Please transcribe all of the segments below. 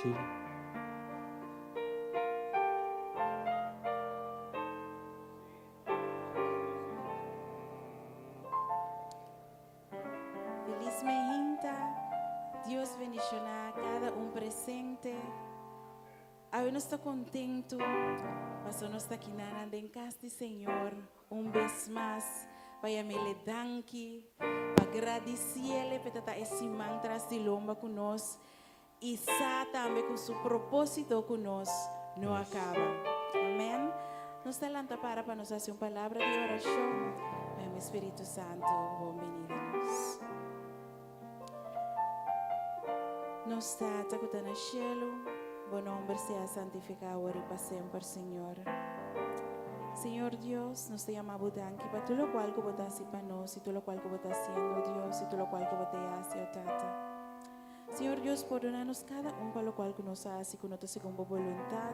Sì. Felizmente, Dios bendicionar cada presente. Hoy no está contento, mas no está aquí nada de casa de Señor. Vez más, vaya me le danki, para agradecerle por estar esse mantra de lomba con nos y sa también con su propósito con nos no acaba. Amén. Nos talanta para nos hacer una palabra de oración. Mi Espíritu Santo, bienvenidos. Nos está en el cielo, buen nombre sea santificado ahora y para siempre, Señor. Señor Dios, nos te llamamos danki para todo lo cual que vos haces para nosotros y todo lo cual que vos estás haciendo, Dios, y todo lo cual que vos te haces, Tata. Señor Dios, perdónanos cada para lo cual que nos hace con nuestra segunda voluntad,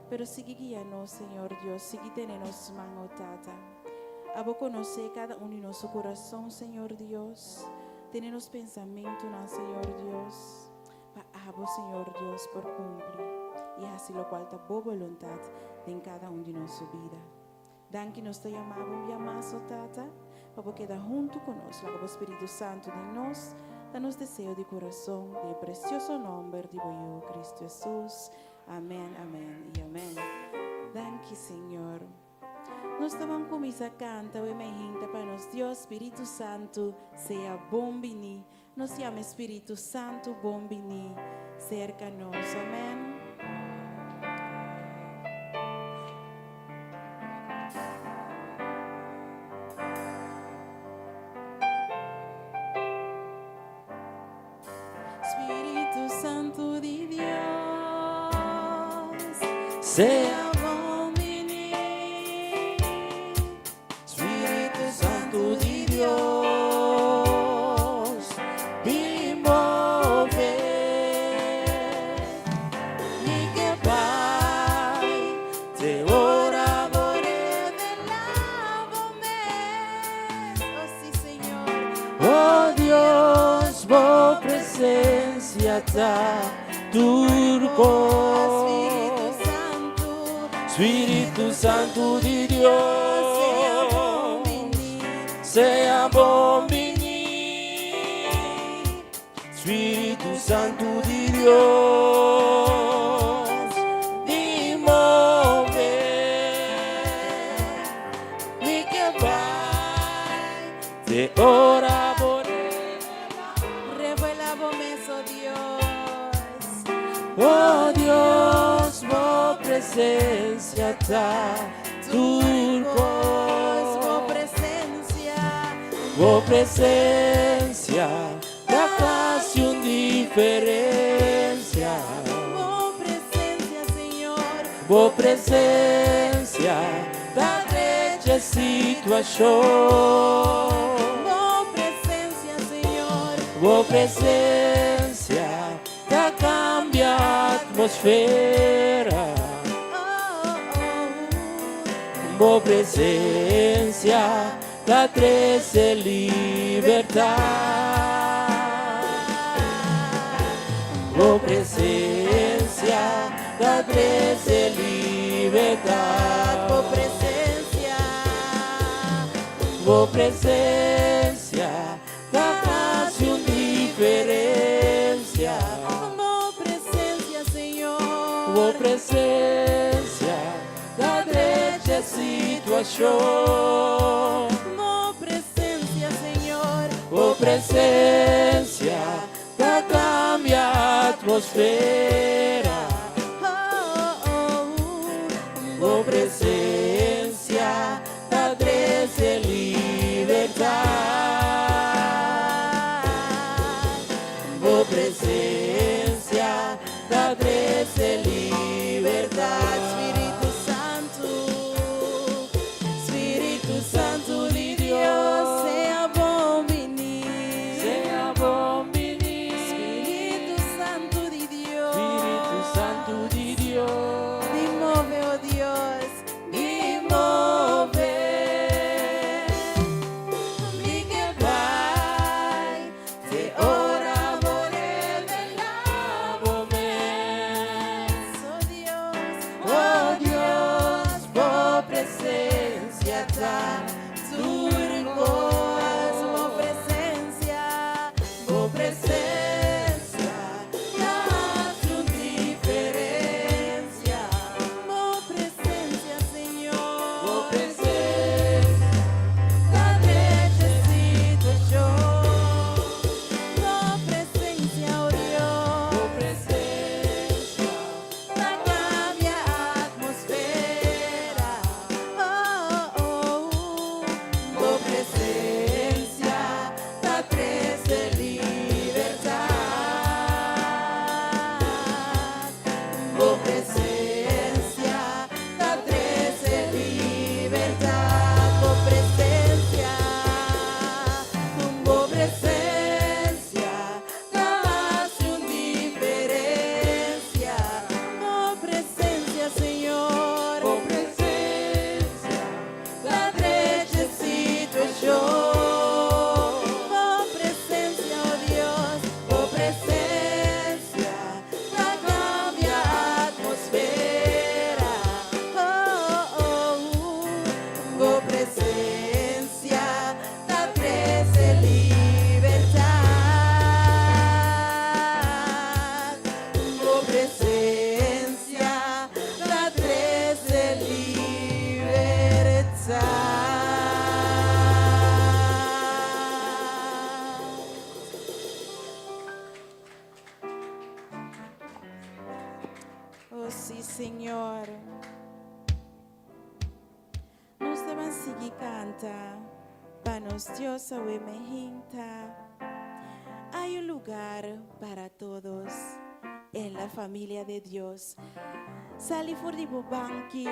pero sigue guiándonos, Señor Dios, sigue teniéndonos mano, Tata. A vos conocer cada uno de nuestro corazón, Señor Dios, tenernos pensamiento, Señor Dios, para vos, Señor Dios, por cumplir, y así lo cual está por voluntad en cada uno de nuestra vida. Dan que nos te llamamos, Tata, para quedar junto con nosotros, el Espíritu Santo de nos, danos deseo de corazón, de precioso nombre de yo, Cristo Jesús. Amén, amén y amén. Dan que, Señor. Nós estamos começando a cantar e me para nós, Deus Espírito Santo, seja bom venir. Nos chama Espírito Santo, bom venir, cerca nós. Amém. Espírito Santo de Deus, seja turco, Espíritu Santo de Dios, sea bom venir, Espíritu Santo de Dios, ni mover, ni que vai, te ora por oh Dios, vos presencia está turcos, vos presencia, da casi una diferencia, Señor, vos presencia, da grande situación, Señor, vos presencia, da cambia atmosfera, vos presencia, da trece libertad, vos presencia, da trece libertad, vos presencia, da casi una diferencia. Vos presencia, da grande situación. Vos presencia, Señor. Vos presencia, da cambia atmosfera. Vos presencia, da trece libertad. Vos presencia, da trece libertad. Espíritu Santo, Espíritu Santo de Dios, sea bom venir, sea bom venir, Espíritu Santo de Dios, Espíritu Santo de Dios, dimove, oh Dios, dimove, mi que vai, te ora vorrei del Oh, sí, Señor. Nos deben seguir canta. Para nos Dios, awe mejinta. Hay un lugar para todos en la familia de Dios. Sali for di bobanki,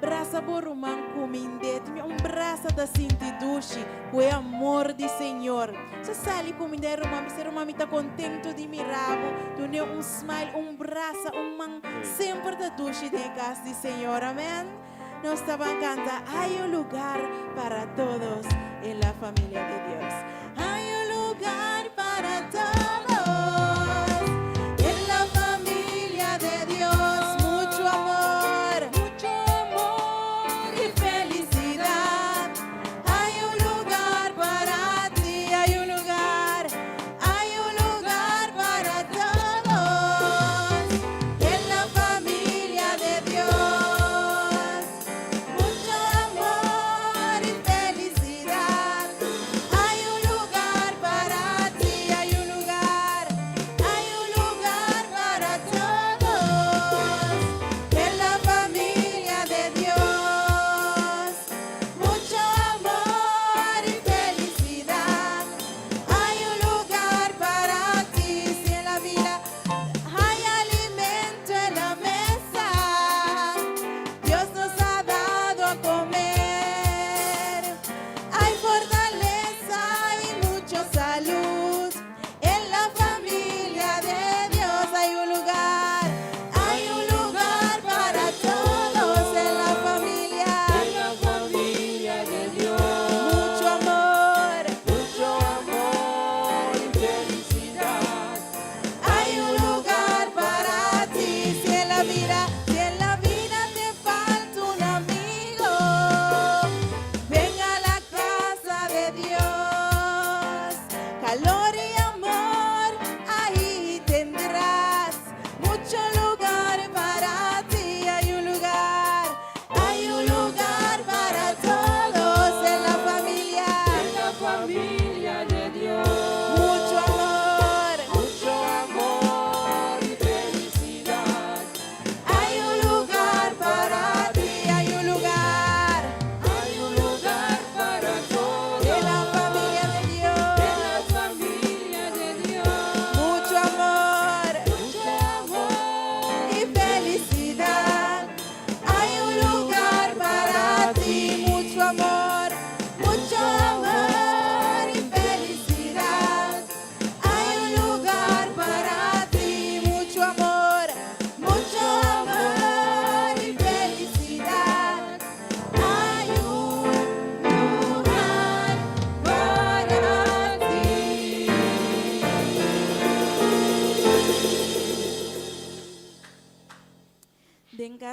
brasa boruman kuminde, un brasa da sinti dushi, o amor di Senhor. Se sali kuminde romami, se romami tá contento di miravo, tu ne un smile, un brasa, un man, sempre da dushi de casa di Senhor, amén. Nos estaban canta, hay un lugar para todos en la familia de Dios. Hay un lugar para todos.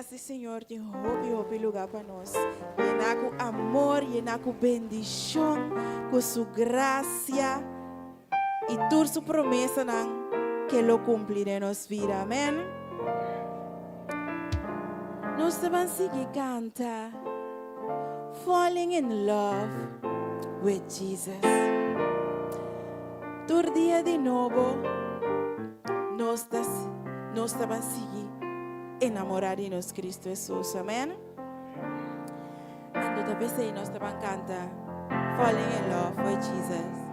Graças, Senhor, de roupa lugar para nós. Llenar com amor, llenar com bendição, com sua graça e toda sua promessa que lo cumprirá em nossa vida. Amém? Nós vamos seguir canta Falling in Love with Jesus. Todo dia de novo, nós vamos seguir enamorados de Cristo Jesús, amén. Cuando te besé, nos estaban canta Falling in Love with Jesus.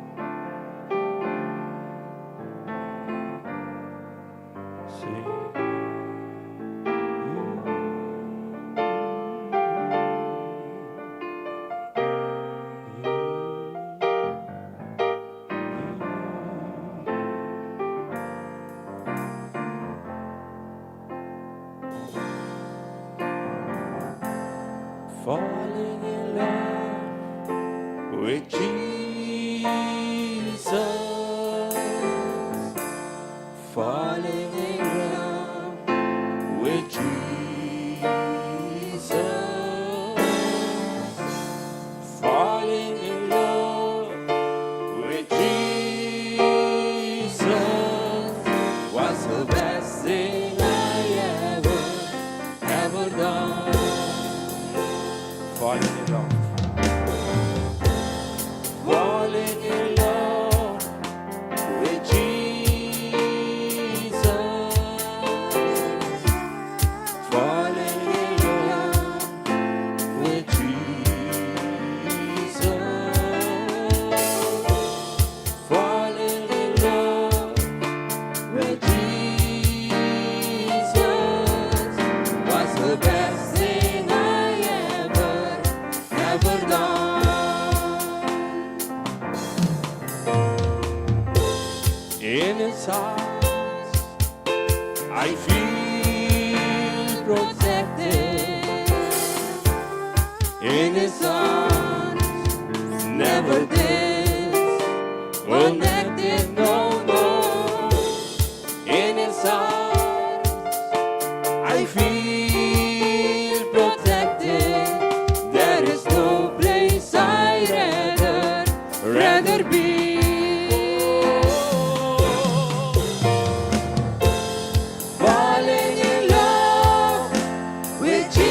Falling in love with Jesus. Falling in love with Jesus. Falling in love with Jesus was the best thing I ever done. Falling in love. In His arms, I feel protected. In His arms, never disconnected, no, no. In His arms, I feel protected. There is no place I'd rather be. Falling in love with Jesus.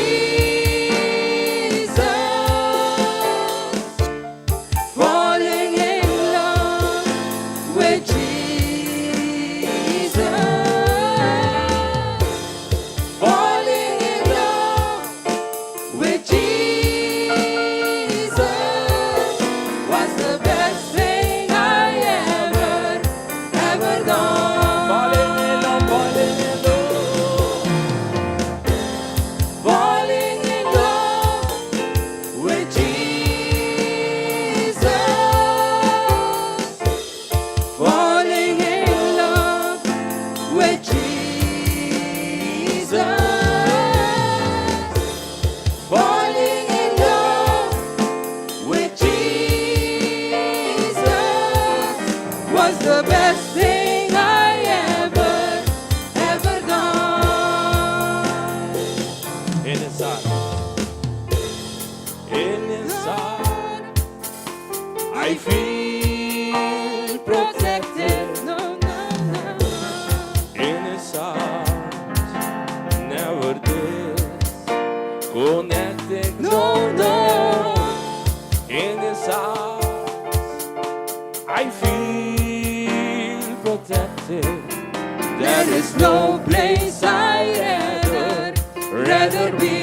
Falling in love with Jesus. Falling in love with Jesus was the best thing I ever done. Falling in love, falling in love. Falling in love with Jesus. Falling in love with Jesus. Falling in love with Jesus was the best thing I ever done. In His arms, in His arms, I feel protected. No, no, no. In His arms, never disconnected. No, no. In His arms, I feel protected. There is no place I'd rather be.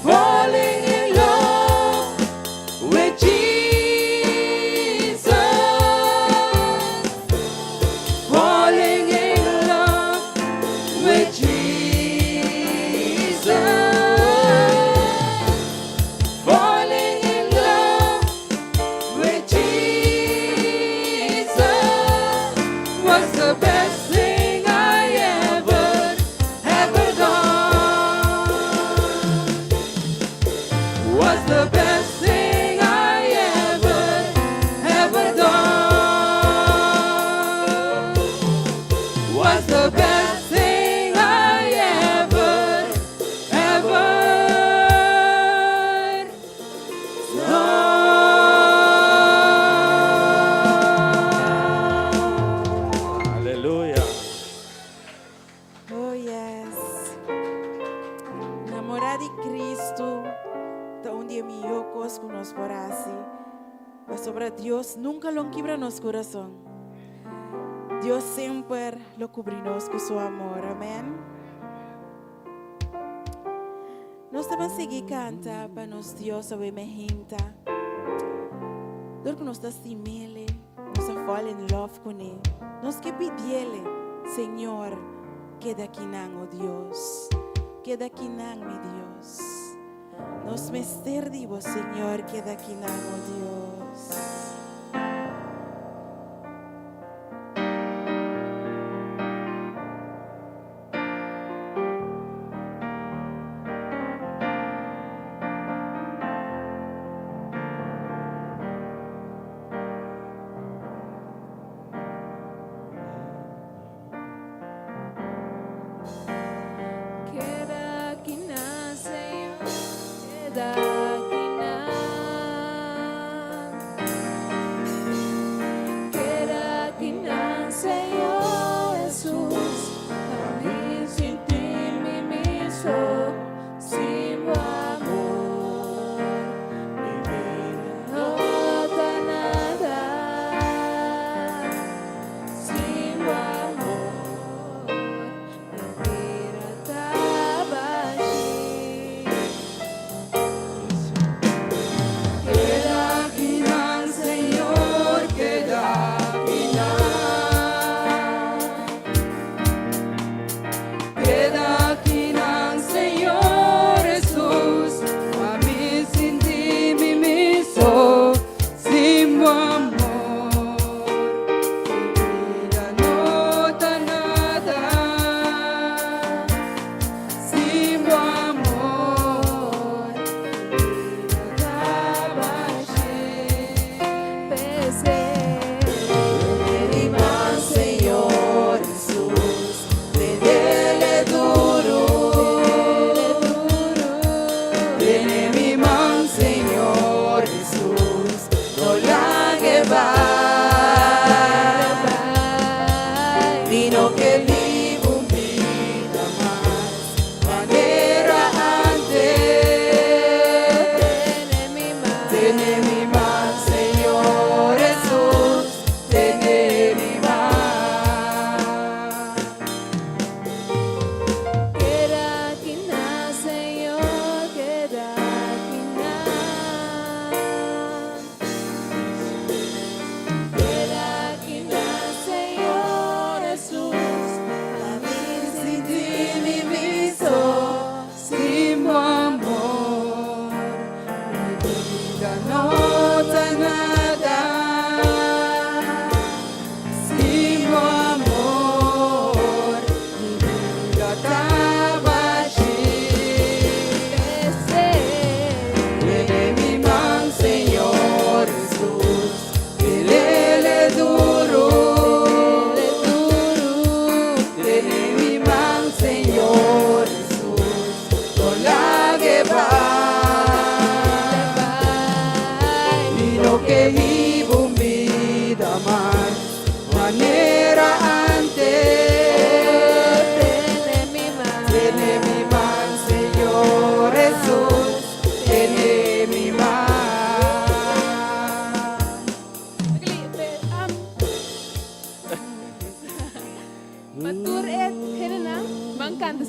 Falling in love with Jesus. Falling in love with Jesus. Falling in love with Jesus was the best thing I ever done. Was the best thing I ever done. Was the best thing I ever done. Hallelujah. Oh yes. Namorar de Cristo, da onde mi yocos con nos porasi. Mas sobre Dios nunca lo quebra nos corazón. Dios siempre lo cubrimos con su amor. Amén. Nós vamos seguir cantar para nos Dios sobre me hinta. Dor que nós está simile, nós fall in love com Ele. Nós que pedirle, Senhor, queda aqui não, oh Deus. Queda aqui não, meu Deus. Nos me servimos, Senhor, queda aqui não, oh Deus. Queda aqui na Senhor, queda aqui na.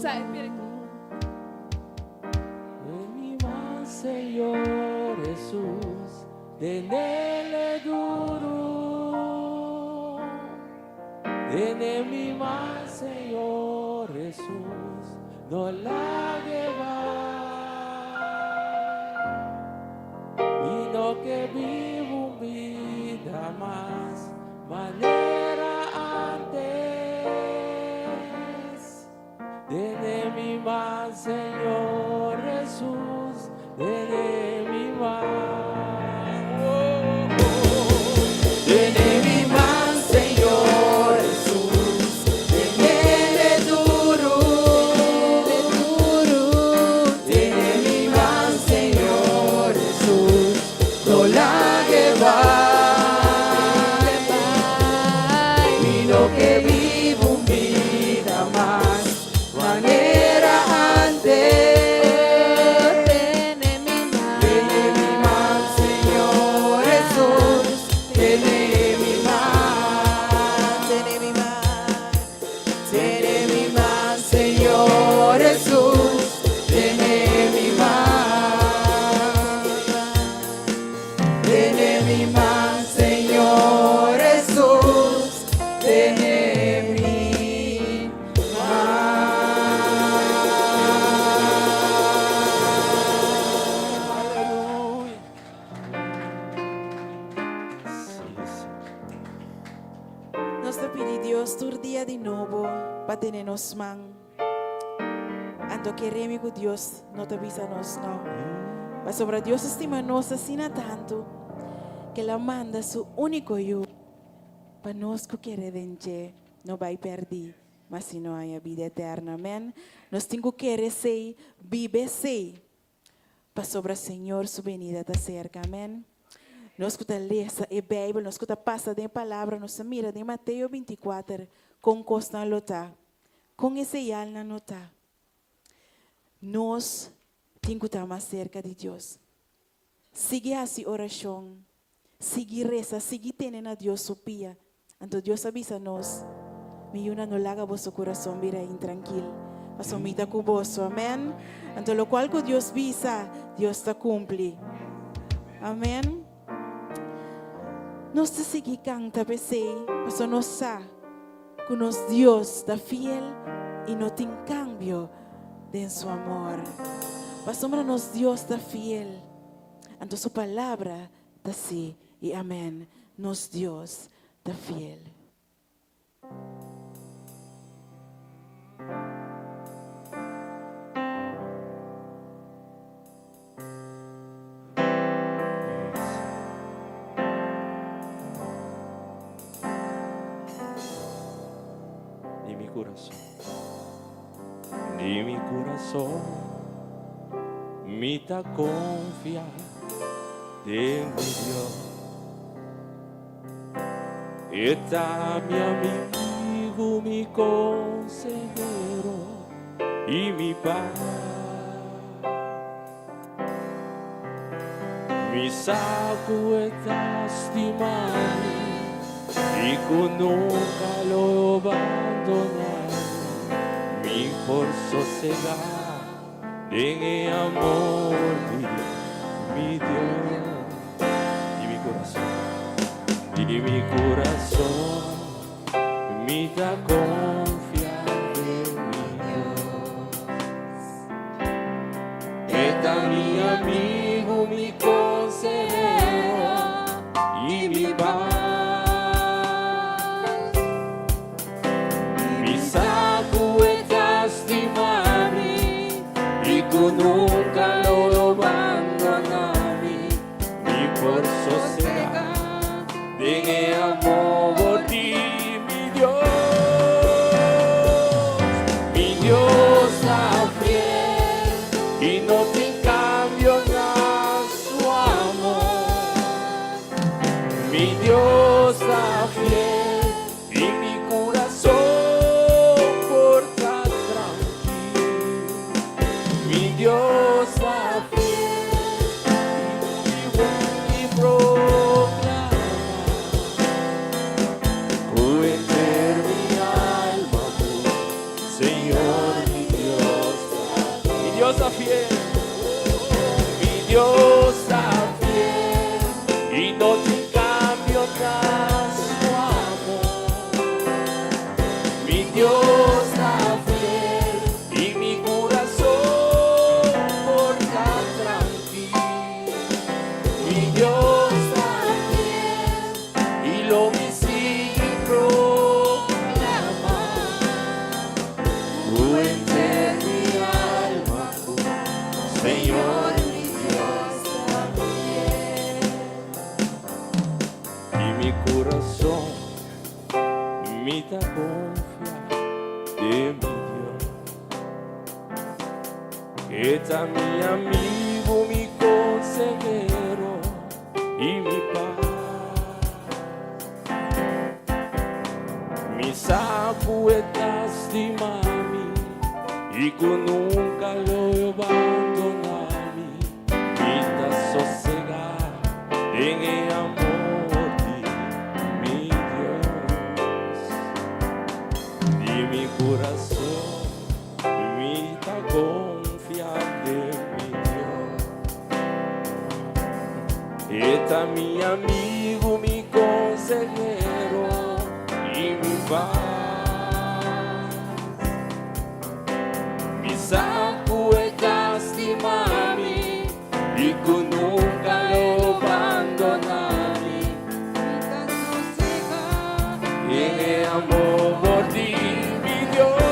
Saya Espíritu. De mi más, Señor Jesús, de Él es duro. De mi más, Señor Jesús, no la lleva. Y no que vivo vida más, manera antes. De mi más, Señor Jesús, de mi más. De mi más, Señor Jesús, de Él es duro. De mi más, Señor Jesús, no la lleva. Y no que vivo vida más, manera antes. Tiene mi más, Señor Jesús, tiene mi más, tiene mi más, Señor Jesús, tiene mi más, tiene mi más, Señor Jesús, tiene mi Nós te pedi Dios tur dia de novo para ter nos man. Anto queremos que Dios não te avisa nos não. Mas sobre Deus estima nos assim tanto que ela manda su único eu para nós que queremos não vai perder, mas se não há vida eterna, amém? Nós temos que querer ser, viver ser, para sobre o Senhor sua venida está cerca, amém? Nós que lemos a Bíblia, nós que passa de palavra, nós mira de Mateus 24, com costa lota, com esse alma nota. Nós temos que estar mais cerca de Deus. Sigue assim oração, sigue reza, sigue tendo a Deus supia. Então Deus avisa nós, me una no laga vosso coração vira intranquilo, mas omita com vosso, amém? Então lo qual que Deus visa, Deus te cumpre, amém? Nós te seguir canta pensei, mas nós sa que nos Deus está fiel e não tem cambio de su amor. Mas sombra nos Deus está fiel, então sua palavra está sim e amém. Nos Deus está fiel. Ni mi corazón me está confía en mi Dios. Está mi amigo, mi consejero y mi paz. Mi saco está estimado y con nunca lo abandonaré. Mi por sosegar en el amor de mi Dios y mi corazón me da confianza en mi Dios. Está mi amigo, mi consejero y mi paz. Nunca lo abandonaré, ni por sosegar en el amor de mi Dios está fiel y no te cambio nada su amor. Mi Dios está fiel y mi corazón porta tranquilo. Mi Dios está fiel y proclama, mi alma, Señor mi Dios. da su amor. Mi Dios está fiel y mi corazón porta tranquilo. Mi Dios está fiel y lo mi sigue proclama. Cuente mi alma, Señor, mi Dios está fiel. Y mi corazón me da confiar de mi Dios. Está mi amigo, mi consejero y mi paz. Mi sacuetas de mami y que nunca lo abandonami. Mi da sosegar en el amor de mi Dios. Y mi corazón me da confiar de mi Dios. Está mi amigo, mi consejero y mi paz. Mi sacuetas de mami y que nunca lo abandonami. En el amor de mi Dios.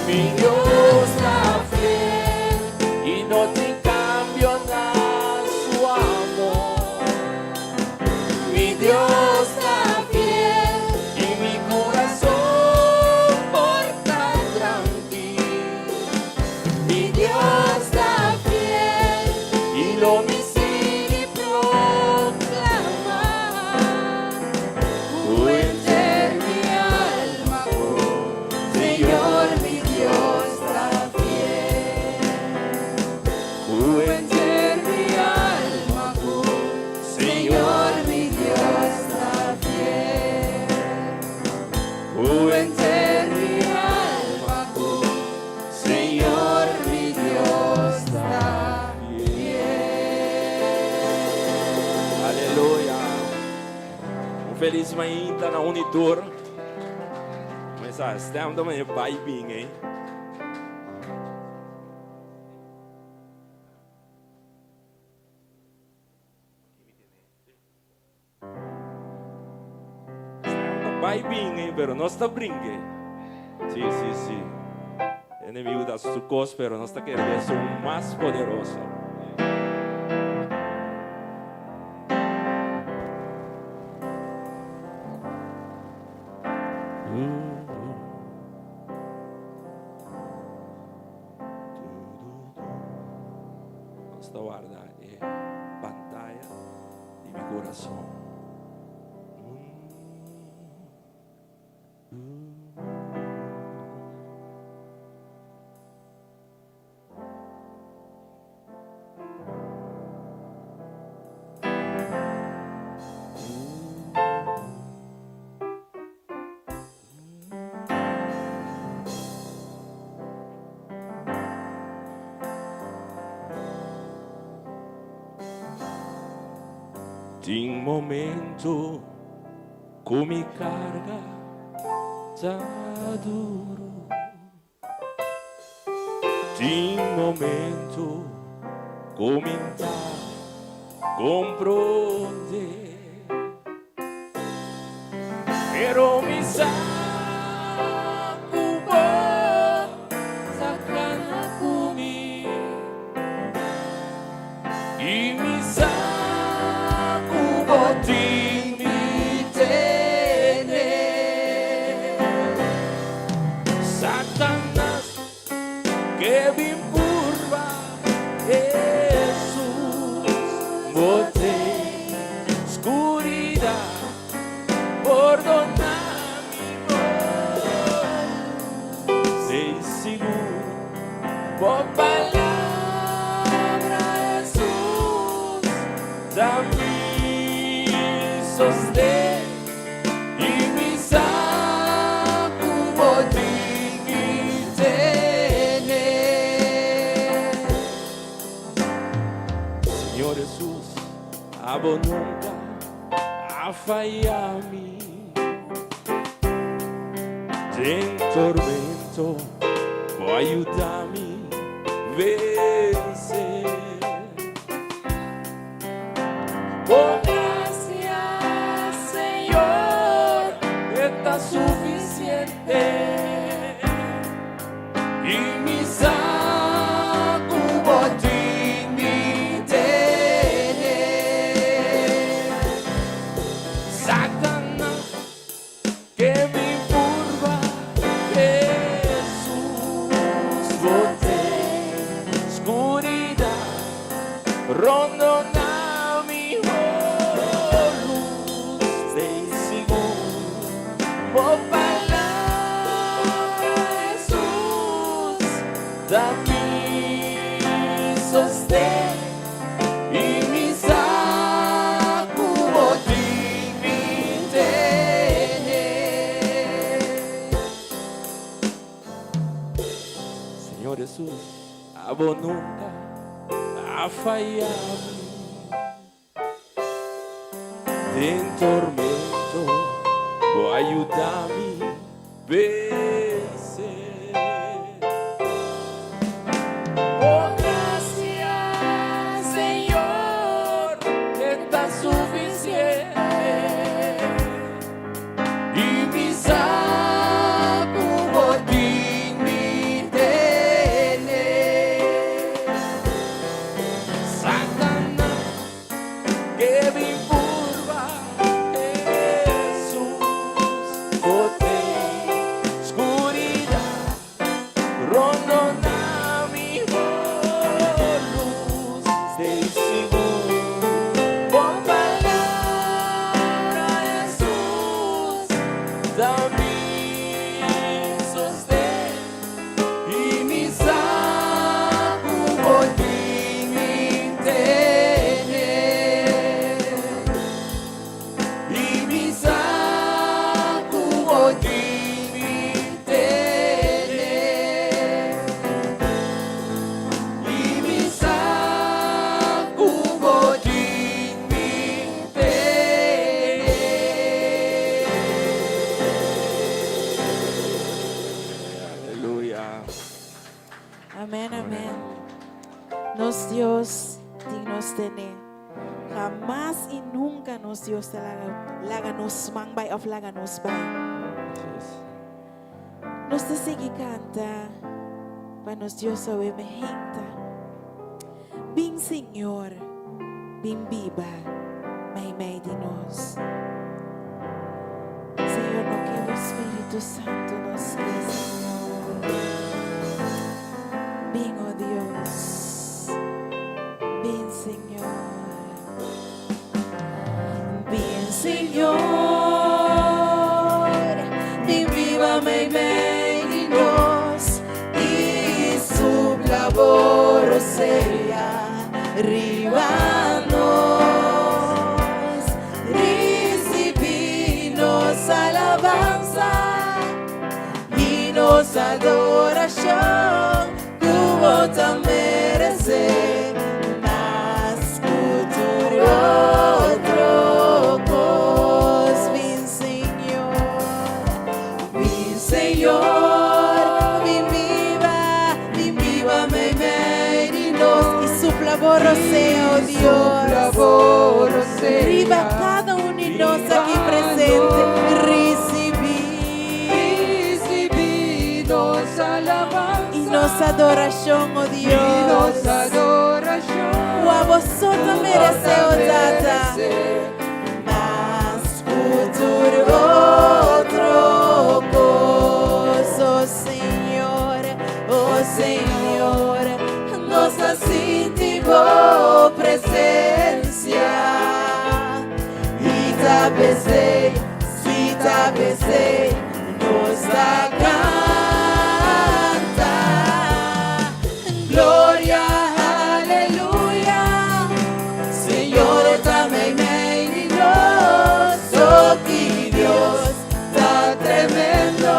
Mi Dios está fiel y no te cambio nada su amor. Mi Dios está fiel y mi corazón porta tranquilo. Mi Dios está fiel y lo mi sigue proclama. Cuente mi alma, Señor, mi Dios está fiel. Cuente mi alma, Señor, mi Dios está fiel. Cuente mi alma, Señor, mi Dios está fiel. Aleluia. Feliz manhã na Unitor. Mas estamos da manhã vai bem, hein? Vai bem, hein? Pero não está brinque. Sim. Inimigo das sucos, pero não está querendo ser o mais poderoso. Basta guardar pantalla de mi corazón. Tem momento com me carga tá duro. Tem momento com me dá compreender. Pero me sacubo sacana comigo e me ti mi tiene. Satanás que me curva Jesús bote oscuridad por donar mi voz. Sei seguro por palabra Jesús también sostén y mi sacubo ti mi tiene. Señor Jesús, abo nunca a fallarme. En tormento, può aiutarmi a vencer. Oh, gracias, Señor, está suficiente. Y mi sacubo mi tener. Satanás, que me curva, Jesús, bote, oscuridad, rondona mi luz de seguro, por palabra Jesús, da mi sostén y mi sacubo mi tener. Señor Jesús, abo nunca a fallarme. En tormento, può aiutarmi a vencer. Oh, gracias, Señor, está suficiente. Y mi sacubo mi tener. Satanás, que me curva, Jesús, bote, oscuridad, rondona mi luz de seguro, por palabra Jesús, da mi sostén y mi sacubo mi tener. Y mi sacubo mi tener. Y mi sacubo mi tener. Aleluya. Amén, amén. Nos Dios dignos tener. Jamás y nunca nos Dios laga nos mangbay of laga nos bay. Nos te sigue canta. Para nos Dios sabe me gente. Bin Señor. Bin viva. May de nos. Señor, no que el Espíritu Santo nos guíe, Señor. Bin, oh Dios. Bin, Señor. Bin, Señor. Bin viva, may de nos. Y su labor sea ribanos. Recibimos alabanza y nos adoración. Como te merece más futuro otro cos. Bin Señor, bin viva, may y nos y su labor sea, oh Dios, riba cada uno de nos aquí presente, Recibimos alabanza y nos adoración, oh Dios. O a vosotros merece, oh Tata, más futuro otro gozo, oh Señor, nos sentimos presencia y tapese, nos da canta, gloria, aleluya, Señor, también me nos, oh, que Dios está tremendo,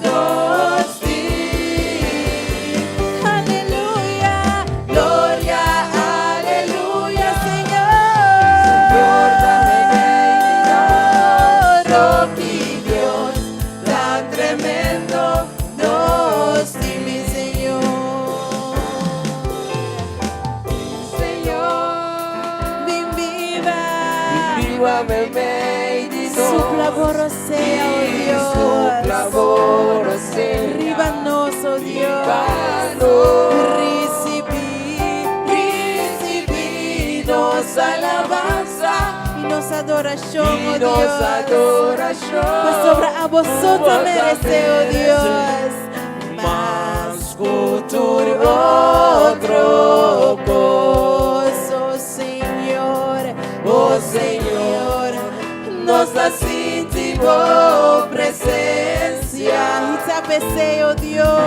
nos di. Aleluya, gloria, aleluya, Señor. vívame meio di Su nós. lavoro sea, oh Dios. Su lavoro sea. Ribanos, oh Dios. Recibi nos alabanza y nos adoración, oh Y nos Dios. adoración. Pues sobre a vosotros Vos merece, oh merece. Dios. Mas cultura outro gozo, Señor, oh Señor, nos sentimos presencia. Y tapese, oh Dios.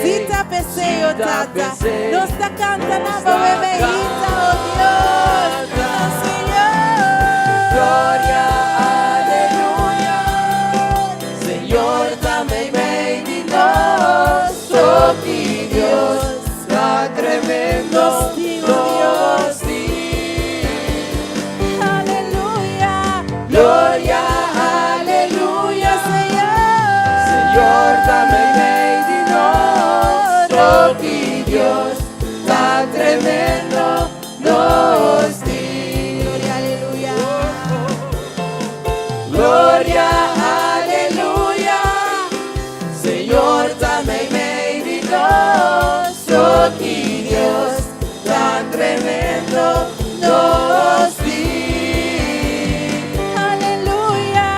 Si tapese, oh Tata, nos está cantando, bebeíta, oh Dios, Señor. Glória, aleluia. Senhor, também vem de nós. Oh, que Deus está tremendo. Nos digo, Nos Dios. diz. Aleluya, Glória, aleluia. Señor. Senhor, também vem de nós. Oh, que Deus está tremendo. Nos diz. Gloria, aleluya. Glória, aleluia. Senhor, também vem de nós. Oh, que Deus tá tremendo. Nos diz. Aleluya.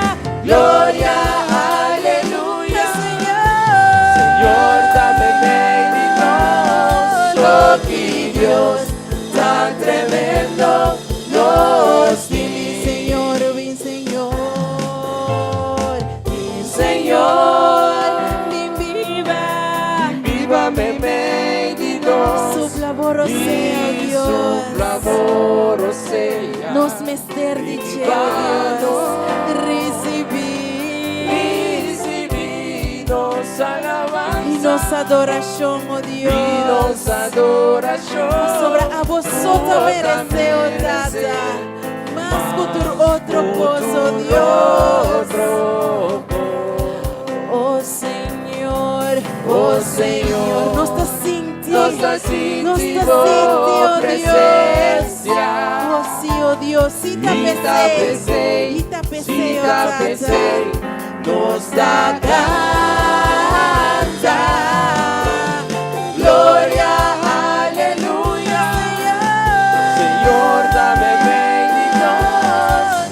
Glória, aleluia. Señor. Senhor, também vem de nós. Oh, que Deus tá tremendo. Nos diz. Señor, ven, Señor. Ven, Senhor, ven, viva. viva-me meio de nós. Su lavoro sea, oh Su Dios. lavoro sea. Nos mester dice, oh Dios. Recibí. Nos alabanza. Y nos adoración, oh Dios. Y nos adoración. Sobre a vosotros merece, oh Tata. Más cultur otro cosa, oh Dios. Oh Señor, Oh Señor, nos está sintiendo, nos está sintiendo nos está presencia. Oh sí, oh Dios, si tapese, Si tapese, oh tapese, Tata. nos da canta. Gloria, aleluya. Señor, dame bendición.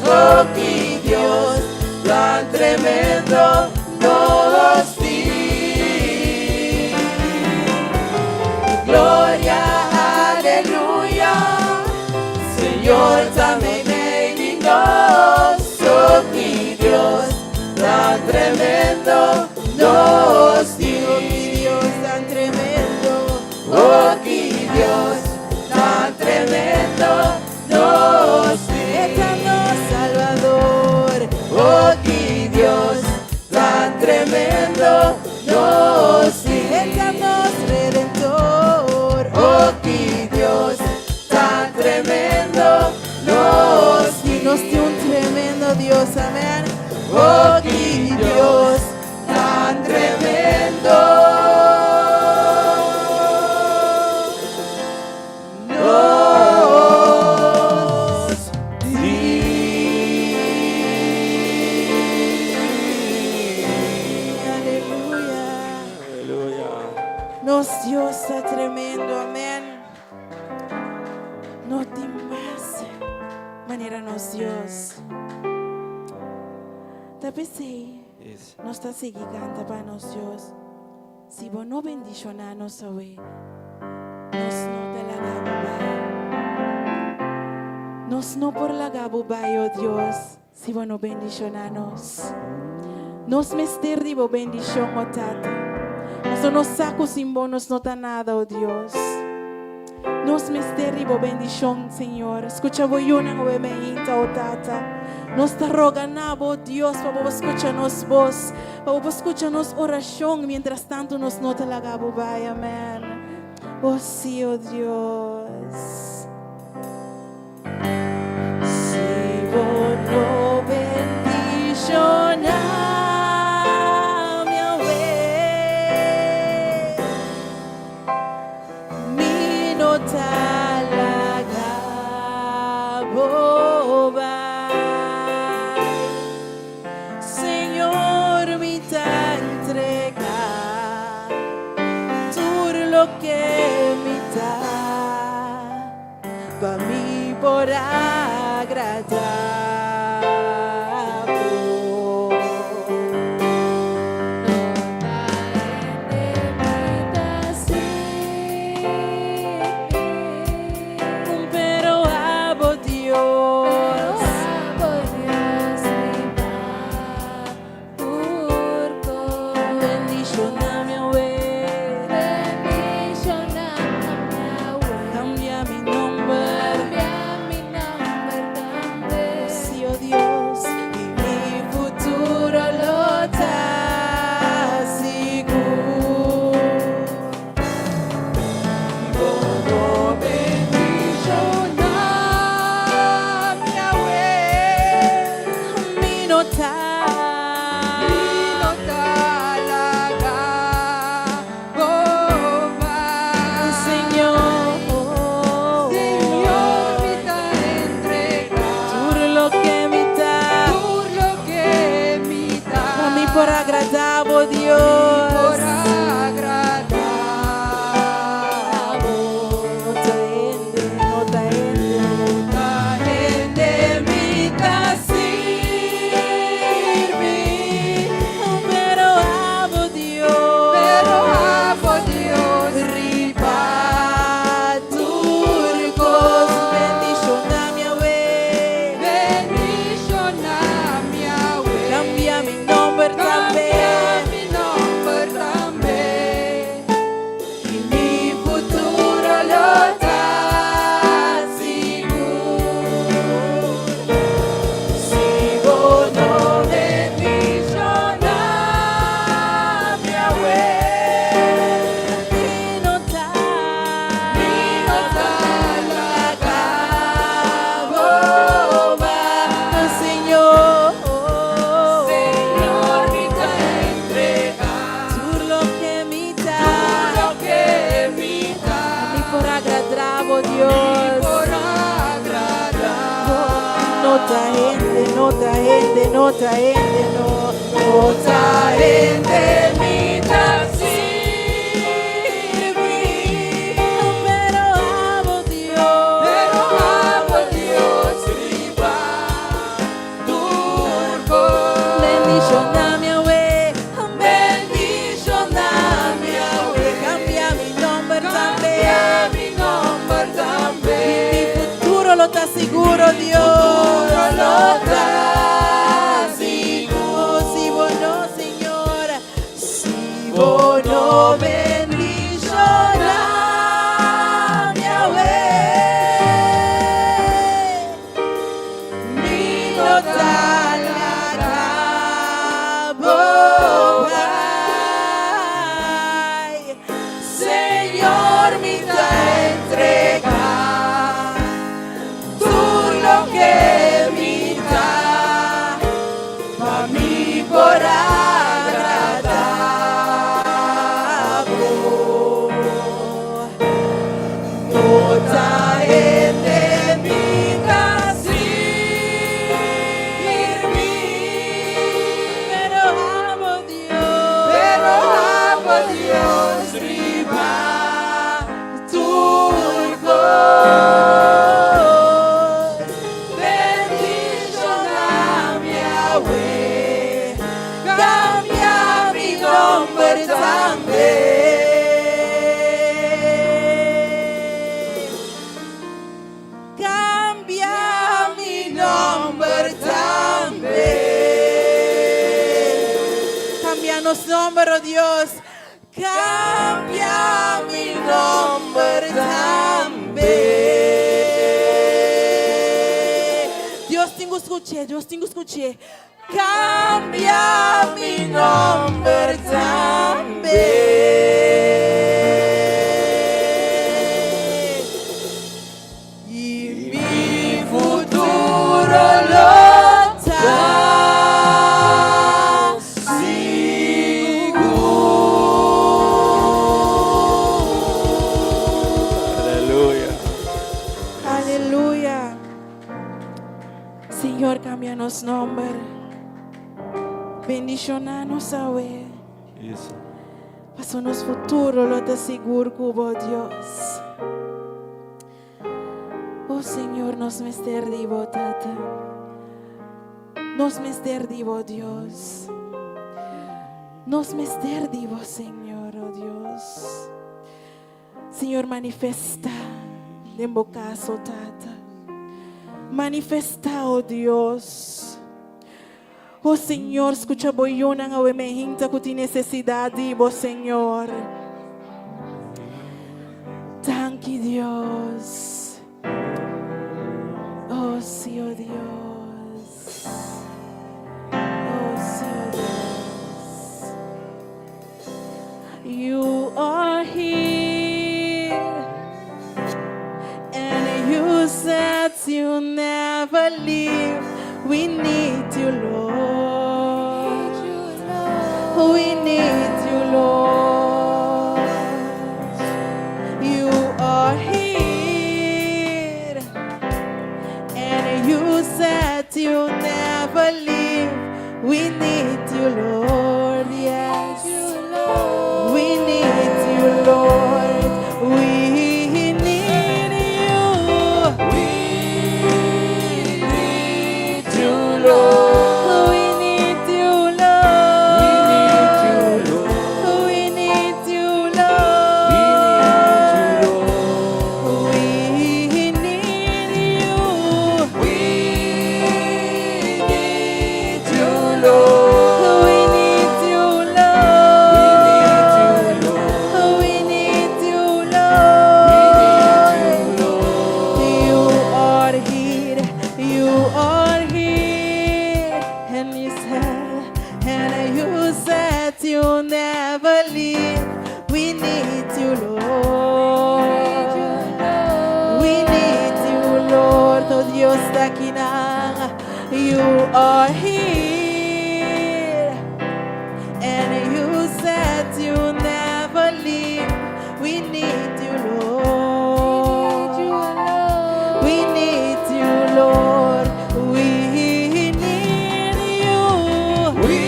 Oh, que Dios tan tremendo nos diz. Gloria, aleluya. Señor, dame bendición. Oh, que Dios tan tremendo nos diz. Dios tan tremendo, Oh, que Dios tan tremendo nos diz. eterno Salvador. Oh, que Dios tan tremendo nos diz. Eterno Redentor. Oh, que Dios tan tremendo nos diz. Nos dio un tremendo Dios, amén. Oh, que Dios tan tremendo nos diz. Aleluya. Aleluya. Nos Dios está tremendo, amén. No te más manera nos Dios. Tapese, Yes. nos está seguigando para nos Dios. Si vos no bendicionanos hoy, nos no te la gabo nos no por la gabo oh Dios, si vos no bendicionanos. Nos mester divo bendición, oh Tata. Nos no saco sin vos, nos nota nada, oh Dios. Nos mester divo bendición, Señor. Escucha voy una obediencia, oh Tata. Nos te roganamos, oh Dios, para vos escucharnos voz, para vos escucharnos oración, mientras tanto nos nota la gabo, amén. Oh sí, oh Dios. Si vos no bendicionas, mi ave, mi nota la gabo, por agradable, Dios. por agradable. No te ende. La gente me sirve, Pero amo Dios. pero amo Dios. Riba turcos, bendición a mi Yahweh. Bendición a mi Yahweh. Cambia mi nombre también. Cambia mi nombre también. Y mi futuro lo da seguro. Sigo no bendición a mi Yahweh. Y no ta la caboba, Señor. Señor, me te entrega Tú lo que me lo da, que me y da. por agradable, Dios. Por agradar. Nota gente, nota gente, nota gente, no. Nota gente, mi pero amo Dios. Pero amo Dios, riba, turco. Bendición a mi Yahweh, Bendición a mi Yahweh. cambia mi nombre también. Cambia mi nombre Mi también. futuro lo está seguro, Dios. Lo da seguro. Si vos no, Señor. Si vos no, bendición a mi Yahweh. Ni no da la boca. Señor, mi te entrega tú lo que me da, pa' mí por agradable. Nota de mi pero amo Dios. Pero amo Dios, riba turco. Bendición a mi Yahweh, cambia mi nombre también. Cambia mi nombre también. Cambianos nombre, oh Dios. Cambia mi nombre también. Dios tengo escuché, Dios tengo escuché. Cambia mi nombre también. Y mi futuro lo da seguro. Aleluya. Aleluya. Señor, cámbianos nombre. Bendicionanos a ver. Isso. Pasonos futuro, lo te seguro, cubo Dios. Oh Señor, nos mester divo, tata. Nos mester divo, Dios. Nos mester divo, Señor, oh Dios. Señor, manifesta en bocazo, tata. Manifesta, oh Dios. Oh Señor, escucha boyunan a emergente que tem necessidade, oh Senhor. Thank you, Dios. Oh, sí, oh Dios. Oh, sí, oh Dios. You are here, and you said you never leave. We need you, Lord. We need you, Lord. You are here, and you said you never leave. We need you, Lord. You are here, and you said you never leave. We need you, Lord. We need you, Lord. We need you. We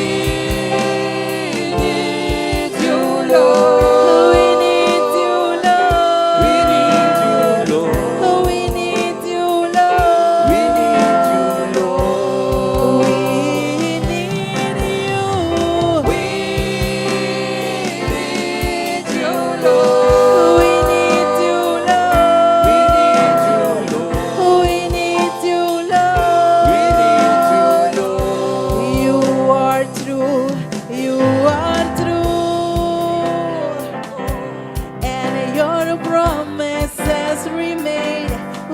need you, Lord. We need you, Lord. We need you, Lord. We need you, Lord. We need you, Lord. We need you. We need you, Lord. We need you, Lord. We need you, Lord. We need you, We Lord. need you, Lord. You are true. You are true. And your promises remain.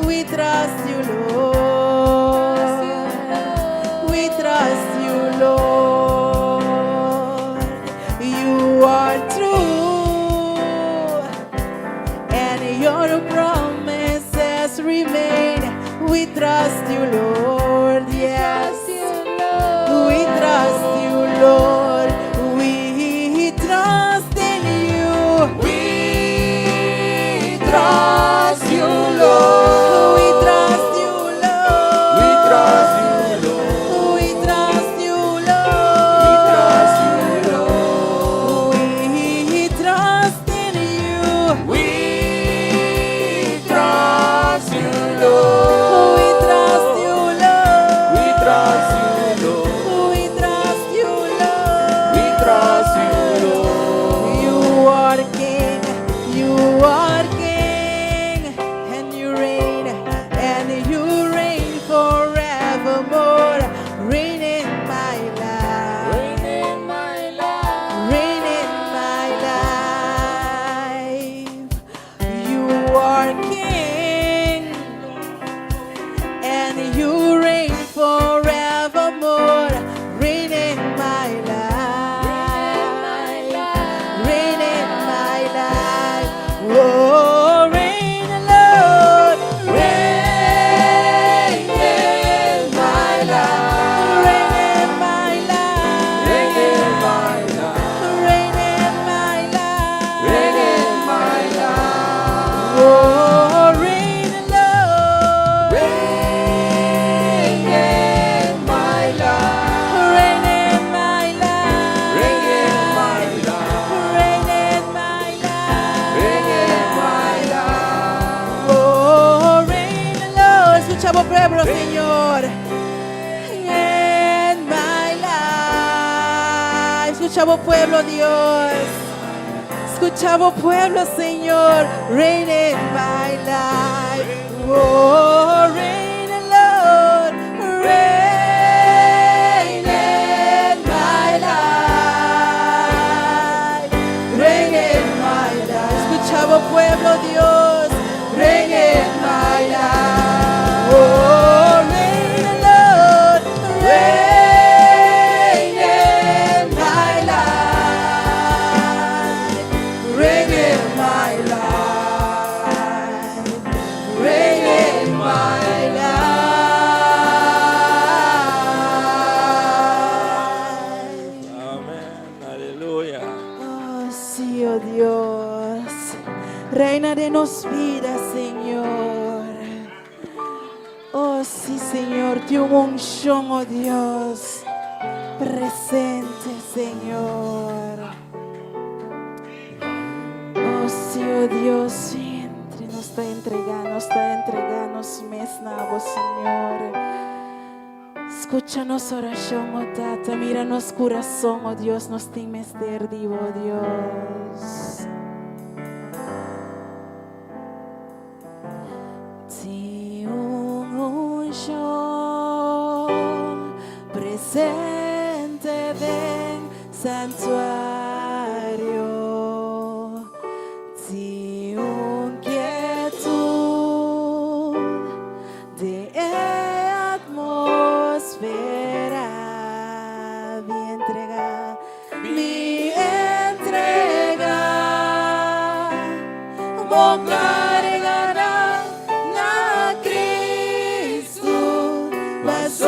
We trust you, Lord. We trust you, Lord. You are true, and your promises remain. We trust you, Lord. Yes, we trust you, Lord. We trust in you. We trust you, Lord. We trust you, Lord. We trust you, Lord. We trust you, We Lord. trust you, Lord. We trust in you. We trust you, Lord. We trust you, Lord. We trust you, Lord. We trust you, Lord. We trust you, Lord. You are King, you are King, and you reign forevermore. Reign in my life, Reign in my life. reign in my life. You are King, and you reign forevermore. Reign in my life, reign in my life. Oh, reign, Lord, reign in my life, reign in my life, Reign in my life. reign in my life, Reign in my life. oh, reign, Lord, Reign in my life. reign in my life, Reign in my life. reign in my life. Reign in my life. Oh, reina, Lord. Escuchamos pueblo, Señor. In my life. Escuchamos pueblo, Dios. Escuchamos pueblo, Señor. Reign in my life. Oh, reign, Lord. Reign in my life. Reign in my life. Escuchamos pueblo, Dios. Reign in my life. Oh, reign, Lord. Reign in my life. Reign in my life. Reign in my life. Amén. Aleluya. Oh, sí, oh Dios, reina de nos vida, Señor. Oh, sí, Señor, tu unción, oh Dios, presente, Señor. Oh, sí, oh Dios, siempre nos está entregando mesmo, oh Señor. Escúchanos oración, oh Tata, míranos corazón, oh Dios, nos tem misericórdia, oh Dios. Ti unción presente ven santuario. Ti quietud de atmosfera, mi entrega, mo cargará na Cristo, mas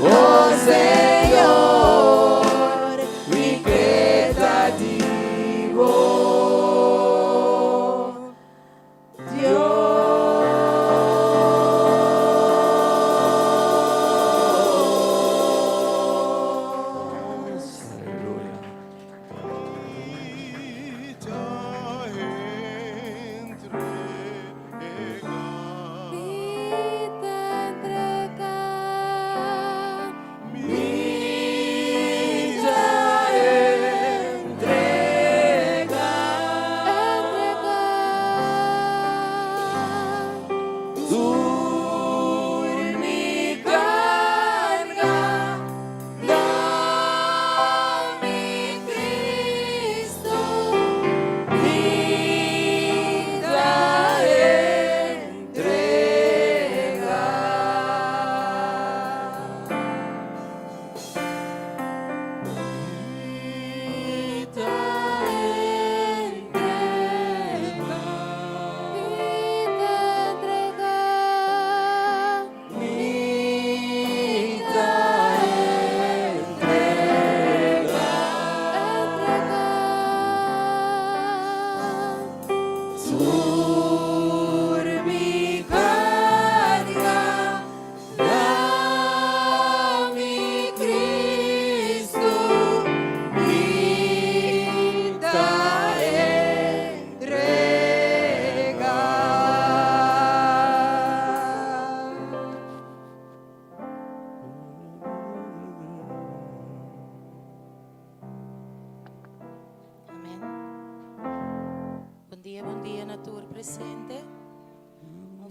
Oh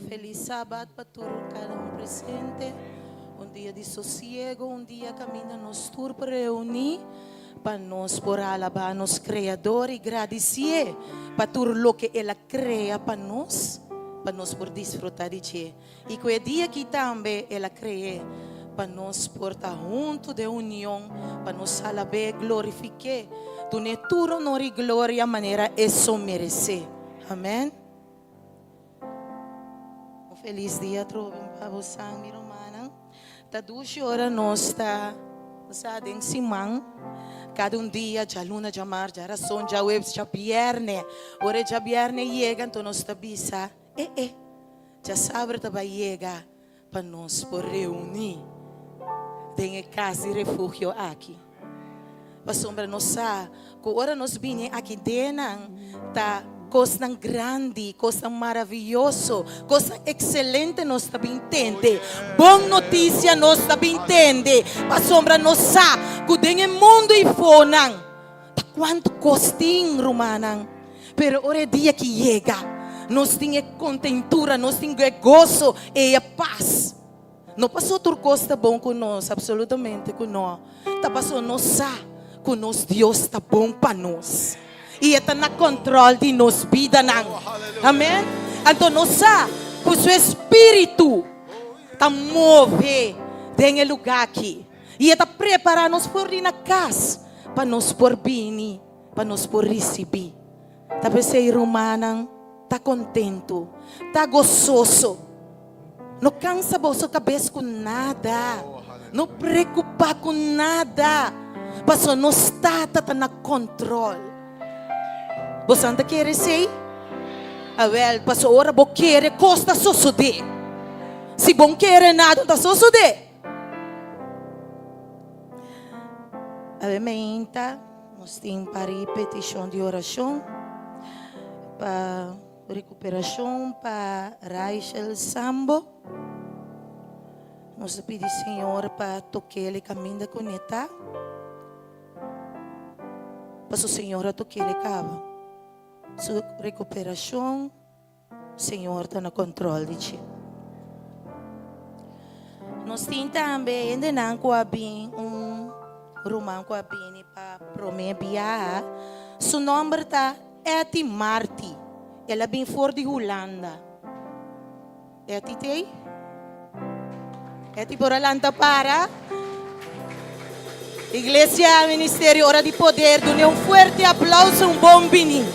feliz sábado para todo cada um presente. Dia de sossego, dia caminha nos tour para reunir, para nós por alabar nos Criador e agradecer para tudo o que Ele cria para nós por desfrutar de Ti. E que o dia que também Ele cria para nós por estar junto de união, para nós alabar, glorificar, tu ne tudo honor e glória maneira isso merece. Amém. Um feliz dia para você, minha irmã. Ta 12 horas nós está em Simão. Cada dia, já luna, já mar, já razão, já web, já viernes. Ora já viernes chega, então nós está bisa. Já sábado tá vai chegar para nós por reunir. Tem casa e refúgio aqui. Para sombra nós sa, que ora nós vinha aqui dentro, tá coisa grande, coisa maravilhosa, coisa excelente nós também entende. Boa notícia nós também entende. Para sombra nós sa, que tem mundo e fora, tá quanto costinho romana. Pero ora dia que chega, nós temos contentura, nós temos gozo e a paz. Não passou tudo coisa bom com nós, absolutamente com nós. Tá passou nós sa, que nosso Deus está bom para nós. E está na controle de nossa vida. Amém? Então, nós sabemos que o seu espírito está move nesse lugar aqui. E está preparando nos por ir na casa para nos por vir, para nos por receber. Está pensando, romana, está contento, está gozoso. Não cansa a sua cabeça com nada. Não preocupa com nada. Porque não está na controle. Você não quer ser? Well, passou hora, você quer, costa suceder. Se bom quer nada, está suceder. Amém. Nós temos para repetição de oração, para recuperação, para Rachel Sambo. Nós pedimos, Senhor, para tocar ele caminho da conectar. Para o Senhor tocar ele cava. Sua recuperação, o Senhor está no controle de ti. Nós temos também ainda não romano com a bem para prometer. Seu nome está Eti Marti. Ela vem fora de Holanda. Eti tem? Eti por Holanda para. Igreja, Ministério, Hora de Poder. Dê um forte aplauso, bom vinho.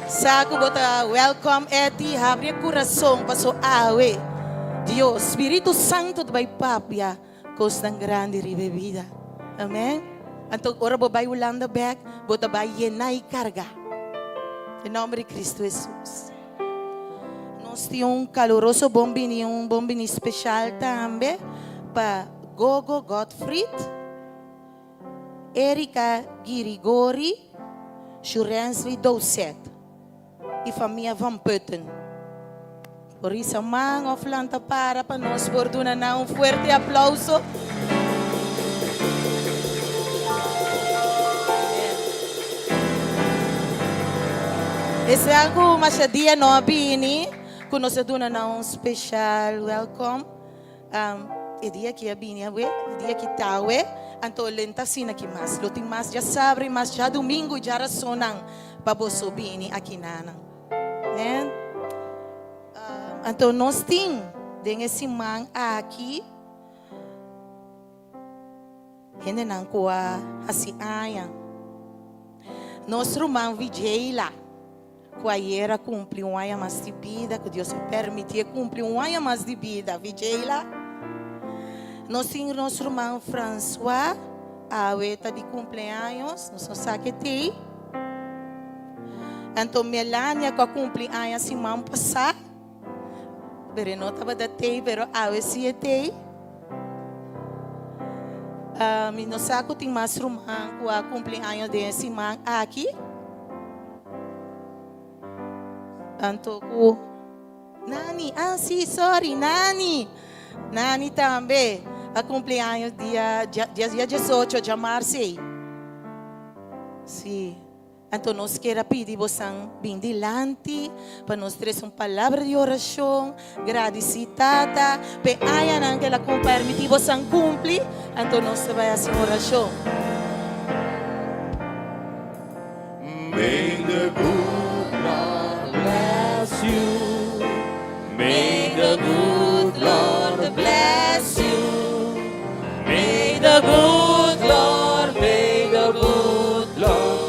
Saco bota welcome Eti, abre o coração para sua awe. Deus, Espírito Santo vai papia, coisa grande de bebida. Amém? Então, ora vai Holanda back, bota vai llenar e carga. Em nome de Cristo Jesus. Nós temos caloroso bom vinho especial também para Gogo Gottfried, Erika Girigori, Churensli Doucet. E família Van Putten. Por isso, mãe, oflanta para nós, por dar um forte aplauso. Esse é algo mais dia não bini, que nós damos um special welcome. E dia que bini, dia que tá, então lenta assim aqui mais. Lo tem mais já sabe, mas já domingo já racionam para você bini aqui na. Então nós temos esse man aqui ainda não com a aia nosso irmão Vigela que ayer cumpre ano mais de vida que Deus permitiu cumprir ano mais de vida Vigela nós temos nosso irmão François a weta de cumpleaños não sabe que tem. Então, Melania, que cumpleaños semana passada, pero não estava da tei, pero a esse tei. Não sabe que tem mais irmã que cumpleaños de semana aqui. Então, Nani, sorry, Nani. Nani também, a cumpleaños dia 18 de março. Sim. Então nós queremos pedir você bem dilante para nós trazer uma palavra de oração, agradecida, para aí que ela permitir você cumprir, então nós vamos fazer oração. May the good Lord bless you. May the good Lord bless you. May the good Lord, may the good Lord,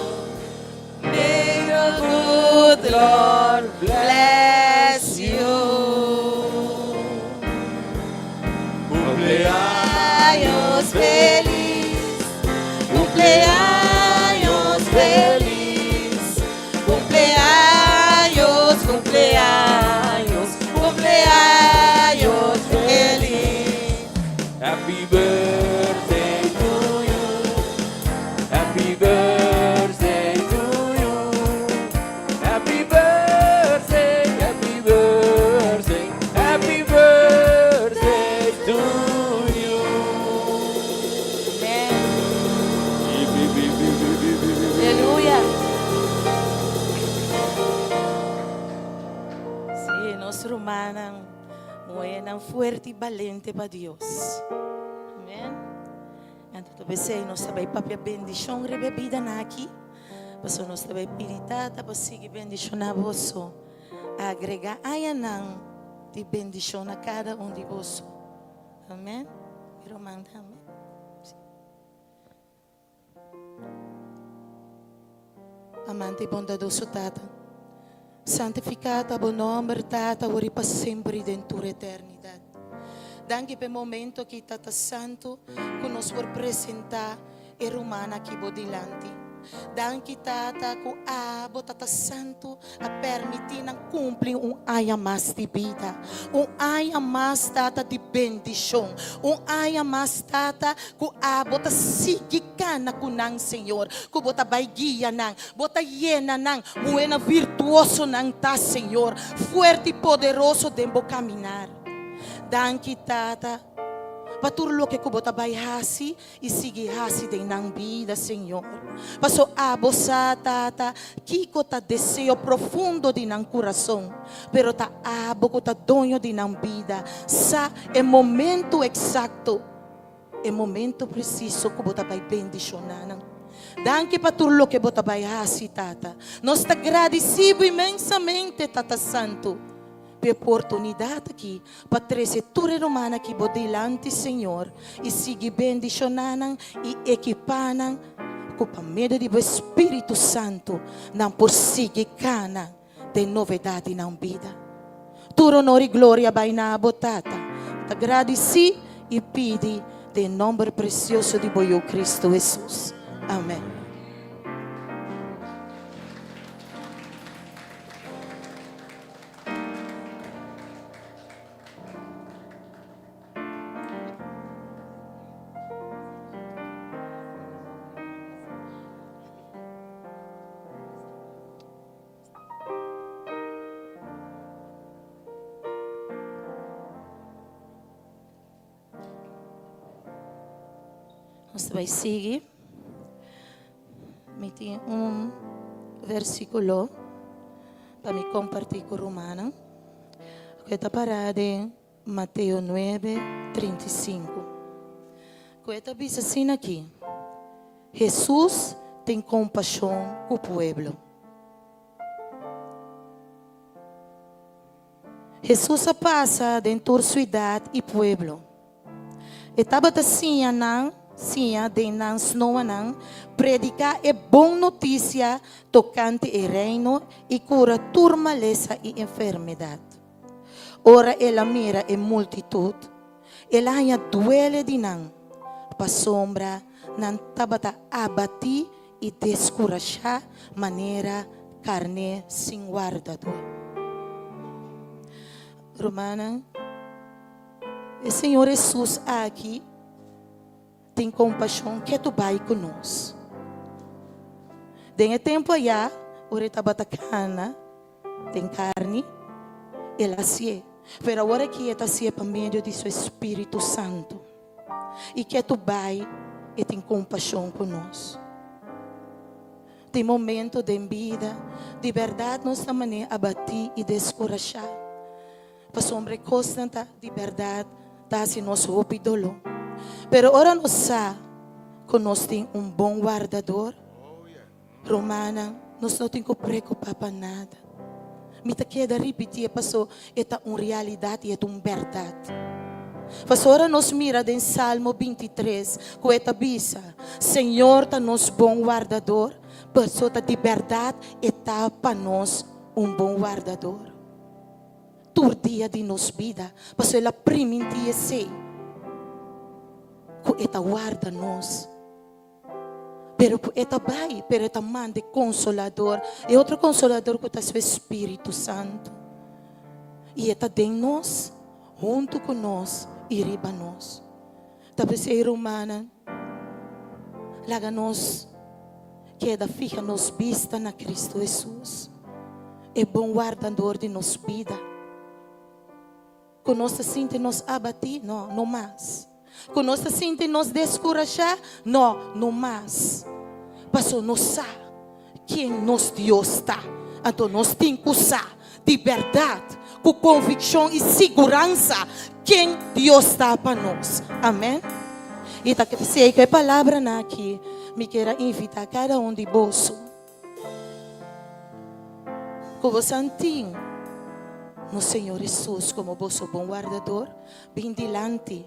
May the good Lord bless you. Cumpleaños feliz, cumpleaños feliz, cumpleaños, cumpleaños, cumpleaños feliz. Happy birthday to you. Happy birthday to you. Happy birthday, happy birthday, happy birthday to you. Amen. Aleluia. Sí, nosso romano é fuerte e valente para Deus. Amém. Então, talvez nós vai para bendição rebebida aqui. Mas nós vai pedir para seguir bendicionar você. Agregar ayanang de bendição a cada de você. Amém. Romano, amém. Amante e bondadoso Tata, santificado o nome Tata, ora para sempre dentro da eternidade. Danke per momento que Tata Santo, que nos por apresentar e romana aqui bodilante. Danke Tata, que Tata Santo, a permitir cumprir aia mais de vida, aia mais Tata de bendição, aia mais Tata, que bota sigue cana com nang Senhor, que bota baiguia nang, bota llena nang, buena virtuoso nang ta Senhor, fuerte e poderoso dembo caminhar. Danke Tata, para tudo que bota vai hasi e sigue hasi de nang vida Senhor. Passo a bossa Tata, que tá desejo profundo de nang coração, pero tá abo tá dono de nang vida. Sa é momento exato, é momento preciso que bota vai bendicionar. Danke para tudo que bota vai hasi Tata. Nós te agradecemos imensamente Tata Santo. Per oportunidade aqui para trazer tudo romana que bodilante Senhor e seguir bendicionando e equipando com o medo do Espírito Santo não por seguir cana de novidade na vida. Tudo honor e glória vai na botata. Te agradeci e pedi em nome precioso de Boio Cristo Jesus. Amém. Nós vai seguir. Me tem versículo para me compartilhar com o Romana. Que está parado em Mateus 9:35. Que está diz assim aqui. Jesus tem compaixão com o povo. Jesus passa dentro da cidade e povo. Estava assim, sim, de nós não predicar é boa notícia tocante o reino e cura turmaleza e enfermidade. Ora ela mira a multitud, ela ainda duele de não, para sombra, não tabata abati e descurajar maneira carne sem guardador. Romana, o Senhor Jesus aqui tem compaixão que tu vai conosco. Tem tempo já, ora tá batacana, tem carne, ela se é. Pero agora que está se é para meio de seu Espírito Santo, e que tu vai e tem compaixão conosco. neste momento de vida, de verdade nós estamos a abatir e descorajar. Para sombra constante, de verdade, está se nosso opidolo. Pero ora nós sabemos que nós temos bom guardador. Romana, nós não temos que preocupar para nada. Me queda repetir, pastor, é uma realidade, é uma verdade. Pastor, nós mira em Salmo 23, que esta bisa, Senhor está nos bom guardador, pastor, de verdade, está para nós bom guardador. Todo dia de nos vida, pastor, ela primeiro sei, que esta guarda nós. Pero esta vai, pero esta manda consolador. E outro consolador que está o Espírito Santo. E esta tem nós, junto com nós e riba nós. Talvez ser humana, laga nós, queda fica nos vista na Cristo Jesus. É bom guardador de nos vida. Quando nós sente nos abatir, não mais. Quando nós sente nos descorajar, não mais. Passou nós sabe quem nos Deus está. Então nós temos que usar de verdade, com convicção e segurança, quem Deus está para nós. Amém? E tá que sei que a palavra aqui me quer invitar cada de bolso. Que você sentir no Senhor Jesus como vosso bom guardador, bem delante,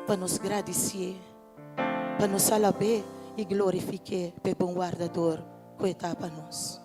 para nos agradecer, para nos alabar e glorificar o bom guardador que está para nós.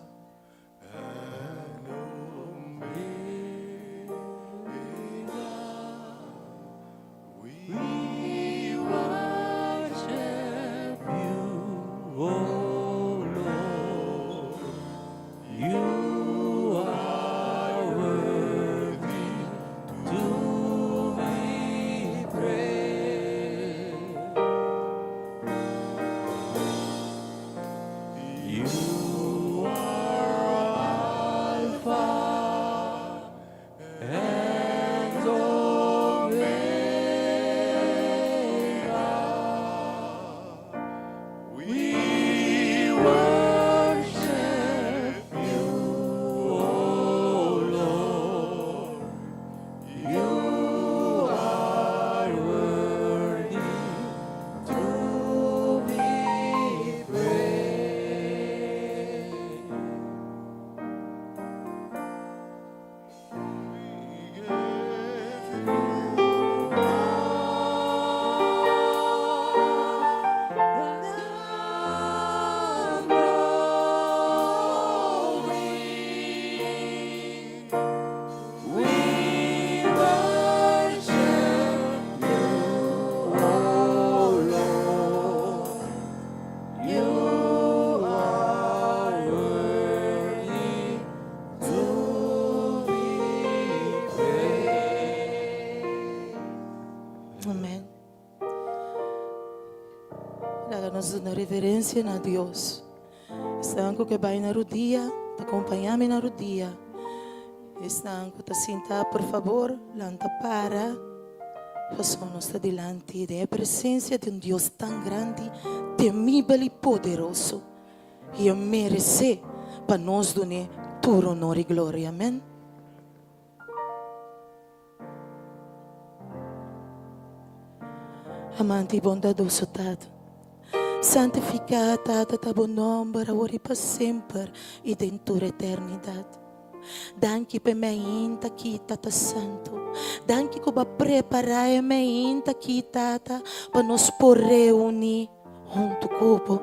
Amém. Dá-nos uma reverência a Deus. Estanco que vai na rodia, te acompanhame na rodia. Estanco te sinta, por favor, lanta para. Façamos delante da presença de Deus tão grande, temível e poderoso. E merece para nós donar todo honor e glória. Amém. Amante e bondadoso Tata, santificado Tata, tá bom nome, agora e para sempre e dentro da eternidade. Danke per me inta aqui, Tata Santo. Danke que vai preparar me inta aqui, Tata, para nos por reunir junto com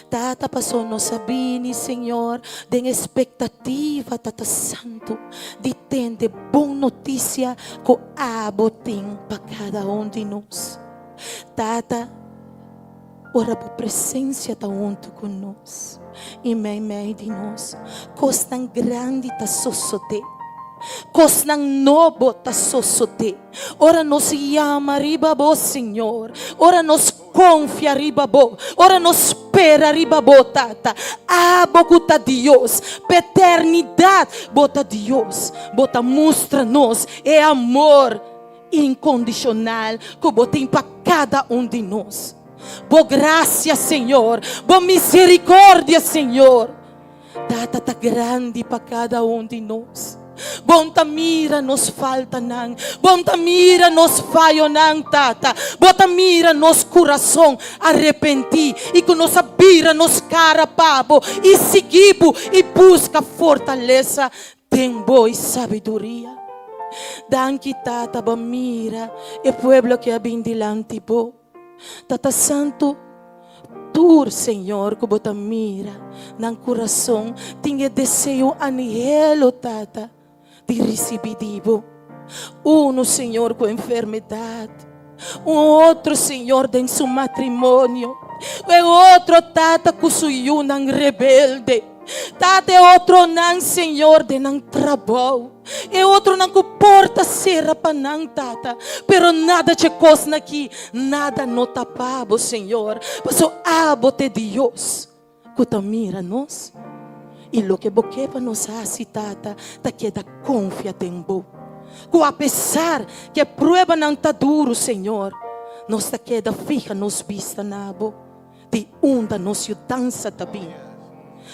Tata, passou nossa bini, Senhor, de expectativa, Tata Santo, de ter de boa notícia que abotim para cada de nós. Tata, ora por presença está junto conosco. E meio de nós. Coisa tão grande está sossode. Coisa tão novo está sossode. Ora nos chama riba bo, Senhor. Ora nos confia riba bo. Ora nos espera riba bo, Tata. Bota Deus. Paternidade. Bota Deus. Bota mostra-nos. É amor incondicional que botem para cada de nós. Boa graça, Senhor. Boa misericórdia, Senhor. Tata, tá grande para cada de nós. Bom mira nos falta não. Bom mira nos falho não, tata. Bom mira nos coração arrepentir. E que nos abira nos cara pabo. E seguibo e busca fortaleza. Tem boa sabedoria. Danke, tata, bom mira. E pueblo que habita dilante bo. Tata santo. Tu, Senhor, que bota mira no coração, tinha desejo anhelo, tata, de receber divo. Senhor, com enfermidade. Outro, Senhor, em seu matrimônio. E outro, tata, com seu não rebelde. Tata, é outro, não, Senhor, de não trabalho. E outro não que porta serra para não, tata. Pero nada te costa aqui, nada no tapabo, Senhor. Mas o abo de Deus, que te mira nós. E lo que boqueva nos hace, tata, te queda confia em bo. Que apesar que a prueba não está duro, Senhor, nos te queda fija nos vista nabo. De onda nos dança também.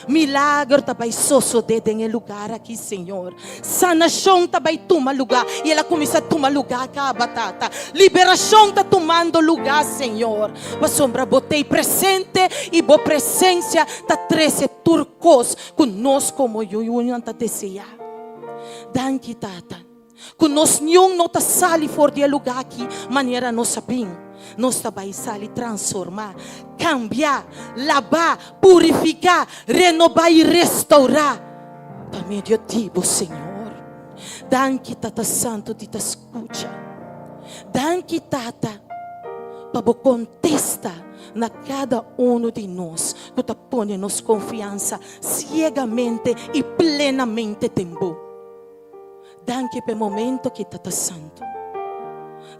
Milagre também sucede em lugar aqui, Senhor. Sanação também toma lugar. E ela começa a tomar lugar, batata. Liberação está tomando lugar, Senhor. A sombra botei presente e boa presença está treze turcos conosco como eu está desejar. Danke, tata. Que nós não está sali fora de lugar aqui, maneira nós sabemos. Nós também sali transformar, cambiar, lavar, purificar, renovar e restaurar. Para meio de Senhor. Danke, tata santo, de te escuta. Danke, tata, para contesta na cada de nós, que te põe nos confiança cegamente e plenamente tempo. Danke pelo momento que tata santo.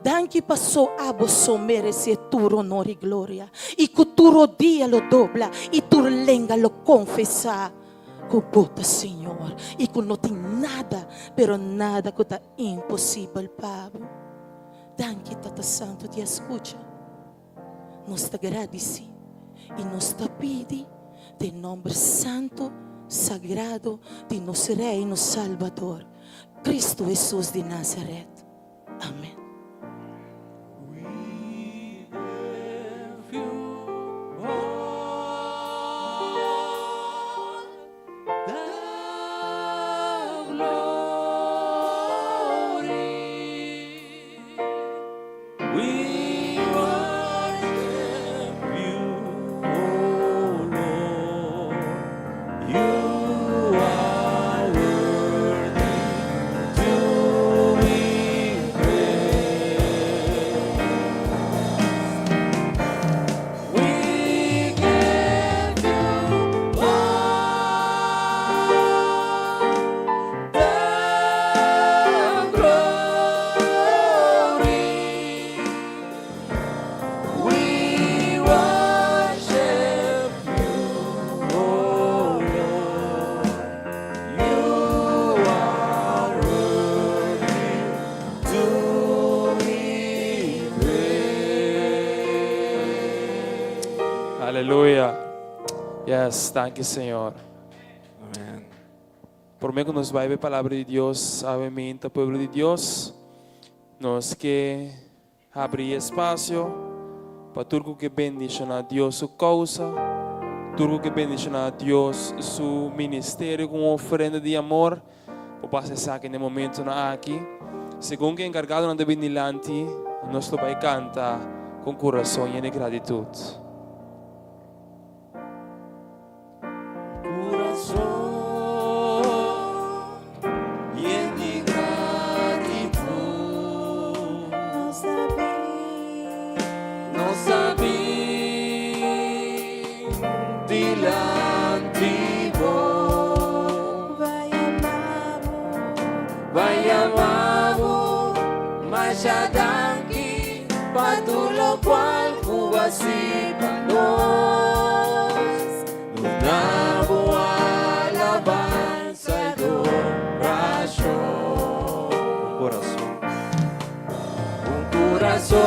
Danke passou a você merecer tu honor e glória. E que tu dia lo dobla e tu lenga lo confessar. Que bota, Senhor. E que não tem nada, pero nada que está impossível, Pablo. Danke, tata santo, te escuta. Nos te agradece e nos te pede de nome santo, sagrado de nosso Rei e nosso Salvador, Cristo Jesus de Nazaret. Amém. Aleluia. Yes, thank you, Senhor. Amen. Por meio que nos vai ver a palavra de Deus, obviamente, povo de Deus, nós que abrir espaço para tudo que bendice a Deus sua causa, tudo que bendice a Deus seu ministério com oferenda de amor, para passar aqui no momento aqui. Segundo que encargado na divinilante, nós vai cantar com coração e de gratitude. Vai amado, mas já danke, patulo qual kuwasi panos, na boa alabança e adoração. Un corazón Coração,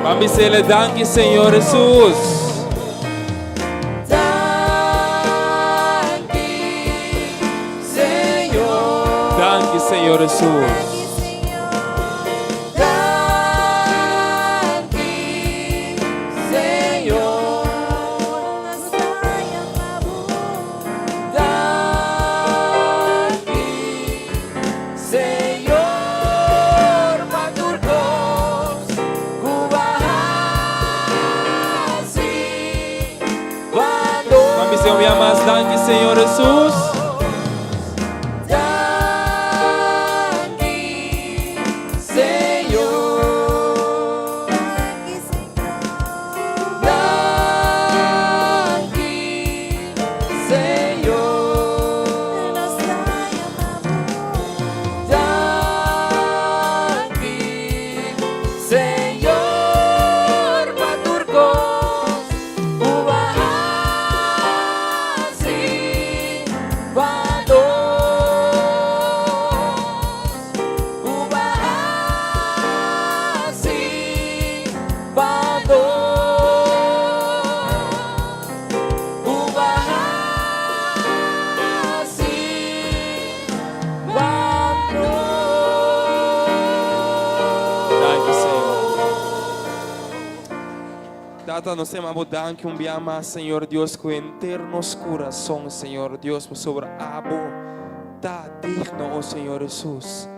Vamos a decirle, danke, Señor Jesús. Danke, Señor Jesús. Vamos a más, danke, Señor Jesús. Tata, nos amamos, danke un día más, Señor Dios, con internos corazón, Señor Dios, por sobre abo, ta digno, oh Señor Jesús,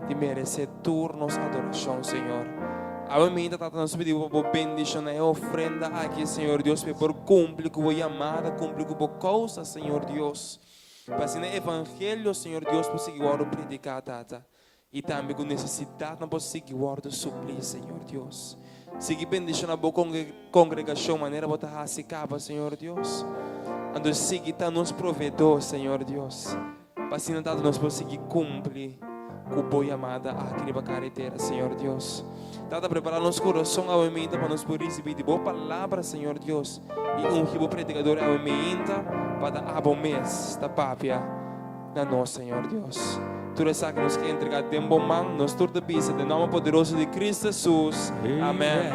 de merecer turnos adoración, Señor. Obviamente, Tata, nos pedimos por bendición y ofrenda aquí, Señor Dios, por cumplir con llamada, cumplir con causa, Señor Dios. Para ser el evangelio, Señor Dios, por seguir a predicar, Tata. E também com necessidade não posso seguir o suplir, Senhor Deus. Seguir bendição a boa congregação, maneira botar a se cava, Senhor Deus. Ando seguir tá nos provedor, Senhor Deus. Para assim não nós possamos seguir cumprir com boa amada aqui na carretera, Senhor Deus. Tata preparar nosso coração ao momento para nos poder receber de boa palavra, Senhor Deus. E ribo predicador ao momento para dar a mês da papia na nós, Senhor Deus. Tudo isso que nos quer entregar de bom mão, nos torna pisa, de nome poderoso de Cristo Jesus. Amém.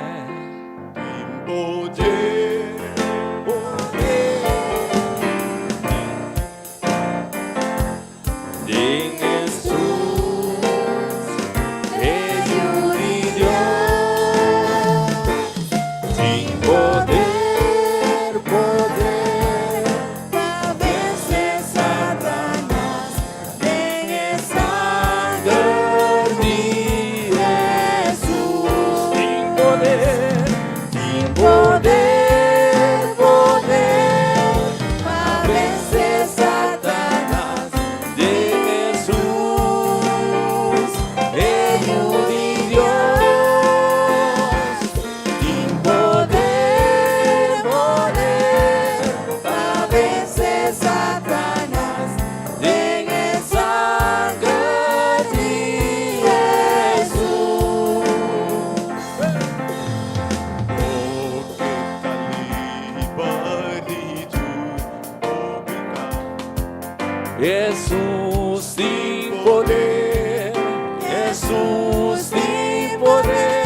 Jesus tem poder, Jesus tem poder.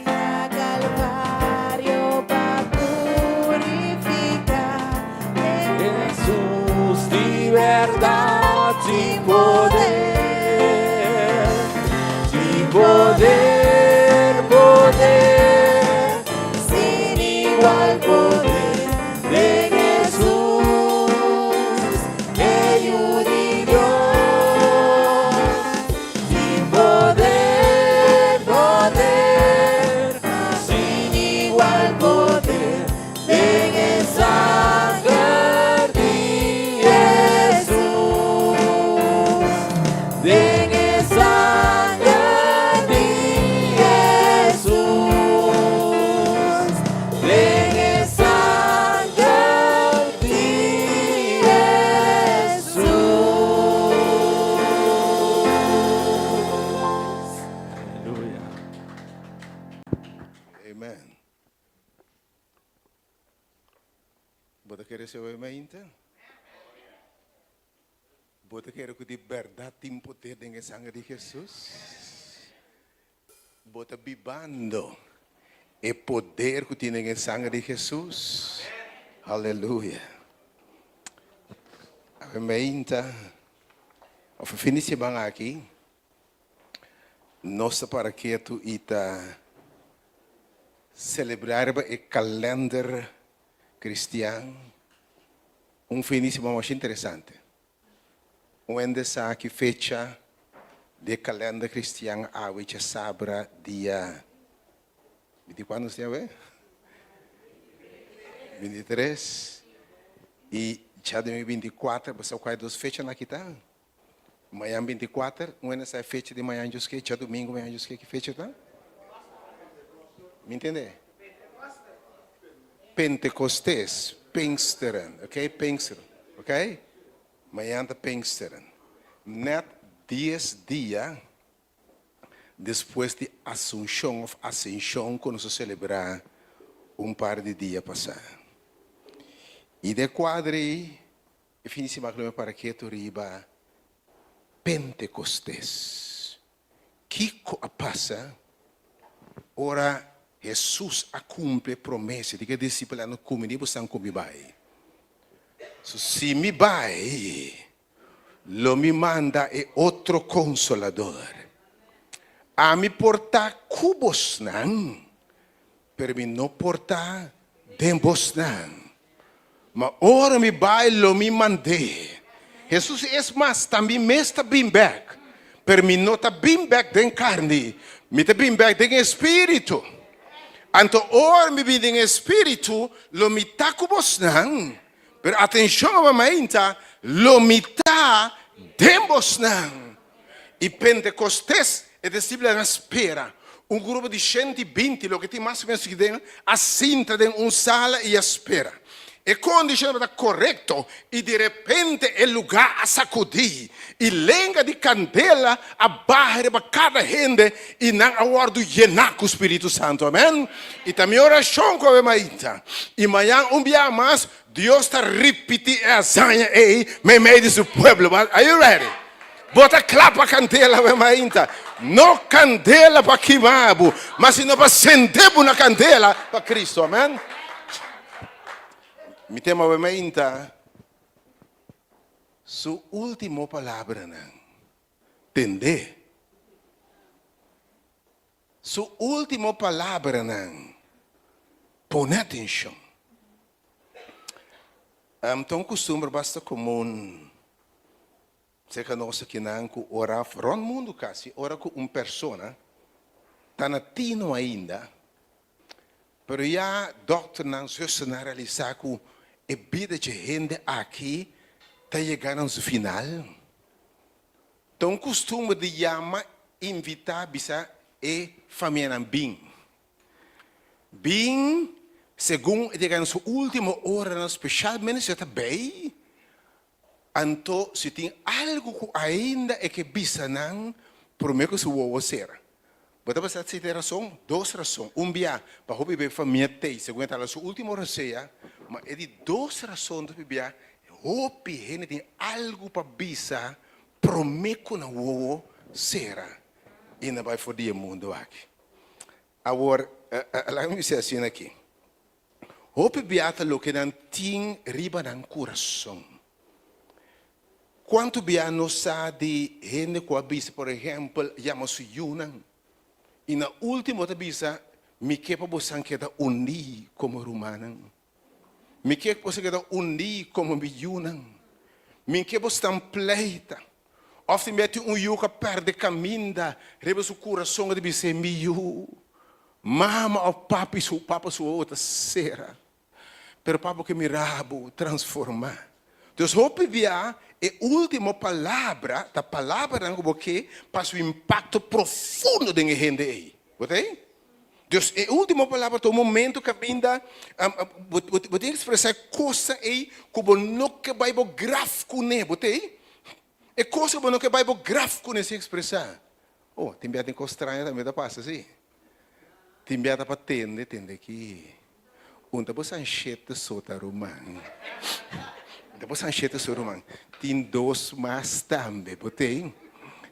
A Calvário para purificar. Jesus de verdade, de poder, poder, Sin igual poder de Jesús, ello de Dios. Sin poder, poder, sin igual poder de sangre de Jesús, de sangre de Jesús, de sangre de Jesús. Aleluia. Amen. Você quer ser obediente? Você quer que de verdade tem poder em sangue de Jesus? bota bibando o poder que tem em sangue de Jesus. Aleluia. Amém. Ao finir bang aqui, nossa para que tu ita celebrar o calendário cristiano, finíssimo mais interessante. Onde está que fecha de calendário cristiano a que sabra dia 24 se é 23 e já 2024 você quais duas fechas na quita amanhã 24 onde essa fecha de manhã just que já domingo manhã just que fecha tá me entende Pentecostes Pinksteren ok Pinksteren ok manhã da Pinksteren net 10 dias depois de Assunção, quando se celebrar par de dias passar. E de quadri, e finíssima para que tu riba Pentecostes. Que passa, ora Jesus a cumpre promessa de que discípulos não comem, nem estão comendo bem. Se me vai, lo me manda é outro consolador. A me portar cubos não, per me não portar dembos não. Mas ora me bailo me mandei. Jesus é mais também me está bem back. Per me não está bem back den carne, me está bem back den espírito. Então ora me bem den espírito, lo me tá cubos não. Per atenção a mamãe, lo me tá dembos não. E Pentecostes e discípulos na espera. Grupo de 120, lo que tem mais ou menos que tem, assinta em sala e espera. E quando está correto, e de repente o lugar a sacudir, e lenga de candela a barra para cada gente, e não aguardo llenar com o Espírito Santo, amém? E também oração com a maíta. E amanhã dia mais, Deus está repetindo a zanha aí, me meio do seu povo. Are you ready? Bota clapa a candela, maíta. Não candela para queimar, mas se não para acender na candela para Cristo, amém? Mi tema maíta. Sua última palavra, não. Entender? Sua última palavra, não. Põe atenção. Então, costume bastante comum. Se que nós aqui não orar para o mundo quase, orar com uma pessoa, está na tino ainda, mas já doutor não se realizar com a vida de gente aqui, está chegando ao final. Então, costume de chamar, invitar, bisa e família bem. Bem, segundo a sua última hora, especialmente se está bem. Então, se tem algo que ainda é que bisa não, prometo que se vai ser. Você vai ter razão, duas razões. Dia, para o bebê família tem, segundo a sua última receita, mas é de duas razões do bebê. O bebê tem algo para bisa, prometo que não vai ser. E não vai foder o mundo aqui. Agora, lá me dizer assim aqui. O bebê está lo que não tem riba no coração. Quanto bem nós de gente que avisa, por exemplo, chama-se Yunan. E na última avisa, me quer para você que unir como romano. Me quer para você que unir como Yunan. Me quer para você pleita. Ofte mete yuca perde caminda, rebe seu coração de você miu. Mama o papa sua outra será. Pero papa que me rabo transformar. Deus hope via e última palavra, da palavra não porque passa o impacto profundo de gente aí, ok? Deus é a última palavra do momento que ainda você expressar coisa aí como não que vai gráfico né, ok? É coisa como não que vai gráfico nesse expressar. Oh, tem biada em estranha também da passa assim. Tem biada para tende aqui. Unta você enxeta sota romano. Depois a gente tem dois mais também, botei.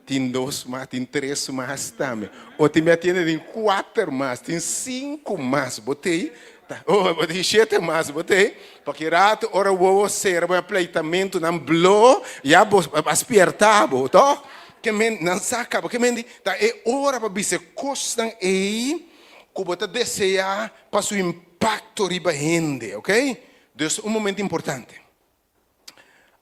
tem 2 mais, tem 3 mais também. Ou tem tem 4 mais, tem 5 mais. Botei. Tá. Oh, botei 7 mais, botei. Porque rato, ora vou ser, o apleitamento não blow, já vou apertar, tá? Que men não saca, porque men tá é hora para você costam aí, que você deseja para o impacto riba gente, ok? Então, momento importante.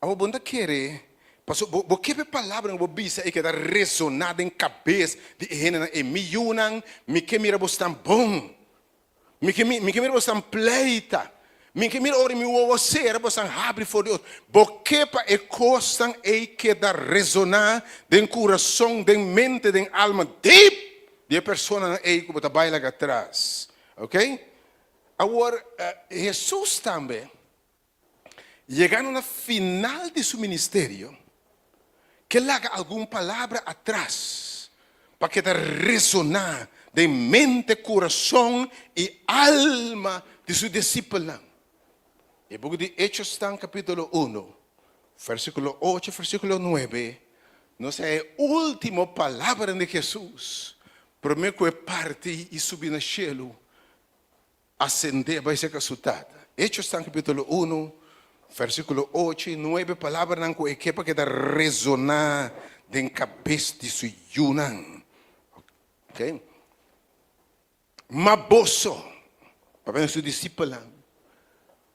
A bunda querer, passo, que palavra não bisa é que dá resonada em cabeça de gente e milhões, me que mira bostan bom, me que mira bostan pleita, me que mira ora me o ser bostan abre for Deus, porque pa e costan é que dá resonar den coração, den mente, den alma deep de persona é que bota baila atrás, ok? Agora Jesus também llegando no final de su ministerio, que le haga alguna palabra atrás, para que te resonar de mente, corazón y alma de su discípulo. Y el de Hechos está en capítulo 1, versículo 8, versículo 9, no sé, última palabra de Jesús, primero que parte y subir al cielo, ascender, va a ser resultado. Hechos está en capítulo 1, versículo 8 e 9, palavra não com equipa que dá resonar den cabeça de su yunan. Ok? Maboso, para su discípula,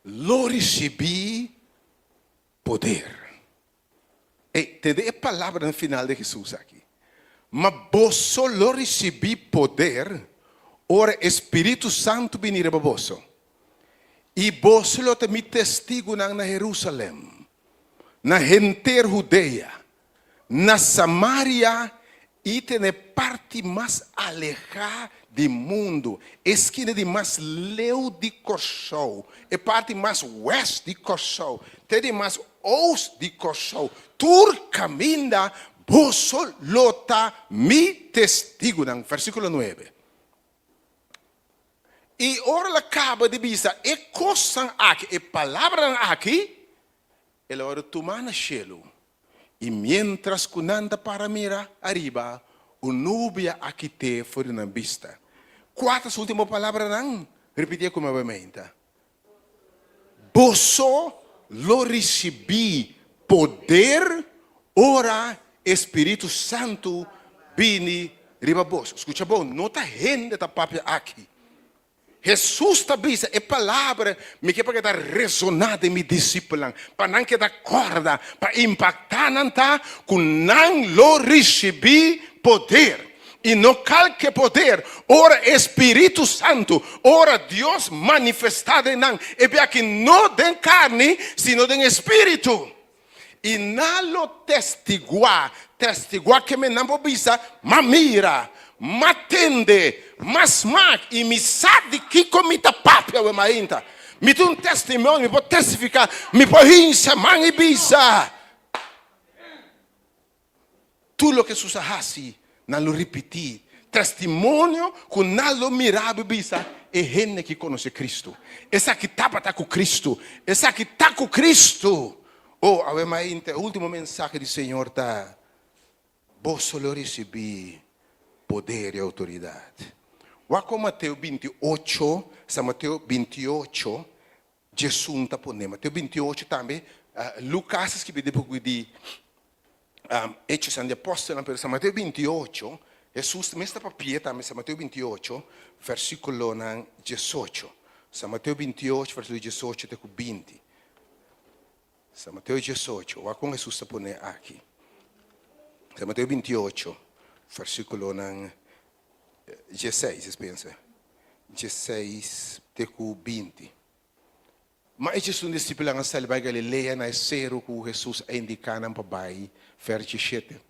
lo recebi poder. E tem a palavra no final de Jesus aqui. Maboso lo recebi poder, ora Espírito Santo venir para boso. E vos lo temi testigo na Jerusalém, na gente judeia, na Samaria e na parte mais alejada do mundo, esquina de mais leu de Kosovo, e parte mais oeste de Kosovo, tem mais oeste de Kosovo, tur caminha, vos lo temi testigo na versículo 9. E ora acaba de dizer, e coisa aqui, e palavra aqui, ela ora toma no cielo. E mientras kunanda para mira arriba, o nubia aqui te fora na vista. Quatro última palavra não, repetir como novamente. Boso lo recebi poder, ora Espírito Santo vini riba boso. Escuta bom, não está gente da papia aqui. Jesus está dizendo, é palavra, me quer para ressonar de me discípulo, para não que dar corda, para impactar não tá, com não lo recebi poder. E não qualquer poder, ora Espírito Santo, ora Deus manifestado em não, é bem que não tem carne, sino tem Espírito. E não lo testiguar que me não bisa, mamira, matende, mas e me sabe que comita papia o mainta. Me dá testemunho, me pode testificar, me pode ensinar e bisa. Tudo o que Jesus faz, não lo repetir. Testemunho que não lo mirava bisa é gente que conhece Cristo. Essa que está com Cristo, essa que está com Cristo. Oh, a mainta, o último mensagem do Senhor está: vos só recebi poder e autoridade. Wako Mateus 28, São Mateus 28, Jesus está por Mateus 28 também, Lucas que depois de Hechos dos Apóstolos, pero São Mateus 28, Jesus também está para pie também, São Mateus 28, versículo 18. São Mateus 28, versículo 18 até 20. São Mateus 18, Wako Jesus está por aqui. São Mateus 28, versículo 16, pensa. 16 até 20. Mas Jesus discípulo ang salbay Galileia na zero ku Jesus ay indikanan pa bay, verse 7.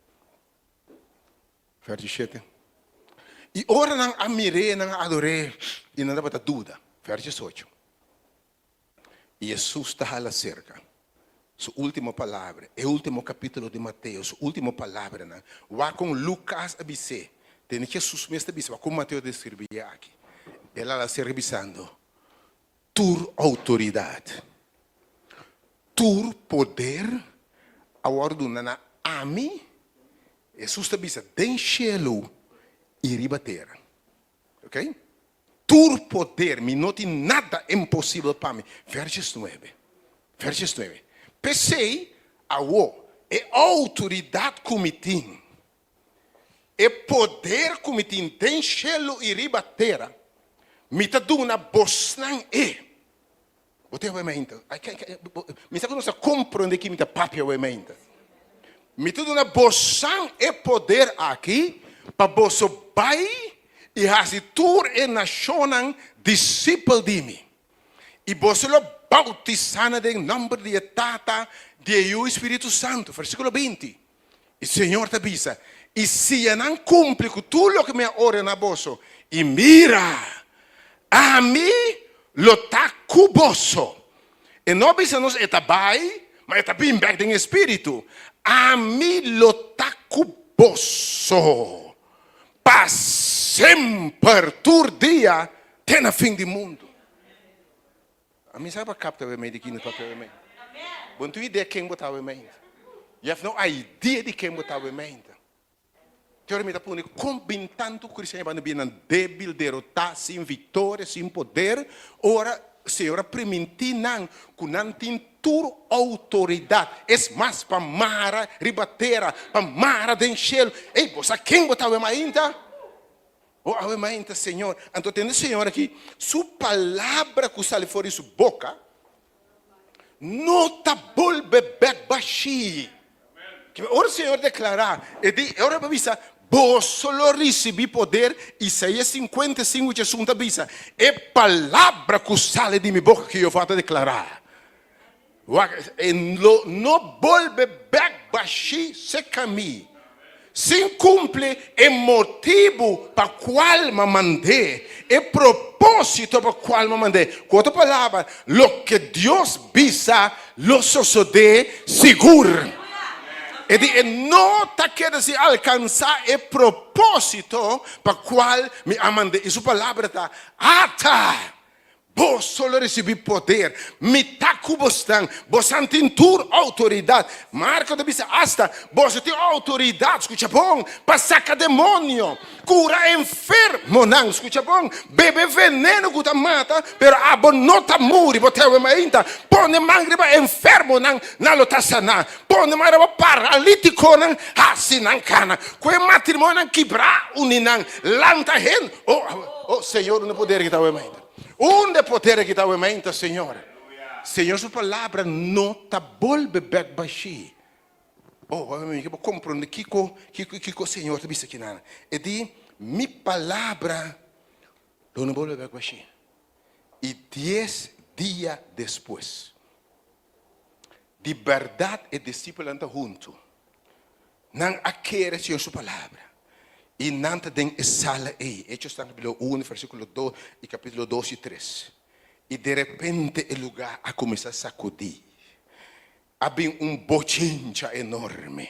Verse 7. E ora nang amire, nang adore, e não dá para dúvida. Verse 8. E Jesus está lá cerca. Sua última palavra, é o último capítulo de Mateus, sua última palavra, né? Vá com Lucas a dizer, tem Jesus mesmo dizer, como Mateus descrevia aqui. Ela está se revisando. Tur autoridade, tur poder, a ordem na ami, Jesus disse, den cielo e riba terra. Ok? Tur poder, me não tem nada impossível para mim. Versos 9. Versos 9. Pensei, é autoridade que me tem. É poder que me tem. Den cielo e riba terra. Me está dando uma bosnan Você vai me ainda. Me está dando uma compreender que me está papia vai me ainda. Me está dando uma bosnan poder aqui para você pai e hasi tur e nacionan discípulo de mim. E você lo bautizana em nome de Tata, de o Espírito Santo. Versículo 20. E o Senhor te avisa. E se não cumpre com tudo o que me ora na bolsa, e mira, a mim lo tá cuboso. E não avisa-nos bai, mas está bem back em espírito. A mim lo tá cuboso. Para sempre, todo dia, até no fim do mundo. A mim sabe para captar o meio de quem não papel meio. Bom, tu ideia quem botar o meio. You have no idea de quem botar o meio. Teorema pune combinando o cristiano para não débil, derrotar, sem vitória, sem poder. Ora, Senhora prementinang, com não tem tua autoridade. É mais para mara, ribatera, para mara denchelo. Ei, você quem botar o meio? Oh, a mãe, Senhor. Então, tem o Senhor aqui. Sua palavra que sai fora de sua boca, não está volve back baixi. Ora o Senhor declarar, e diz, ora avisa, vos só recebi poder, Isaías 55, Jesus avisa, é palavra que sai de minha boca que eu vou declarar. Não volve back baixi, se caminho. Sem cumpre é motivo para qual me mandei, é propósito para qual me mandei. Com outra palavra, lo que Deus visa, lo sucede seguro. E não está querendo se alcançar é propósito para qual me mandei. E sua palavra está, vos só recebi poder, me taco bostan, vos tem tur autoridade. Marco de bisa hasta, vos tem autoridade, escucha bom, para sacar demônio, cura enfermo, não, escucha bom, bebe veneno que te mata, pero abo não te muri, bote o ainda, pone mangre para enfermo, não lo tá sanar, pone mangre para paralítico, não, assim não cana, com o matrimônio quebrar, uninang, lanta hen, oh, Senhor, não poder que tá o ainda. Onde poder que está o mente, Senhor? Senhor, sua palavra não está volve back baixi. Oh, eu compreendo que o Senhor te disse aqui nada. E diz, minha palavra não volve back baixi. E 10 dias depois, de verdade e discípulo andam junto. Não aquele Senhor sua palavra. E nanta den sala aí. Hechos capítulo 1, versículo 2 e capítulo 2 e 3. E de repente o lugar a começar a sacudir. Havia bochincha enorme.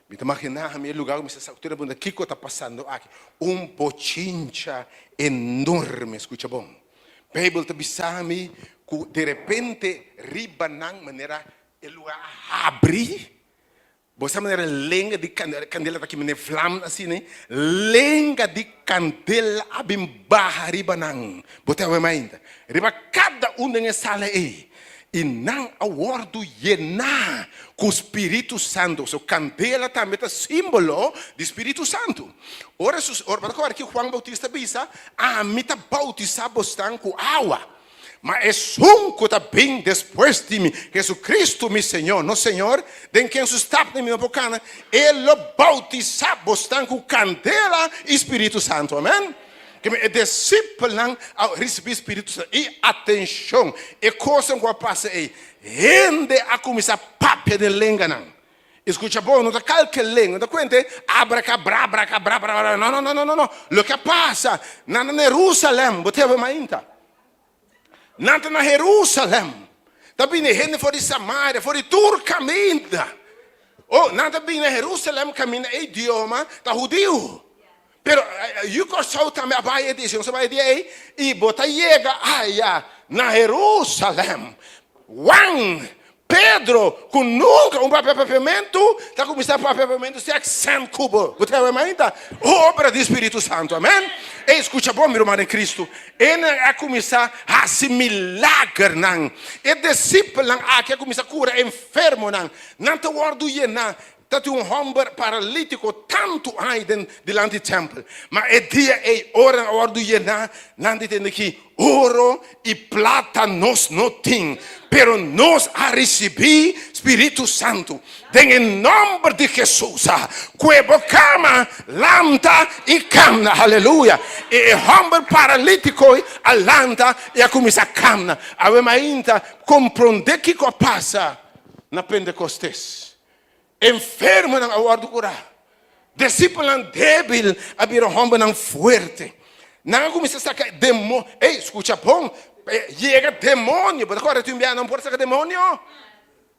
Me imaginar o lugar começar a sacudir. O que está passando aqui? Bochincha enorme. Escucha bom. A Bíblia está dizendo que de repente ribanang maneira o lugar abre. Você maneira lenga de candela aqui maneira flama assim, né? Lenga de candela abim barra riba nang. Bota o ainda. Riba cada nessa sala aí. E não a wordo llenar com o Espírito Santo. O candela também é símbolo do Espírito Santo. Ora, para que Juan Bautista bisa, a mita bautizar bostan com água. Mas que está bem depois de mim, Jesus Cristo, meu Senhor, no Senhor, de quem está na minha boca, Ele bautizar bostan com candela e Espírito Santo, amém? Que me discípulo receber Espírito Santo. E atenção, e coisa que passa aí, rende a começar a papel de lenga, não. Escuta bom, não está calculando, não conta, abracabra, não. O que passa na Jerusalém, botei ainda. Nanta na Jerusalém, também gente fora de Samaria, fora de tur caminha. Oh, nanta bem na Jerusalém caminha idioma da judeu. Pero eu gosto também a baia disso, você vai dizer e bota chega na Jerusalém. Juan Pedro, com nunca papiamento, está começando papiamento, se é 100 cubo. Você vai ainda? Obra do Espírito Santo, amém? E escuta bom, meu irmão em Cristo. Ele a começar a se milagre, não. E discípulo, a que começar a curar enfermo, não te guardo não. Dat homem paralítico tanto aí delante do templo. Mas é dia e hora do Yená, não tem que ouro e prata nós não tem. Pero nós a receber Espírito Santo. Em nome de Jesus. Cuebo cama, lanta e camna. Aleluia. E homem paralítico a lanta e a começar a camna. Avemos ainda compreender que passa na Pentecostes. Enfermo não aguardo curar. Discípulo débil abrir homem não forte. Não começa a sacar demônio. Ei, escuta bom. Chega demônio. Mas agora tu não pode sacar demônio.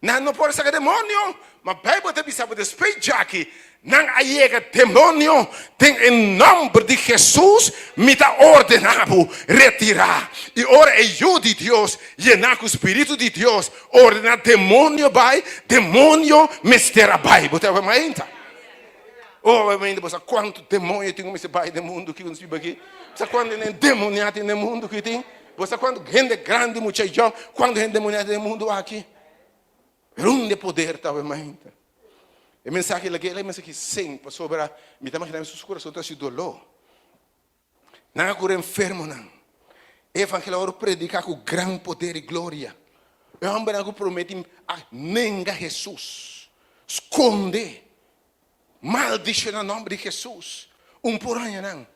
Não pode sacar demônio. Mas a Bíblia te sabe despejar aqui. Não chega demônio. Tem em nome de Jesus me dá ordenado retirar. E ora é eu de Deus. Llenar com o Espírito de Deus. Ordenar demônio vai. Demônio mistera vai. Você vai ainda? Oh, ainda você quanto demônio tem como esse pai do mundo que nos vive aqui? Você quanto é demoniado no mundo que tem? Você quanto gente grande, muito jovem, quanto gente demoniada no mundo aqui? Runde poder estava ainda. E mensagem lá, é mensagem sem sobre a me dá mais Jesus coração está se dolor. Não cura enfermo não. Evangelho ora predicar com grande poder e glória. Eu amo que promete a nenga Jesus. Esconde. Maldice no nome de Jesus. Por ano não.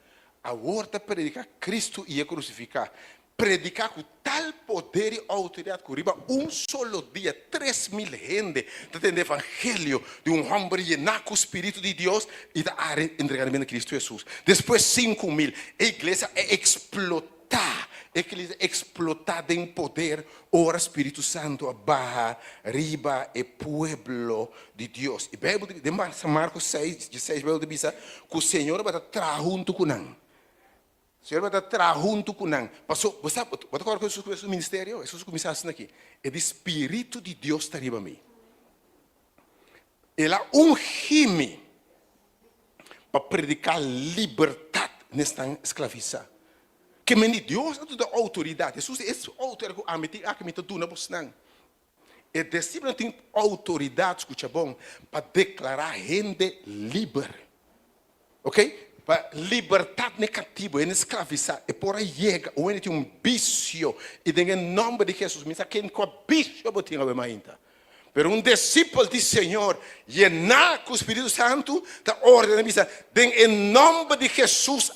A horta predicar Cristo e crucificar. Predicar com tal poder e autoridade que riba solo dia 3.000 gente tem o evangelho de homem llenado com o Espírito de Deus e da entregando a Cristo Jesus. Depois 5.000. A igreja é explotar. A igreja é explotada em poder. Ora Espírito Santo abaja, riba e pueblo de Deus. E Bíblia de Marcos 6, 16, Bíblia diz que o Senhor vai estar junto com nós. O Senhor vai estar junto com nós. Passou, você agora com o ministério, Jesus começou assim aqui. É o Espírito de Deus está riba a mim. Ele ungiu-me para predicar liberdade nesta escravização. Que me Deus é toda autoridade. Jesus é autoridade que me dá na bolsa. E discípulo tem autoridade, escuta bom, para declarar gente livre. Ok? Para libertar negativo, é escravizar. E por aí chega, ou ele tem vício. E em nome de Jesus, me quem com vício eu tenho ainda. Pero discípulo do Senhor, llenar com o Espírito Santo, da ordem, em nome de Jesus,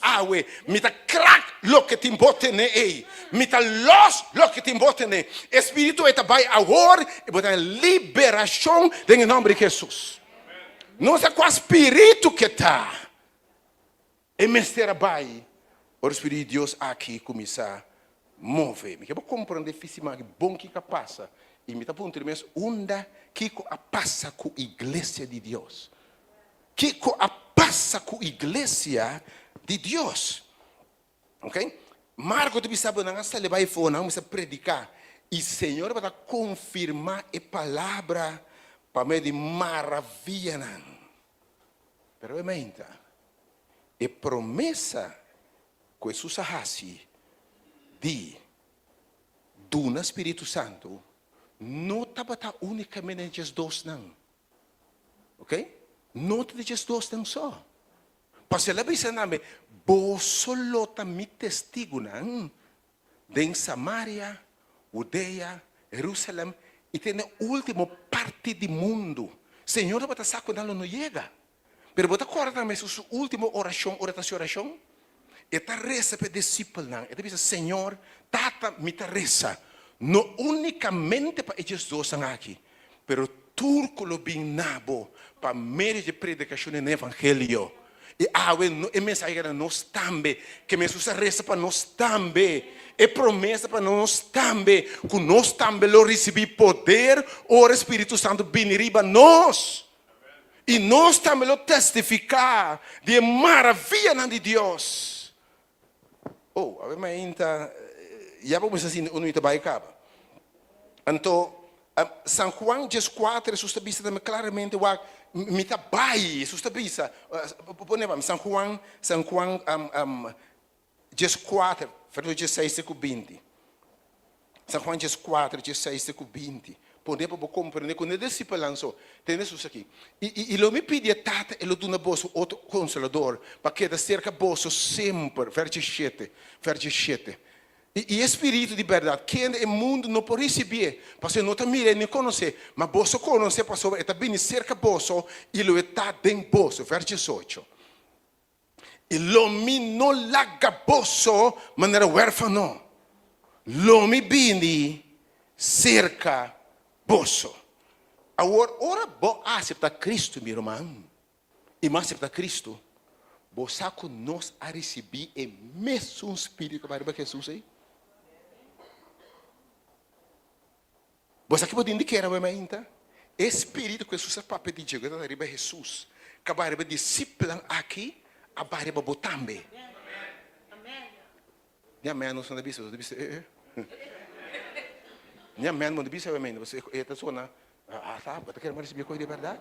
me dá crack lo que te embote nele, me dá los lo que te embote nele. Espírito é vai agora e botar liberação em nome de Jesus. Não é com o Espírito que está. E mestre vai, o Espírito de Deus aqui começar a mover. Me quero compreender dificilmente bom que passa. E me está apontando mesmo onde que passa com a igreja de Deus. Que passa com a igreja de Deus. Ok? Marco tu sabe não está levar e for não precisa predicar. E o Senhor vai confirmar a palavra para me de maravilha não. Pero aumenta. E promessa que Jesus faz de do Espírito Santo não está unicamente em Jesus não. Ok? Não está em Jesus não só. Porque ela vai dizer, vos solo está mi testigo não. De Samaria, Judeia, Jerusalém e tem a última parte do mundo. Senhor, vai estar quando ela não chega. Pero você acorda também sua última oração. E está reza para discípulo não. E diz, Senhor, tata me reza. Não unicamente para Jesus aqui, pero turco lo bem nabo para meio de predicação no evangelho. E a mensagem era nós também, que Jesus reza para nós também. É promessa para nós também, que nós também lo recebi poder, o Espírito Santo venir a nós. E nós também lo testificar de maravilha de Deus. Oh, ainda já vamos assim, não vai acabar. Então, San Juan 4, Jesus está também claramente o mita bai, Jesus está bisa. San Juan 4, verso 16 e 20. San Juan 4, 16 e 20. Podemos compreender quando ele discípulo lançou. Tem isso aqui. E ele me pede a tata, ele dá na bolsa outro consolador, para que da cerca bolsa sempre, verso 7. E espírito de verdade, que o mundo não pode receber, porque não está mirando nem conhecer, mas você conhece, porque está bem cerca bolsa, e ele está dentro bolsa, verso 18. E l'uomo non larga bolso, ma era huérfano. L'uomo bini cerca bolso. Ora bo aceitar Cristo, meu irmão. E mais aceitar Cristo, você conosco a receber o mesmo Espírito que vai Jesus aí. Você que pode indicar a mim, tá? Espírito que Jesus é para pedir de Jesus, que vai disciplinar aqui. A barra botambe. Minha mãe não sabe isso, minha mãe não sabe isso, você está só tá, você quer mais receber coisa de verdade?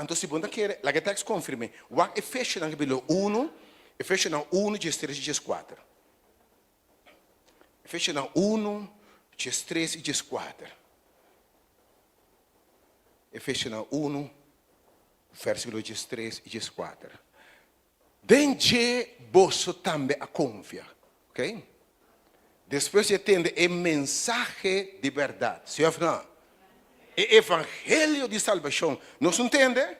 Então se você quer, lá que está confirme, o Efésios no capítulo 1, Efésios 1, 13 e 14. Efésios 1, 13 e 14. Efésios 1, versículo 13 e 14. Denje você também a confiar, ok? Depois de entender o mensagem de verdade, se ou não? O evangelho de salvação, nós entende?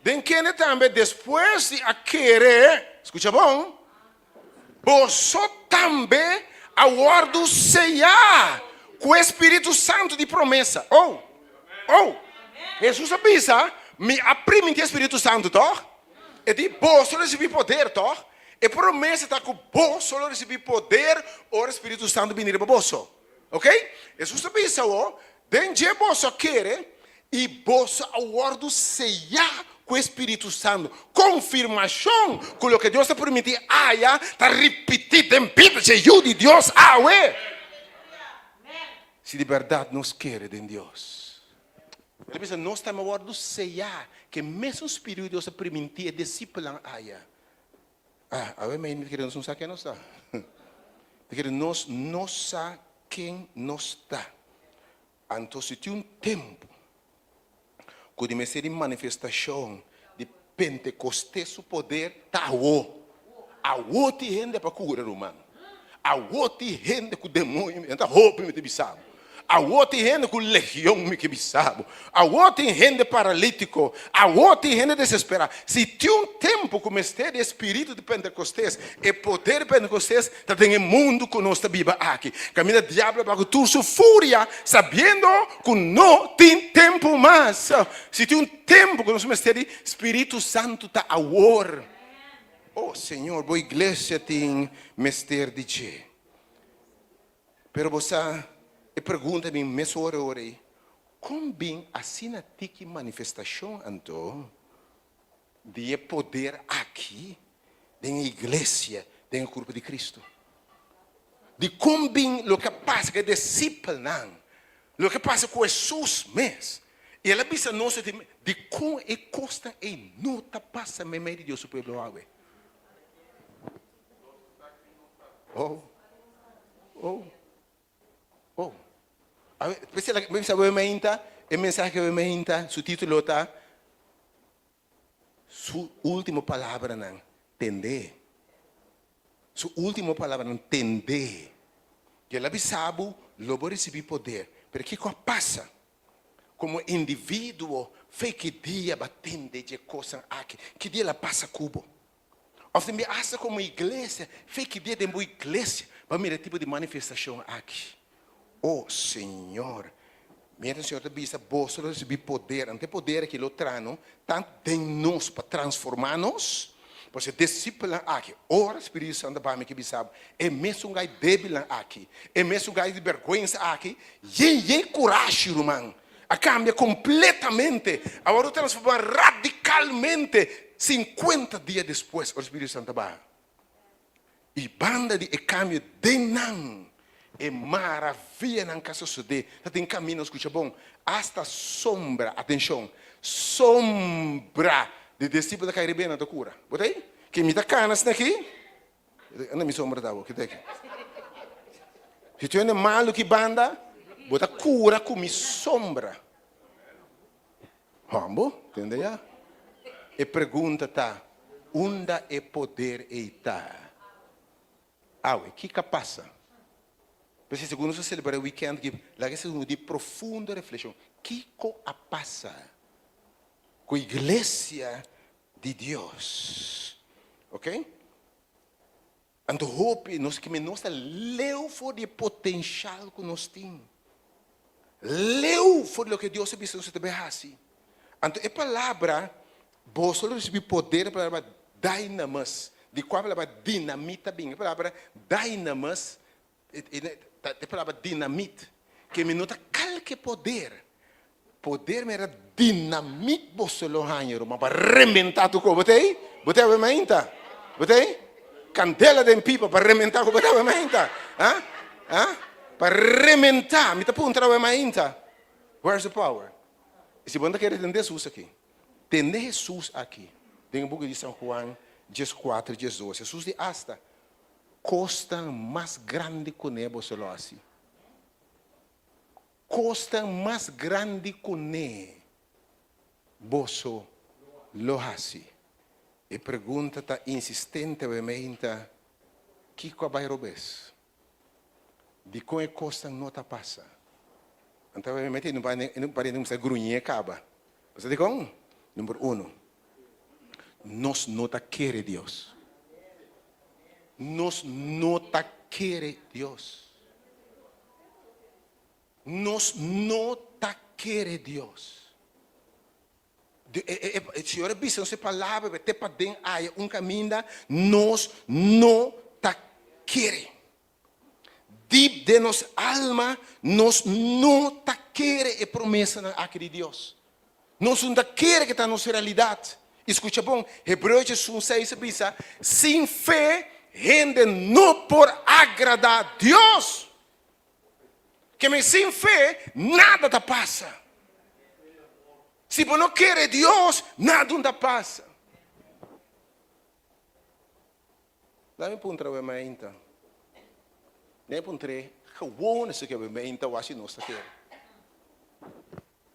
Den que também depois de querer, escuta bom? Você também aguarda sellar com o Espírito Santo de promessa. Jesus avisa, me aprime o Espírito Santo, tá? E di você receber poder, tá? E promessa está que você receber poder, o Espírito Santo vir para você. Ok? Jesus pensa, dentro você quer, e você aguarda sellar com o Espírito Santo. Confirmação com o que Deus está permitindo, está repetido em Bíblia, se ajude Deus, se de verdade nos quer em Deus. Ele pensa, nós estamos aguardando sellar, que mesmo o Espírito de Deus permitir disciplinar a ver, mas queremos não saber quem nós está. Nós não sabemos quem nós está. Então, se tem tempo, quando me ser manifestação de Pentecostes, o poder está a outra gente para curar o mano. A outra gente com demônio, está roupa me bisabo. A outra gente com legião me que bisabo. A outra gente paralítico. A outra gente desesperada. Se tem tempo como este de espírito de Pentecostes, e poder de Pentecostes, está em mundo que nós estamos aqui. Camina diabo para tu sua fúria, sabendo que não tem tempo mais. Se tem tempo que nós estamos Espírito Santo está a war. Senhor, boa igreja tem mestre de G. Pero você e pergunta-me, mesmo ora, como bem assim a tique manifestação, então, de poder aqui, na igreja, no corpo de Cristo? De como bem o que passa com disciplinar, o que passa com Jesus mesmo. E ela pensa, nossa, de como é costa e não passa no meio de Deus, o povo água. A mensagem que eu me su título está, su última palavra não, entender. Su última palavra não, entender. Que ela sabe, logo receber poder. Porque que passa? Como indivíduo, foi que dia batendo de coisa aqui, que dia ela passa cubo. Ou se me acha como igreja, foi que dia de uma igreja, para me tipo de manifestação aqui. Senhor, mesmo o Senhor te visa, você receber poder, não tem poder que lo trano, tanto de nós para transformar-nos, para ser discípulo aqui. Ora, Espírito Santo, para mim que sabe, é mesmo um gai débil aqui, é mesmo um gai de vergonha aqui, e coragem, irmão, a cambia completamente, agora transformar radicalmente, 50 dias depois, o Espírito Santo vai. E banda de cambio de não. é maravilha na casa sude. Tem caminho, escuta bom. Hasta sombra, atenção, sombra de discípulo da Caribena da cura. Botei? Que me dá canas aqui? Não me sombra da boca, aqui. Se tu é malo que banda, bota cura com me sombra. Vamos, entende já? E pergunta tá, onde é poder está? O que passa? Porque segundo você celebra o weekend, que lá que se de profunda reflexão, que passa com a igreja de Deus? Ok? Então, hope, nós que nós leu for de potencial que nós temos. Leu for o que Deus precisa nos também assim. Então, a palavra, você recebe poder, a palavra dynamis, de qual a palavra dinamita bem, a palavra dynamis, a palavra dinamite, que me nota qualquer poder. Poder era dinamite, você lo hanha, mas para rementar tu corpo, botei? Botei a menta? Botei? Candela de pipa para rementar, botei a menta? Para rementar, me tá punta a menta. Where's the power? Se você quer entender Jesus aqui, entender Jesus aqui, tem um pouco de São João, 14, 12. Jesus diz, hasta, costa mais grande que o você lo assim. Costa mais grande que o você lo assim. E pergunta está insistentemente, que vai robes? De como costa não está passa? Então, obviamente, não pode grunhir acaba. Você diz como? Número 1. Nós não queremos Deus. Nós não queremos Deus. Nós não queremos Deus. O Senhor é visto essa palavra, até para dentro, um caminho, nós não queremos. Deep de nossa alma, nós não queremos a promessa aqui de Deus. Nós não queremos que está na nossa realidade. Escuta bom, Hebreus 6 diz, sem fé, gente não por agradar a Deus. Que sem fé, nada te passa. Se você não quer Deus, nada te passa. Dá-me para um trabalho ainda. Nem para um trabalho, gewoon is que we ainda o assim nós quer.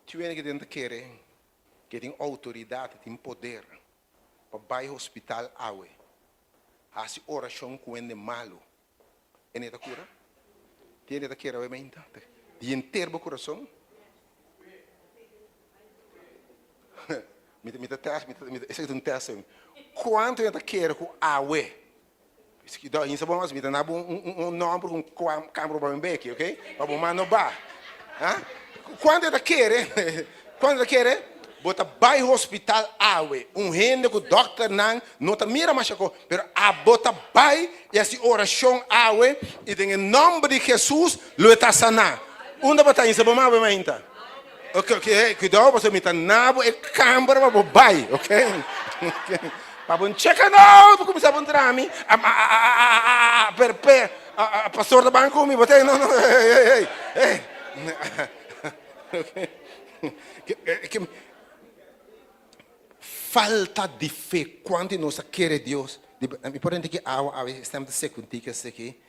Tiver que dentro querer, que tem autoridade, tem poder, para ir ao hospital awe. Assim oração com ele malo. E nem da cura? Tiene da querer we ainda. De inteiro o coração. Esse é um teste. Quanto eu quero com awe? Em sabão mas me dá um nome um câmera para mim aqui, ok? Para o mano ba. Quando eu quero, bota vai ao hospital awe. Gente que o doctor não tá mira mais coisa, pero a bota vai e assim oração awe e em nome de Jesus lo está sanar. Onde bota em sabão mas ainda. Ok, cuidado, você me tá nabo e câmera para vai, ok? Para um check out, para começar a entrar a mim, a pastor do banco me botei, não, falta de fé quando nós queremos Deus. É importante que estamos secundindo isso aqui.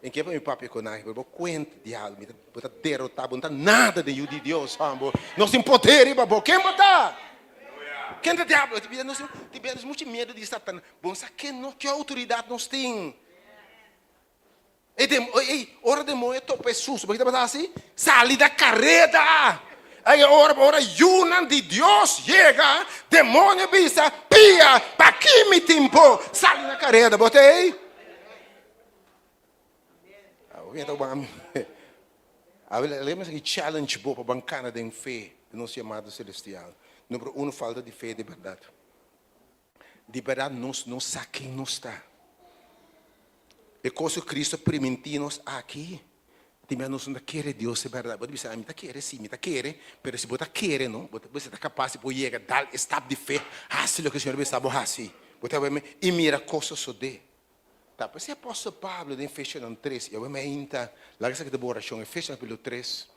Em que meu papai conai, eu vou contar de algo, botar derrotar, botar nada de Deus, nós temos poder, babo, quem botar? Quem é o diabo? Nós temos muito medo de Satanás. Bom, que autoridade nós temos? Hora de morrer, tope Jesus, porque está assim, sali da carreta. Aí hora Yuna de Deus chega, demônio bisa, pia, para que me tempo, sali da carreta, botei? Lembra que challenge para a bancada de fé do nosso chamado celestial. Número 1, falta de fé de verdade. De verdade, nós não sabemos quem nós está. E coisa Cristo permitiu-nos aqui. Também nós não queremos Deus de verdade. Você dizer, me quer sim, me quer. Mas se você quer, não, você está capaz de chegar, dar estado de fé. Assim o que o Senhor está assim. E mira coisas só de. Tá, mas é apóstolo Pablo em Efésios 3, eu me ainda, lá que da oração, Efésios capítulo 3.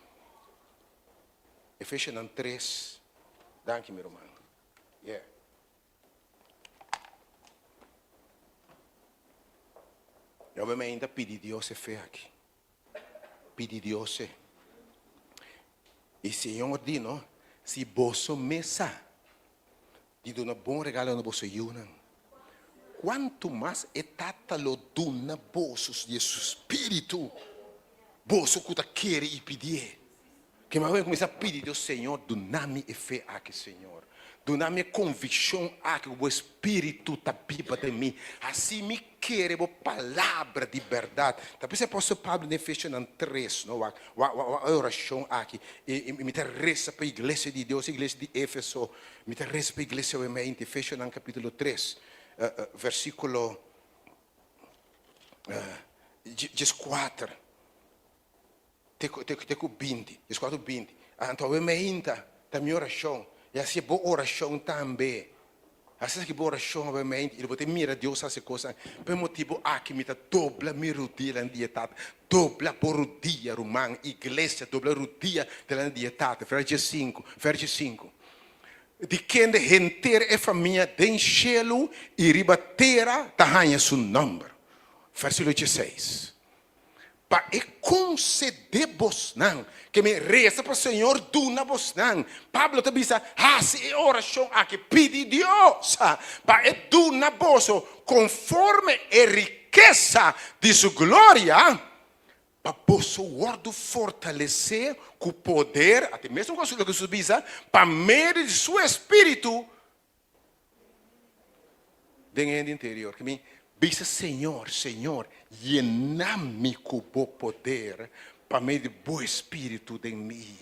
Efésios 3. Danke, meu irmão. Yeah. Eu me ainda pedir Deus fé aqui. Pedir Deus. E Senhor diz, não? Se você mesa, de dar um bom regalo no bolso yuna. Quanto mais etata lo duna bolsos de seu espírito, bolso que quer e pedir. Que mais vai começar a pedir Deus, Senhor, dá-me fé aqui, Senhor. Dá-me convicção aqui, o Espírito está vivo de mim. Assim me quer a palavra de verdade. Talvez eu possa Pablo em Efésios 3, não? A oração aqui. E me interessa para a igreja de Deus, a igreja de Éfeso. Me interessa para a igreja em Efésios capítulo 3, versículo 4. Teco 20, 20. Então eu me ainda da minha oração. E assim, boa oração também. Assim que boa oração, obviamente, ele vai mirar Deus essa coisa. Por motivo aqui, me dobla minha rodilha na dietada. Dobla por rodilha, romano, igreja, dobla rodilha na dietada. Verso 5. De quem de renter é família den cielo e ribatera tahanha seu nome. Versículo 16. Para conceder vos não, que me reza para o Senhor duna vos não. Pablo te diz, se oração aqui pede Deus, para duna vos conforme a riqueza de sua glória, para vos guardo fortalecer com poder, até mesmo com o que se diz, para meio de seu espírito, dentro do interior, que me diz, Senhor, llena-me com o poder para meio do bom espírito de mim.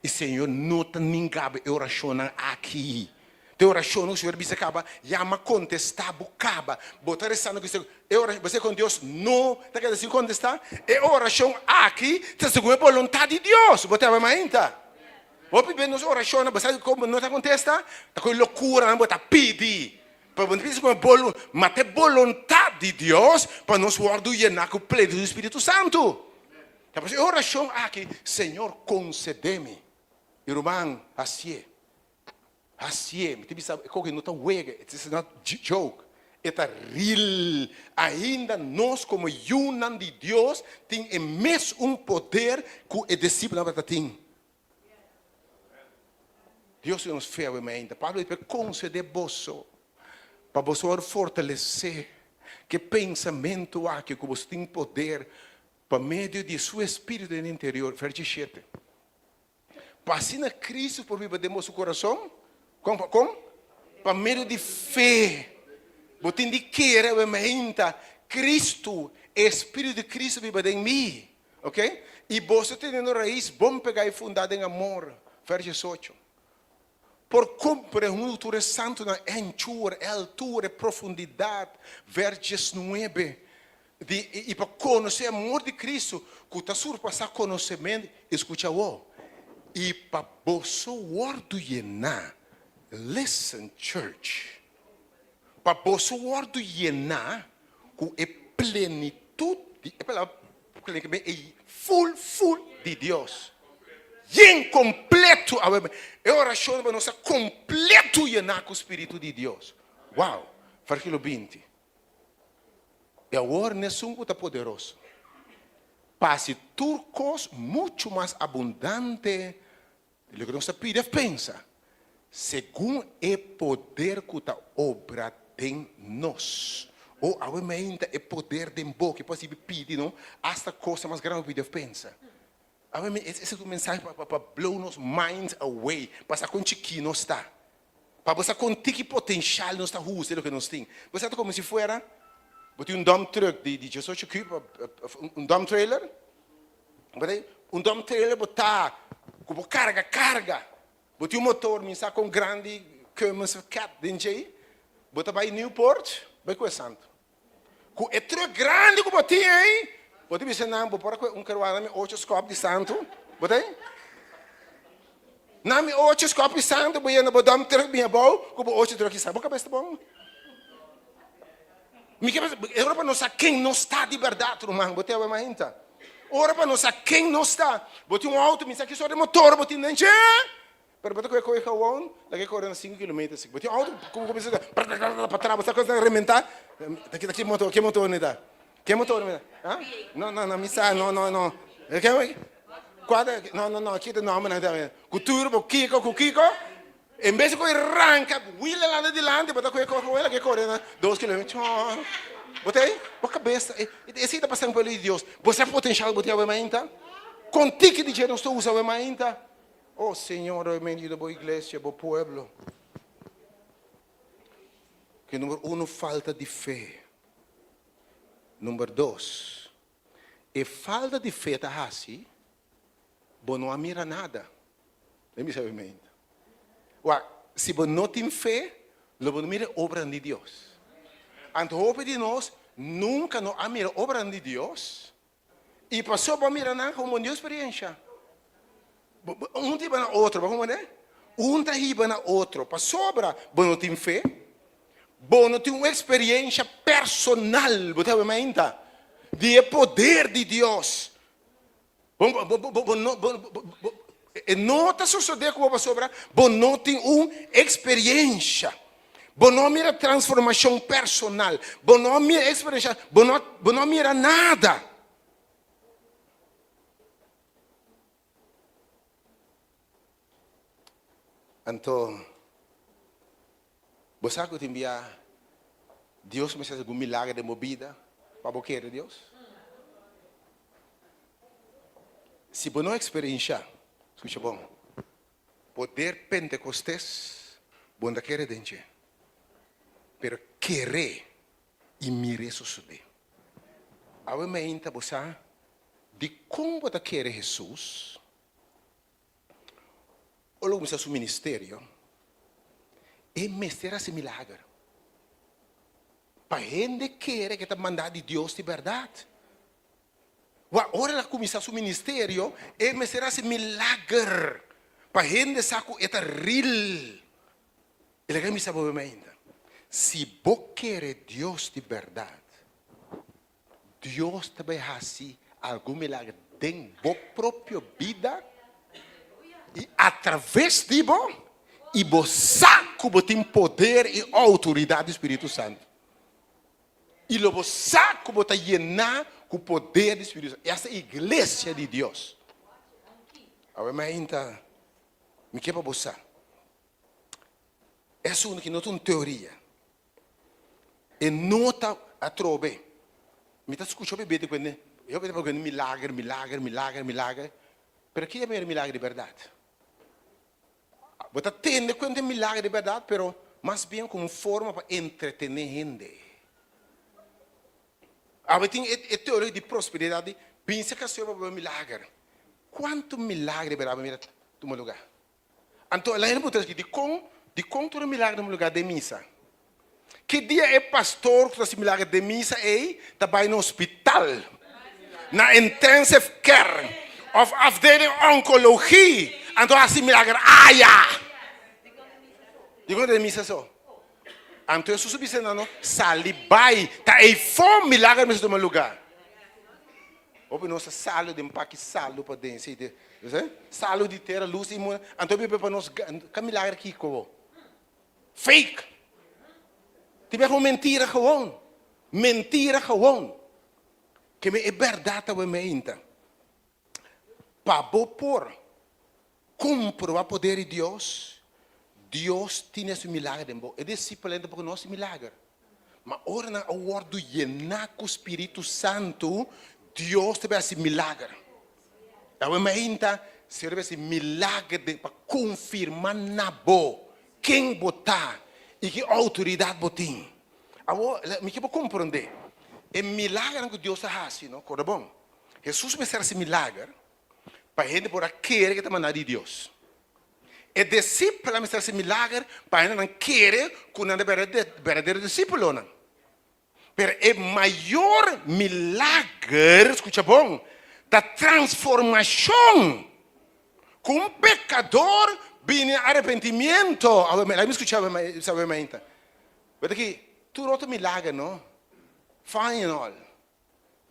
E Senhor, não tem ninguém oração aqui. Te oração, o Senhor diz, acaba, chama contestar, bucaba, botar rezando que você com Deus não está querendo se contestar. É oração aqui, está segundo a vontade de Deus. Botar a ainda. Vou pedir nos oração, você como não está contestar, está com loucura, não botar pedir. Mas tem vontade de Deus para nos guardar com o pleno do Espírito Santo. Então, a oração aqui, Senhor, concede-me. Irmão, assim é. Não está wega, it's not joke. É real. Ainda nós, como yunan de Deus, tem mesmo poder que o discípulo tem. Deus nos fez ainda. Pablo diz, concede vosso. Para você fortalecer que pensamento há que você tem poder para meio de seu espírito no interior. Verso 7. Passina Cristo por viver de nosso coração. Como? Para meio de fé. Você tem de querer ainda Cristo, Espírito de Cristo vive em mim. Ok? E você tem uma raiz bom pegar e fundada em amor. Verso 8. Por compreender um doutor santo na anchura, altura, profundidade, versos 9. E para conhecer o amor de Cristo, que está surpassar conhecimento, escuta o. E para você llenar, listen church, para você llenar com a plenitude, full de Deus. Incompleto. É oração para nós completo llenar com o Espírito de Deus. Uau! Versículo 20. E agora nesse um está poderoso. Passe turcos muito mais abundante do que nós pide pensa. Segundo o poder que está obra em nós. Ou ainda o poder de boca, pode pedir, não? Hasta coisa mais grande que pensa. Esse é o mensagem para blow nos minds away. Para com que não está. Para você contar que potencial não está usando o que nós temos. Você está como se fosse dump truck de 18 cubos, dump trailer. Dump trailer botar com carga. Botar motor, mensagem com grande câmeras cat dentro aí. Botar para Newport, vai com santo. Com é truck grande que botar aí. Você me ensinar um caruana 8 copos de santo, botei? Nami 8 copos de santo, boiando bodam ter minha boa, como 8 troca de santo, cabeça bom. Europa não sabe quem não está de verdade, irmão. Botei a mãe ainda. Europa não sabe quem não está. Botei um auto, me sabe que só de motor, botei nem che. Pero botei que corre com daqui correndo 5 km. Botei um auto, como começa para trás, você coisa arrebentar. Daqui motor, que motor não dá? Que motor não dá? Ah? Não, me sabe, não. Quadra, não, aqui não, não dá. Com turbo, Kiko. Em vez de correr arranca, wheel lá de delante, bota correr com ela que corre 2 km. Botei, a cabeça, esse está passando pelo Deus. Você é potencial, botei a ainda. Com tique de dinheiro, estou usando a ainda. Oh, Senhor, eu bendigo a boa igreja, a boa pueblo. Que número 1, falta de fé. Número 2, falta de fé está assim, bom não mira nada. Nem sabe ainda. Se você não tem fé, você mira a obra de Deus. Então, a obra de nós nunca não mira a obra de Deus. E passou para mirar nada como uma experiência. Um tipo na outro, como é? Um tipo na outro. Passou para você não tem fé. Você não tem uma experiência personal. Você ainda de poder de Deus. E não está sucedendo como passou para você não tem uma experiência. Você não mira transformação personal. Você não mira experiência. Você não mira nada. Então, você sabe que eu enviar Deus me faz um milagre de movida para você querer Deus? Se você não experienciar, escuta bom, poder Pentecostés, você não quer dentro. Pero querer e mirar suceder. Agora me entra você de como você quer Jesus. Ou logo começa seu ministério. E ministério esse milagre. Para gente querer que está mandado de Deus de verdade. Agora ela começa seu ministério. E ministério esse milagre. Para gente saco é real. Ele quer me saber ainda. Se você quer Deus de verdade, Deus também faz algum milagre em sua própria vida e através de você, e você tem poder e autoridade do Espírito Santo. E você está llenar com o poder do Espírito Santo. Essa é a igreja de Deus. Agora, me quer para você. Essa é uma que não tem teoria. E não está a trobe. Me está escutando bem quando eu vejo que milagre. Pero que é milagre de verdade? Você entende quando é milagre de verdade, pero mais bem como forma para entretener gente. Agora tem a teoria de prosperidade. Pensa que a senhora vai milagre. Quanto milagre vai haver no lugar? Então, ela é muito de quanto milagre no lugar de missa. Que dia é pastor que faz milagre de missa e está no hospital, na intensive care, of afdeling oncologia, então assim milagre, digo de missa só. Então eu subi sendo salibai, tá aí fome milagre mesmo no lugar. Ou nossa salo de empaque salo para dentro, salo de terra luz e então eu para nós que milagre aqui como fake. Tiver uma mentira gewoon. Mentira gewoon. Que é verdade a mente. Para por comprovar o poder de Deus, Deus tem esse milagre. É disciplinado por nós milagre. Mas ora na hora de llenar com o Espírito Santo, Deus tem esse milagre. A mente serve esse milagre para confirmar na boa quem botar. E que autoridade você tem. Agora, me quer compreender. É milagre que Deus faz, não? Corre bom. Jesus me fez esse milagre para a gente poder querer que está mandado de Deus. É discípulo me fez esse milagre para a gente não querer que não é verdadeiro discípulo, não. Mas é maior milagre, escuta bom, da transformação. Com um pecador viene arrependimento. Ela me escuchava, sabe, mas aqui, tu outro milagre, não? Final.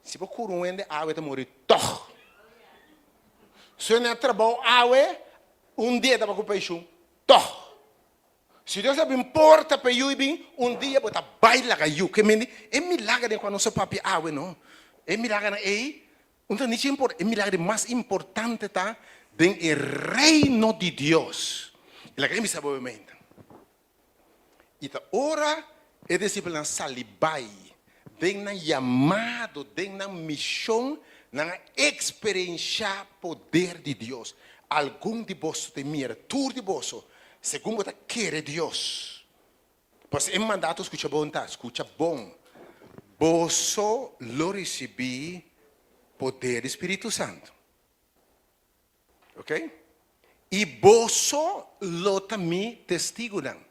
Se você curou água, você morre toch. Se você não trabalha água, dia você vai com peixe, toch. Se Deus não importa para eu bem, dia você vai lá com eu. Que é milagre quando você papi água, não? É milagre aí. Então, não é importante. É milagre mais importante tá do reino de Deus. E lá que me sabe obviamente. E a hora é discípulo salibai, tem na chamado, tem na missão, na experiência poder de Deus. Algum de vós tem mira, tur de vós, segundo você quer Deus. Pois é mandato escuta bom, tá? Escuta bom. Vós lo recebi poder do Espírito Santo. Ok? E vós lo também testigo não.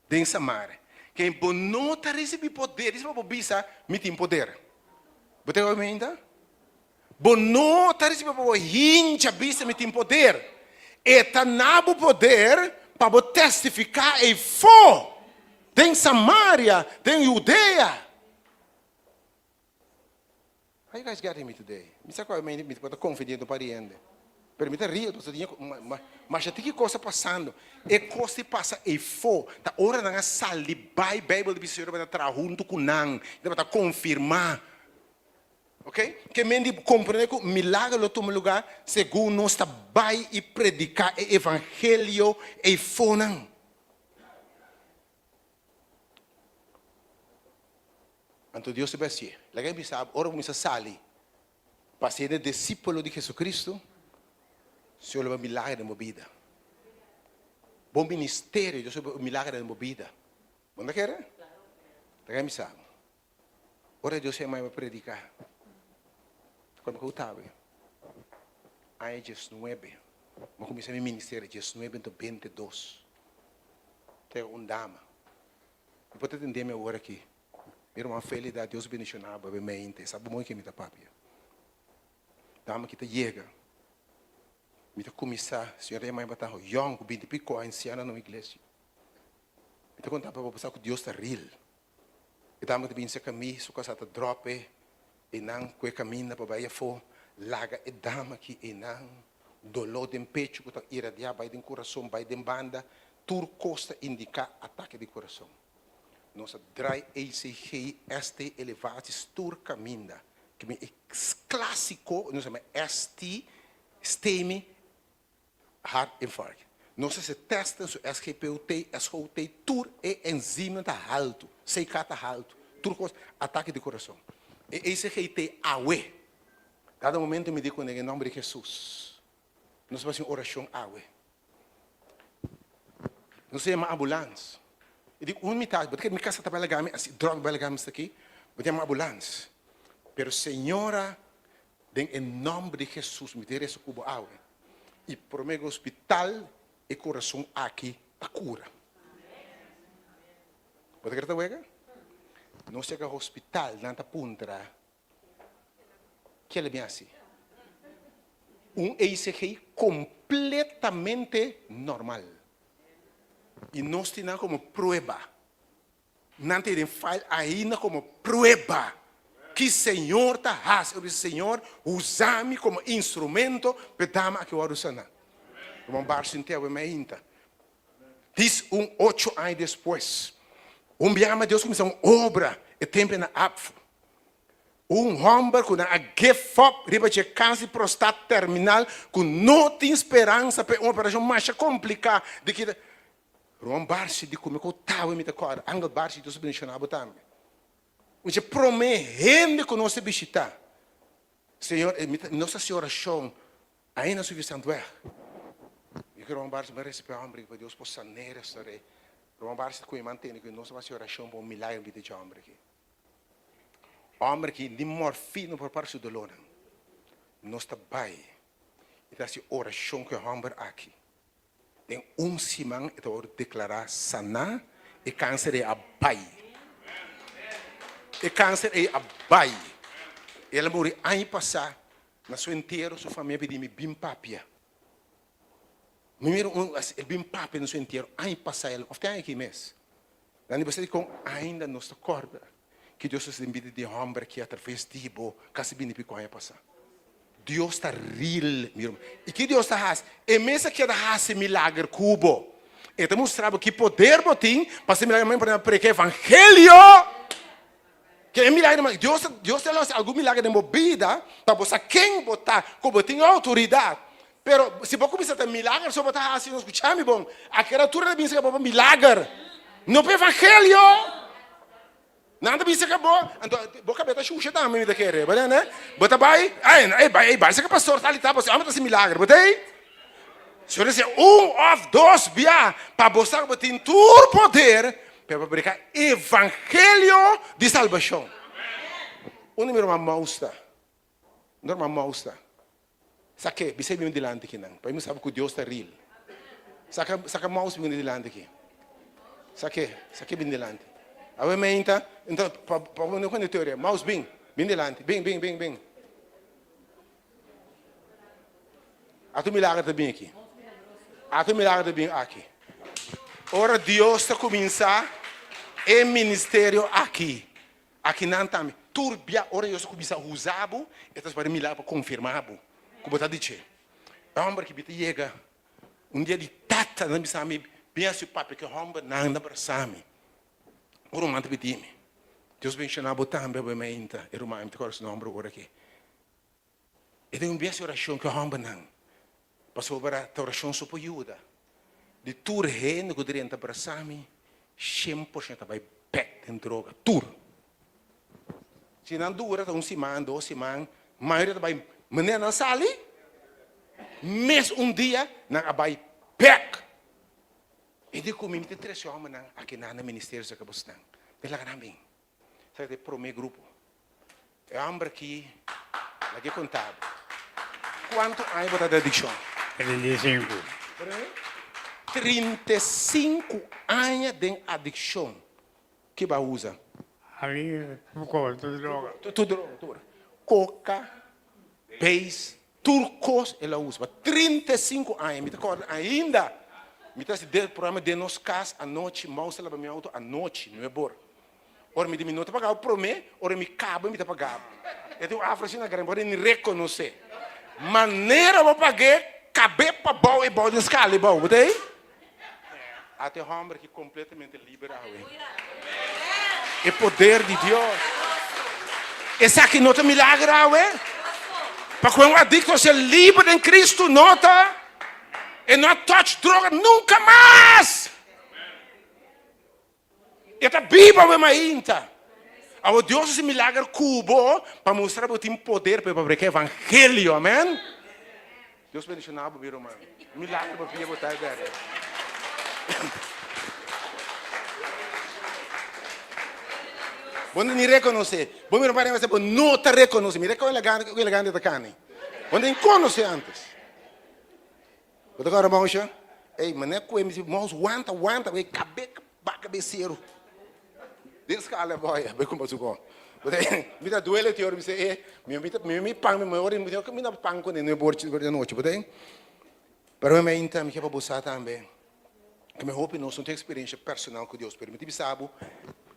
Den Samaria. Quem não está recebendo poder, isso é para bisa, me tem poder. Você vai ainda? Não está recebendo hincha bisa, me tem poder. E tá nabo poder para testificar e for. Den Samaria, den Judeia. How you guys getting me today? Me sabe qual é me pode confundir do pariente. Permita rir, mas já tem que coisa passando. E coisa passa e for. Da hora na sali, vai Bíblia de Senhor para estar junto com nang, para confirmar. Ok? Que mente compreende que milagre no teu lugar, segundo nós está vai e predicar o evangelho e for nang. Então Deus se vai ser. Lá que me sabe, ora começa a sali. Para ser discípulo de Jesus Cristo. Senhor leva milagre na minha vida. Bom ministério, Deus leva milagre na minha vida. Bom, não quer? Tá me sabe. Ora Deus é mais para predicar. Quando eu estava, aí 19, eu comecei a meu ministério 19 a 22. Tem dama. Eu posso entender minha hora aqui. Era uma felicidade, Deus bendicionava, obviamente. Sabe muito que me dá papi. Dama que te chega. Me começar, senhor é mais batar young, 20 e pico anciana na igreja. Me contar para pensar que Deus está real. E dama que vem se caminho, sua casa está drop, e não que caminha para vai for, laga e dama que e não dolor de pecho que está irradiar vai do coração, vai de banda, tur costa indicar ataque de coração. Nossa dry ACG este elevado tur caminha, que é clássico, nós chamamos ST, STEMI heart infarct. Nós se testa o SGPUT, SGOT, tur e enzima da alto, seicata alto, tur ataque de coração. E SGT awe. Cada momento me digo em nome de Jesus. Nós fazemos oração awe. Nós chamamos ambulância. Eu digo, metade, porque minha casa está belegame, assim, droga belegame está aqui, eu tenho uma ambulância. Pero Senhora, em nome de Jesus, me dê esse cubo água. E por meio do hospital e coração aqui, a cura. Pode acreditar, wega? Não chega ao hospital, não está puntra. Que ele me assim? ECG completamente normal. E nós temos como prova. Não tem file ainda como prova. Que Senhor está fazendo. O Senhor usa-me como instrumento para dar-me aqui o Arusana. Vamos barco inteiro, me ainda. Diz 8 anos depois. Biama Deus começou uma obra e tempo na Apfo. Homem com a give up, riba de câncer prostate terminal, com não tem esperança para uma operação mais complicada. De que um barco de como eu estava me tocando, angle barco de subvencionado também. Mas promete que nós visitar. Senhor, nossa oração ainda é suficiente. Eu quero um barco merece para homem que Deus possa nele estar. Um barco que mantém que nossa oração para milagre de homem aqui. Homem que de morfina por parte do lona. Nós está bem. E essa oração que o homem aqui. Tem semana que eu declarar sana e câncer é abai. E câncer é abai. Ela morreu ano passado. Na sua inteira, sua família pediu-me bim papia. Número ele bim papia no seu inteiro. Ano passado, ela, até aqui mês. Lá você com ainda não se acorda. que Deus se invita de homem que através de tipo, casi bem de coisa passar. Deus está real, meu irmão. E que Deus está fazendo? É mesmo que está fazendo milagre cubo. Ele mostrava que poder botim para ser milagre para pregar o evangelho. Que é milagre, mas Deus tem algum milagre na vida para você quem botar, como tem autoridade. Pero se você começar a ter milagre, só botar assim, não escutar me bom. A criatura de que é milagre. Não é evangelho. Nada bisa ka bo, então boca beta xuxa também da querer, né? Bota vai, vai, você que pastor tá ali tá, você ama esse milagre, botei? Se você of dois via para você botar tur poder para fabricar evangelho de salvação. O número uma mostra. Normal mostra. Sabe, bisa bem dilante aqui não. Para mim sabe que Deus está real. Saca mouse bem dilante aqui. Sabe bem dilante. A menta, então, para não conhecer teoria, mouse bem delante, bem. A tu milagre também aqui. A tu milagre também aqui. Ora Deus está começando o ministério aqui. Aqui não também. Turbia, ora Deus começa a usar, e está para milagre para confirmar, como está dizendo. É um homem que chega, dia de tata, não me sabe, bem assim, papai, que o homem não anda para saber. O romano te bedime. Deus vem chamar botar bem bem ainda. O romano te corre no ombro agora aqui. E tem vez oração que o homem não. Passou para a oração só para ajuda. De tur rei que direita para sami, 100% vai back em droga. Tur. Se não dura, então semana, 2 semanas, maioria vai maneira não sali. Mês dia, não vai back. E de como me três homens aqui na ministério se acabou estando. Pela grande. Sabe para o meu grupo. É homem que aqui contábil. Quanto anos você tem adicção? 35. 35 anos de adicção. Que vai usar? Ali, tudo droga. Tudo. Coca, base, turcos, ela usa. 35 anos. Me recordo ainda. Me traz o programa de nos cas à noite, mal se lava meu auto à noite, não é bom. Ora me diminuiu para pagar para mim, ora me cabo me tá pagar. Então a frase na grande, pode nem reconhecer. Maneira para pagar, cabe para bom e bom de escala, bom, botei? Até o homem que completamente liberado. É poder de Deus. Esse aqui não é milagre, para quando o adicto se livre em Cristo, nota. E não toque droga nunca mais. E a Bíblia é uma inta. O Deus é um milagre cubo para mostrar que tem poder para pregar o evangelho, amém? Deus bendiga o meu irmão. Milagre para vir botar agora. Quando me reconhecer, bom meu irmão, não te reconhece, me reconhece elegante da carne. Quando me conhece antes. Quando agora vamos já, ei, mas não é coisa, irmãos, aguenta, vai cabeceiro. Descala, boia, vai como você gosta. Me dá duelo teor, me diz, me pang, me ora, me dá pang quando não é bom de noite, botei. Para mim então, me quer para buscar também. Que me hope nós não tem experiência personal com Deus, permite me sabe,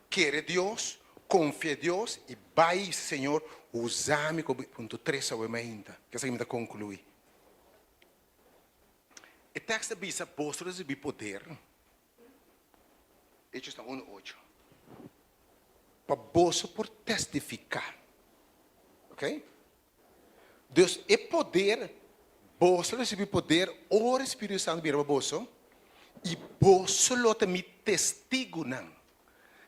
querer Deus, confia em Deus e vai, Senhor, usar-me como ponto 3 ao então. Que assim me dá concluir. O texto diz que apóstolos receberam poder. Hechos 1:8. Para você por testificar. Ok? Deus é poder. Você recebe poder. O Espírito Santo vira para você. E você lo tem testigo.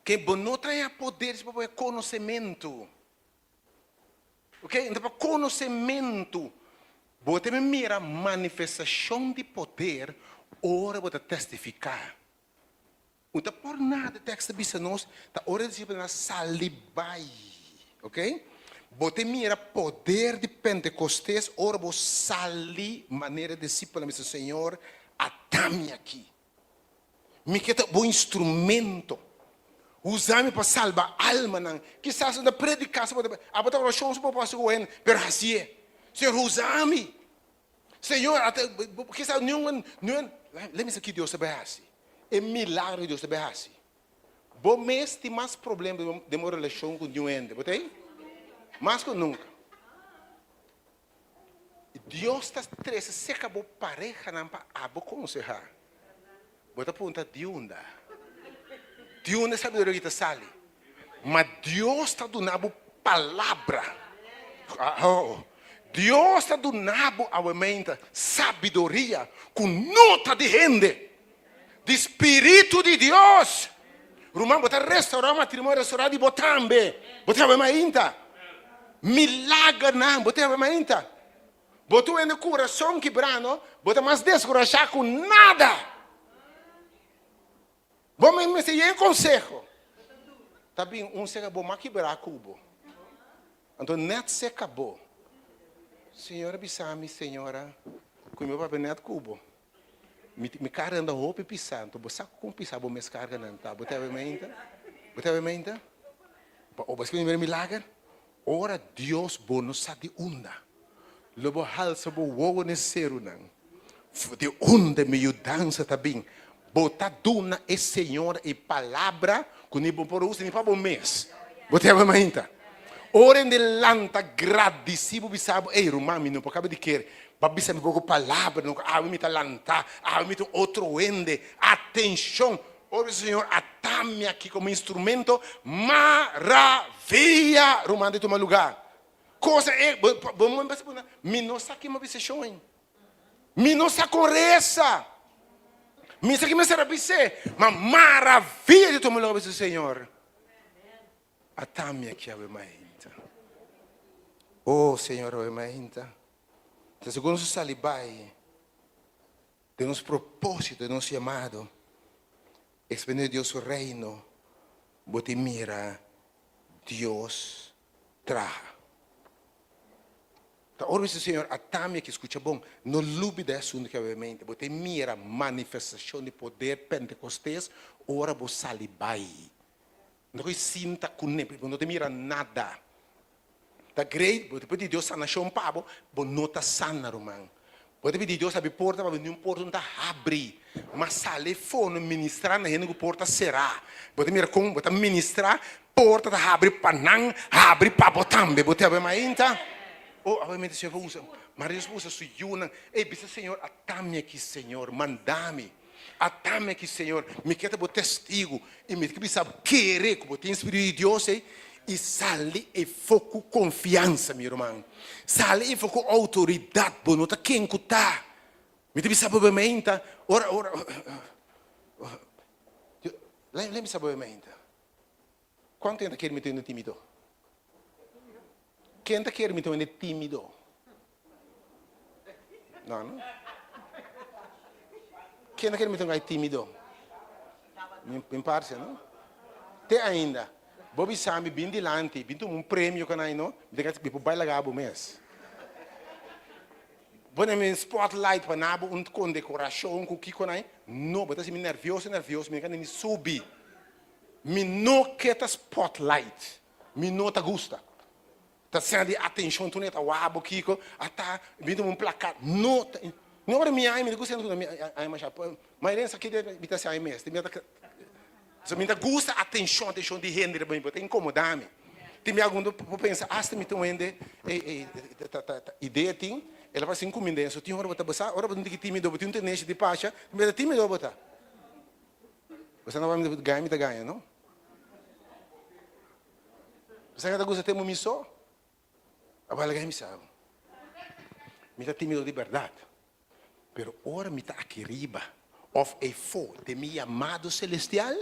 Que você não tem poder para conhecimento. Ok? Então, para conhecimento. Você me mira manifestação de poder, ora você testificar. Então, por nada, o texto diz nós, a hora de disciplina salibai, ok? Você mira poder de Pentecostes, ora você sali maneira de disciplina, meu Senhor, atame aqui. Me quer bom instrumento. Usar-me para salvar a alma, não. Quizás na predicação, a botar oração para passar o ano, pero assim é. Senhor, usa-me. Senhor, até porque nenhum, lembra-se que Deus te behasse. É milagre de Deus te behasse. Bom mês tem mais problema de uma relação com o ende, botei? Mais que nunca. Deus está trazendo se acabou pareja não para aconselhar. Bota ponta de onda. De onda sabedoria que está sali. Mas Deus está dando palavra. Deus está dando a mente sabedoria com nota de gente. De Espírito de Deus. Rumah bota restaurar matrimônio, restaurar de botambe. Bota a mente. Milagre não, bota a mente. Bota o coração quebrado, bota mais descorajar com nada. Bom, mas se é conselho. Tá bem, se acabou, mas quebrar cubo. Então, net se acabou. Senhora, bisami, senhora, com meu papel net cubo. Me caramba roupa e pisar. Então, você com pisar, vou me descarga não, tá? Bota a mente. Bota a mente. Ou você quer milagre? Ora, Deus, bom, não sabe onda. Lobo halsa bo wogo ne seru não. De onda me dança também. Bota duna e Senhor e palavra que nem por uso nem para bom mês. Bota a mente. Ora em delanta gradíssimo bisabo. Ei, rumami não pode de querer. Babisa me pouco palavra não. Me tá lanta. Me tá outro ende. Atenção. Ora Senhor atame aqui como instrumento maravilha. Rumando toma lugar. Coisa é, me não sabe uma vez hein? Me não sabe correça. Me sabe que será você, mas maravilha de tomar lugar do Senhor. Atame aqui a mente. Oh Senhor, a mente. Então, segundo o salibai, de nosso propósito, de nosso chamado, expandir Deus o reino, bote mira, Deus traga. Ora, Senhor, atame que escuta bom, não lube desse assunto que é mente, você mira manifestação de poder pentecostés, ora você salibai. Não sinta com ele, não te mira nada. Tá great, você pede Deus sanação pabo, você não está sana, irmão. Você pede Deus abre porta, mas não porta não está abre. Mas sale fone ministrar na gente que porta será. Você mira como, você ministrar, porta tá abre para não, abre para botambe, você abre mais então. Oh, obviamente, Senhor, usa. Maria esposa sua Yuna. Ei, bisa Senhor, atame aqui, Senhor, mandame. Atame aqui, Senhor. Me quer ter testigo. E me quer saber querer, como tem Espírito de Deus, e sale e foco confiança, meu irmão. Sale e foco autoridade, bonota, quem que tá. Me quer saber, obviamente, ora. Lembra saber, obviamente. Quanto tempo quer me ter tímido? Quem está querendo me tornar tímido? Não? Quem está querendo me tornar tímido? Me parece, não? Até ainda. Bobby Sami, bem dilante, bem um prêmio que não, de que tipo baila gabo mês. Bom, me spotlight para nabo, condecoração com que que não, não, mas assim me nervioso, me quer nem subir. Me não quer spotlight, me não te gusta. Tá sendo atenção tu neta wabo kiko ata vindo um placar não era minha me gusta não ai mas essa aqui me tá sai mês me tá so me gusta atenção de render bem botar incomodar-me tem me algum vou pensar hasta me tão ende ideia tem ela vai 5 minutos tem hora botar passar hora botar que tímido botar um tenência de pacha me tá tímido botar você não vai me ganhar não você ainda gosta de ter uma missão. Agora me sabe. Me está tímido de verdade. Pero ora me está aqui riba. Of a foe de mi amado celestial.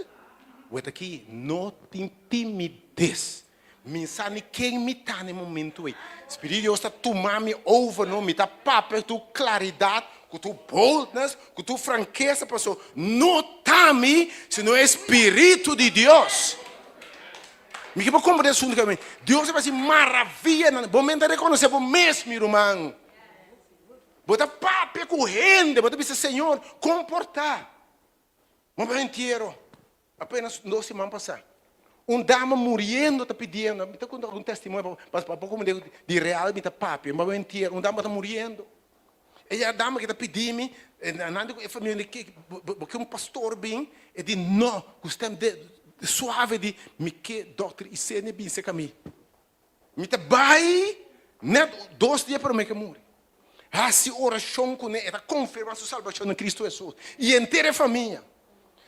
Ou aqui não tem timidez. Me sabe quem me está no momento aí. Espírito de Deus está tomando over não me está papel tu claridade, com tu boldness, com tu franqueza pessoal. Não está me, senão é Espírito de Deus. Me que como Deus assunto que Deus vai ser maravilha, bom momento reconhecer bom mesmo, irmão. Bota papo correndo, bota dizer Senhor, comportar. Momento inteiro, apenas 2 semanas passar. Dama morrendo está pedindo, me está contando um testemunho para como de real me está papo, momento inteiro, dama está morrendo. E a dama que está pedindo, a família que um pastor bem, e diz não, gostamos de suave de me que doutor e se ne binse kami. Me te bai net 2 dias para me que morre. Se oração com ele, confirma sua salvação em Cristo Jesus. E inteira a família.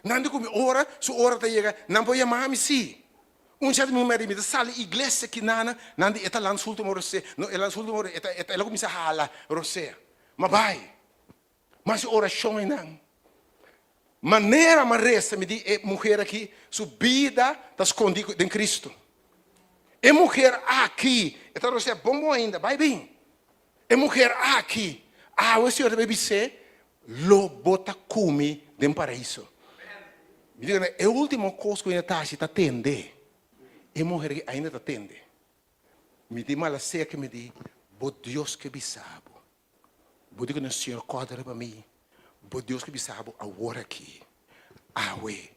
Não como ora, sua hora está chegando, não pode chamar me sim. Certo momento me sale igreja que nana, não é lá no último rosé, não é lá no último rosé, é lá começa a hala rosé. Mas vai. Mas oração é não. Maneira marresa me diz mulher aqui, sua vida está escondida em Cristo. É mulher aqui, então você é bom ainda, vai bem. É mulher aqui, o Senhor deve dizer, lo bota come dem paraíso. Me diga, é a última coisa que ainda está atendendo. É mulher que ainda está atendendo. Me diz mal a que me diz, bo Deus que me sabe. Bo digo, Senhor, corda para mim. Bo Deus que me sabe, agora aqui. Ué,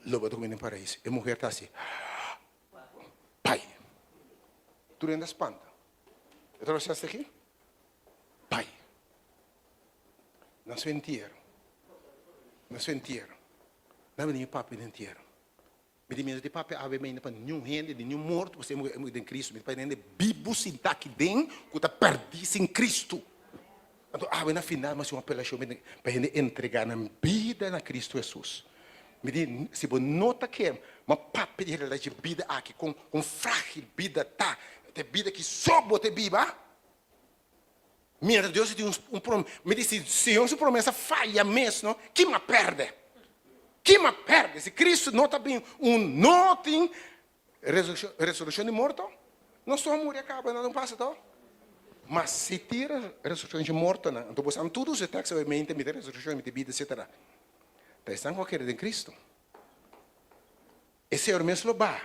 lo bota come dem paraíso. É mulher está assim. Pai, tu ainda espanta. Eu trouxe aqui? Pai, não sou inteiro. Não sou inteiro. Não é papo inteiro. Me diz que papo ave me para nenhum rende, nenhum morto, você é em Cristo. Me para nenhum bibo sinta aqui dentro, que está perdido em Cristo. Então, na final, mas uma apelação para gente entregar na vida na Cristo Jesus. Me diz, se você nota que uma papo de vida aqui, com frágil vida, tá? Tem vida que só você viva. Minha Deus tem me diz, se Senhor sua promessa falha mesmo, que me perde? Que me perde? Se Cristo não está bem, não tem ressurreição de morto, não só morrer acaba, não passa, tá? Mas se tira ressurreição de morto, então você tudo os textos obviamente me ressurreição de vida, etc. Estão com aquele de Cristo. E Senhor mesmo lo va.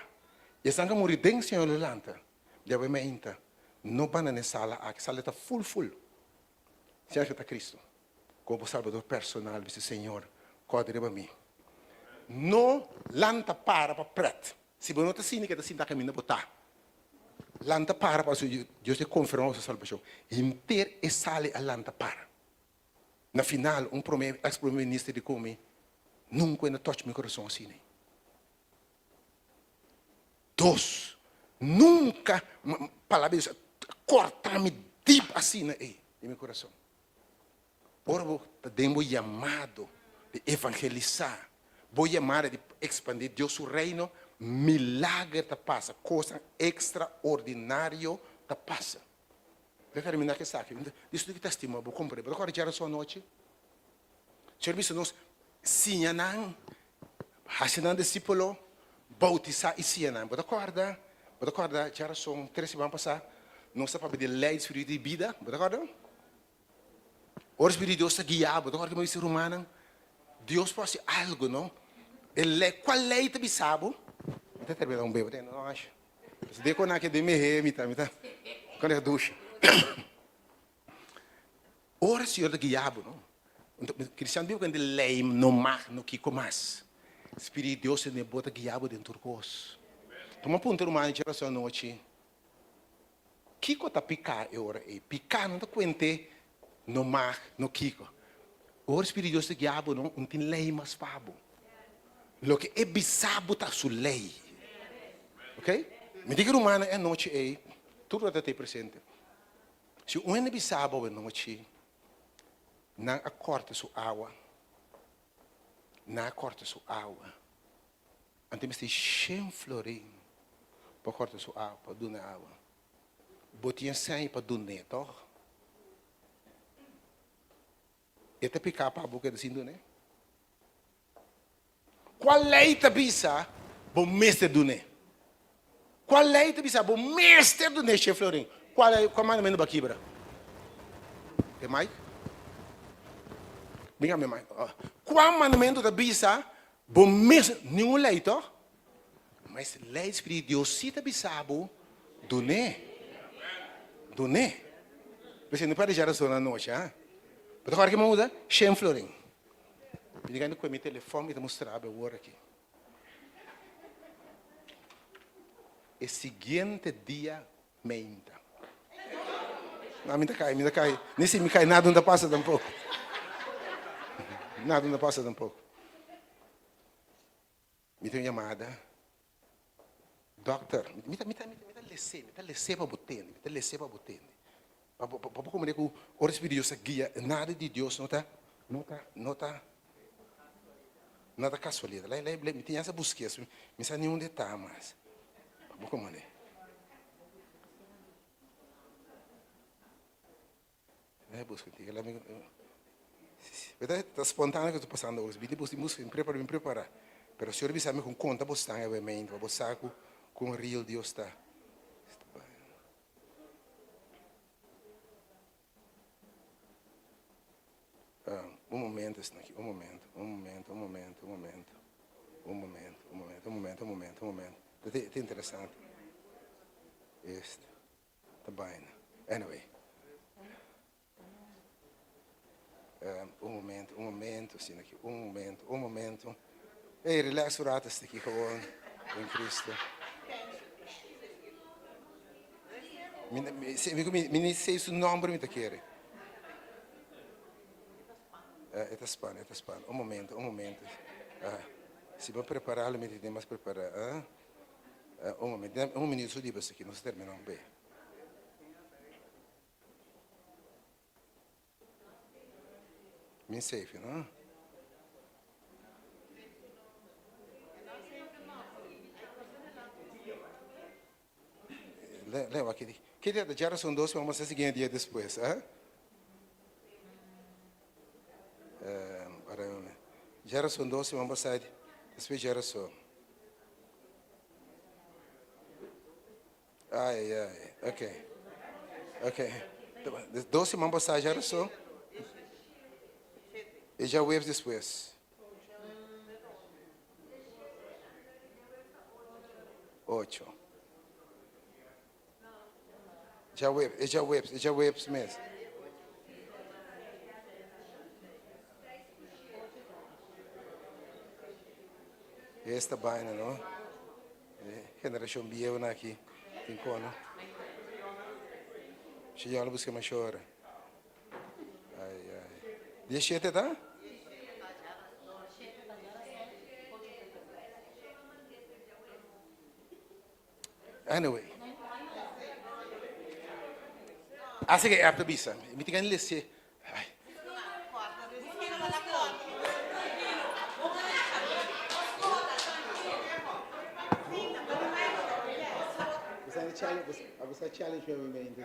E estão com morrer dentro Senhor lo lanta. Já obviamente não van na sala, a sala está full. Senhor que está Cristo, como Salvador personal, diz Senhor, corre para mim. Não lanta para preto. Se você não está assim, que está assim, está caminhando para botar. Lanta para Deus te confirmou sua salvação. Inteiro e sale a lanta para. Na final, ex-primeiro-ministro de come, nunca ainda toque meu coração assim. Dois, nunca, palavras, corta-me deep assim em meu coração. Ora, temos chamado de evangelizar, vou chamar de expandir Deus o reino, milagre te passa, coisa extraordinária te passa. Vou terminar com essa aqui. Isso que testemunho, vou cumprir. Vou corrigir a sua noite. Senhor, visto nós, sinhanan, hasinang discípulo, bautizar e sinhanan. Vou acordar, já são 3 semanas passadas, nós estamos para pedir lei de espírito de vida, vou acordar? O Espírito de Deus está guiado, vou acordar como disse Romana, Deus pode fazer algo, não? Qual lei te sabe? Até terminar bebê, não acho. Se der quando é que de me tá? Quando é ducha. Ora, Senhor, está guiado, não? Então, cristiano viu quando lei não mar, não que mais. Espírito de Deus se bota guiado dentro do curso. Toma ponto Romana de geração noite. Que está picar ora e picar não está quente no mar, no kiko. Ora, Espírito de Deus está guiado, não tem lei mais pabo. Lo que é bisabo está sua lei. Ok? Me diga Romana é noite aí, tudo está ter presente. Se um é bisabo é noite, não acorta sua água. Não acorta sua água. Antes de cheio florim, para cortar sua água, para donar água. Botinha sem para donar, tá? E até picar para a boca assim, né? Qual lei te bisa? Bom mestre do né? Qual lei te bisa? Bom mestre do né, chefe Florim? Qual mandamento da quebra? É mais? Venga, minha mãe. Qual mandamento da bisa? Bom mestre, nenhum lei, tá? Mas lei espírita de Deus, se te bisa, bom, do né? Do né? Você não pode já na noite, ah? Mas agora que muda, chefe Florim. Me ligando com o meu telefone e te mostrar agora aqui. E seguinte dia, me entra. Não, me cai. Nem se me cai, nada não passa tampouco. Nada não passa tampouco. me tem uma chamada. Doctor, me tá lesse para botar, me tá lesse para botar. Para como é que o Espírito Deus guia, nada de Deus não tá casualidade. Lá me tem essa busca, me sabe nenhum detalhe mais. Para como é? Busca, ela me está espontâneo que estou passando hoje. Me preparar. Mas o Senhor me sabe com conta, você está obviamente, você está com o real Deus está. Um momento, aqui, um momento. Está interessante. Este, está bem. Anyway. Um momento, assim, aqui, um momento. Ei, relax o rato, aqui, gewoon, em Cristo. Me sei o nome, me quer. É Espanha. Um momento. Se vou preparar, me tem mais preparar. Um momento, um minuto de você aqui, não se terminou bem. Me safe, não? Leva aqui. Que dia já são 12, vamos fazer o seguinte dia depois, já são 12, vamos sair. Depois já são. Ok. 12 vamos sair, já são. E já waves depois. 8. Já waves mesmo. Esta baina, não? Geração bieu aqui. Tem como? Se já não busca mais chora. Deixa eu tá? Anyway. Assim que é a bisa. Me tem que ler. Você challenge meu mente.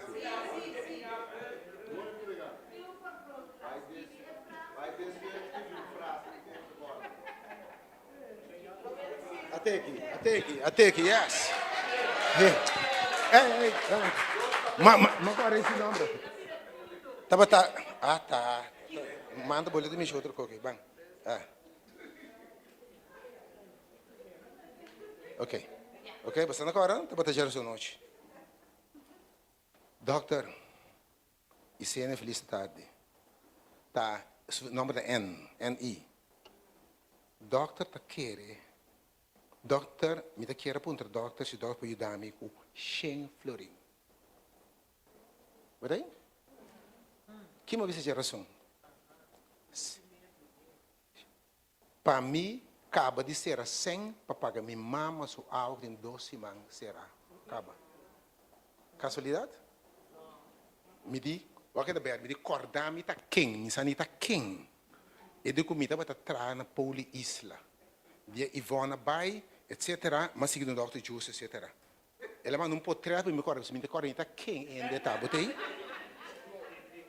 Até aqui, yes. Ei. Mas agora esse nome. Tá. Manda boleto de mexer outro coque, bang. Ok, você não agora? Tá botando geração noite. Doctor, isso é feliz tarde. Tá, nome da N-I. Doctor tá querer. Doctor, me tá querer apontar doctor, se doctor pode ajudar-me com 100 florim. Verdade? Que uma geração? Para mim, acaba de ser 100 para pagar minha mama, sua algo em 12 semanas será. Acaba. Casualidade? Me diz, me diz, acordar-me tá quem? Me sani tá quem? E de comida vai estar na Poli Isla. Dia Ivona Bay, etc. Mas seguindo o Dr. Juice, etc. Ela não pode tirar para me acordar, se me acordar, tá quem ainda tá, botei?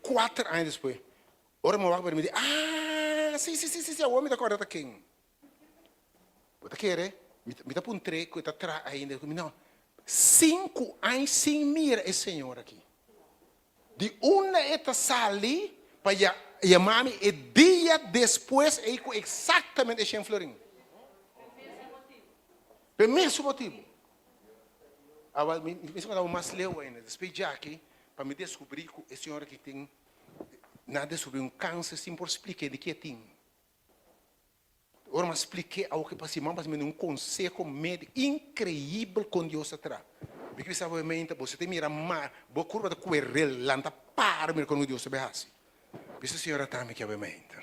4 anos depois. Ora, meu avô me diz, sim, o homem da corda tá quem? Você quer, me dá para um treco, está atrás ainda. Não, 5 anos sem mira esse senhor aqui. De uma eta sali para chamar-me e dia depois é exatamente esse florim. Pelo mesmo motivo. Agora, me dá mais leu ainda. Depois de aqui, para me descobrir que esse senhor aqui tem nada sobre um câncer, sim por explicar de que tem. Ora, mas expliquei ao que passei, mas me deu um conselho médico incrível com Deus atrás. Porque você obviamente, você tem que mirar mais, boa curva de coerel, lanta para me com Deus se berrasse. Isso Senhor está me que obviamente.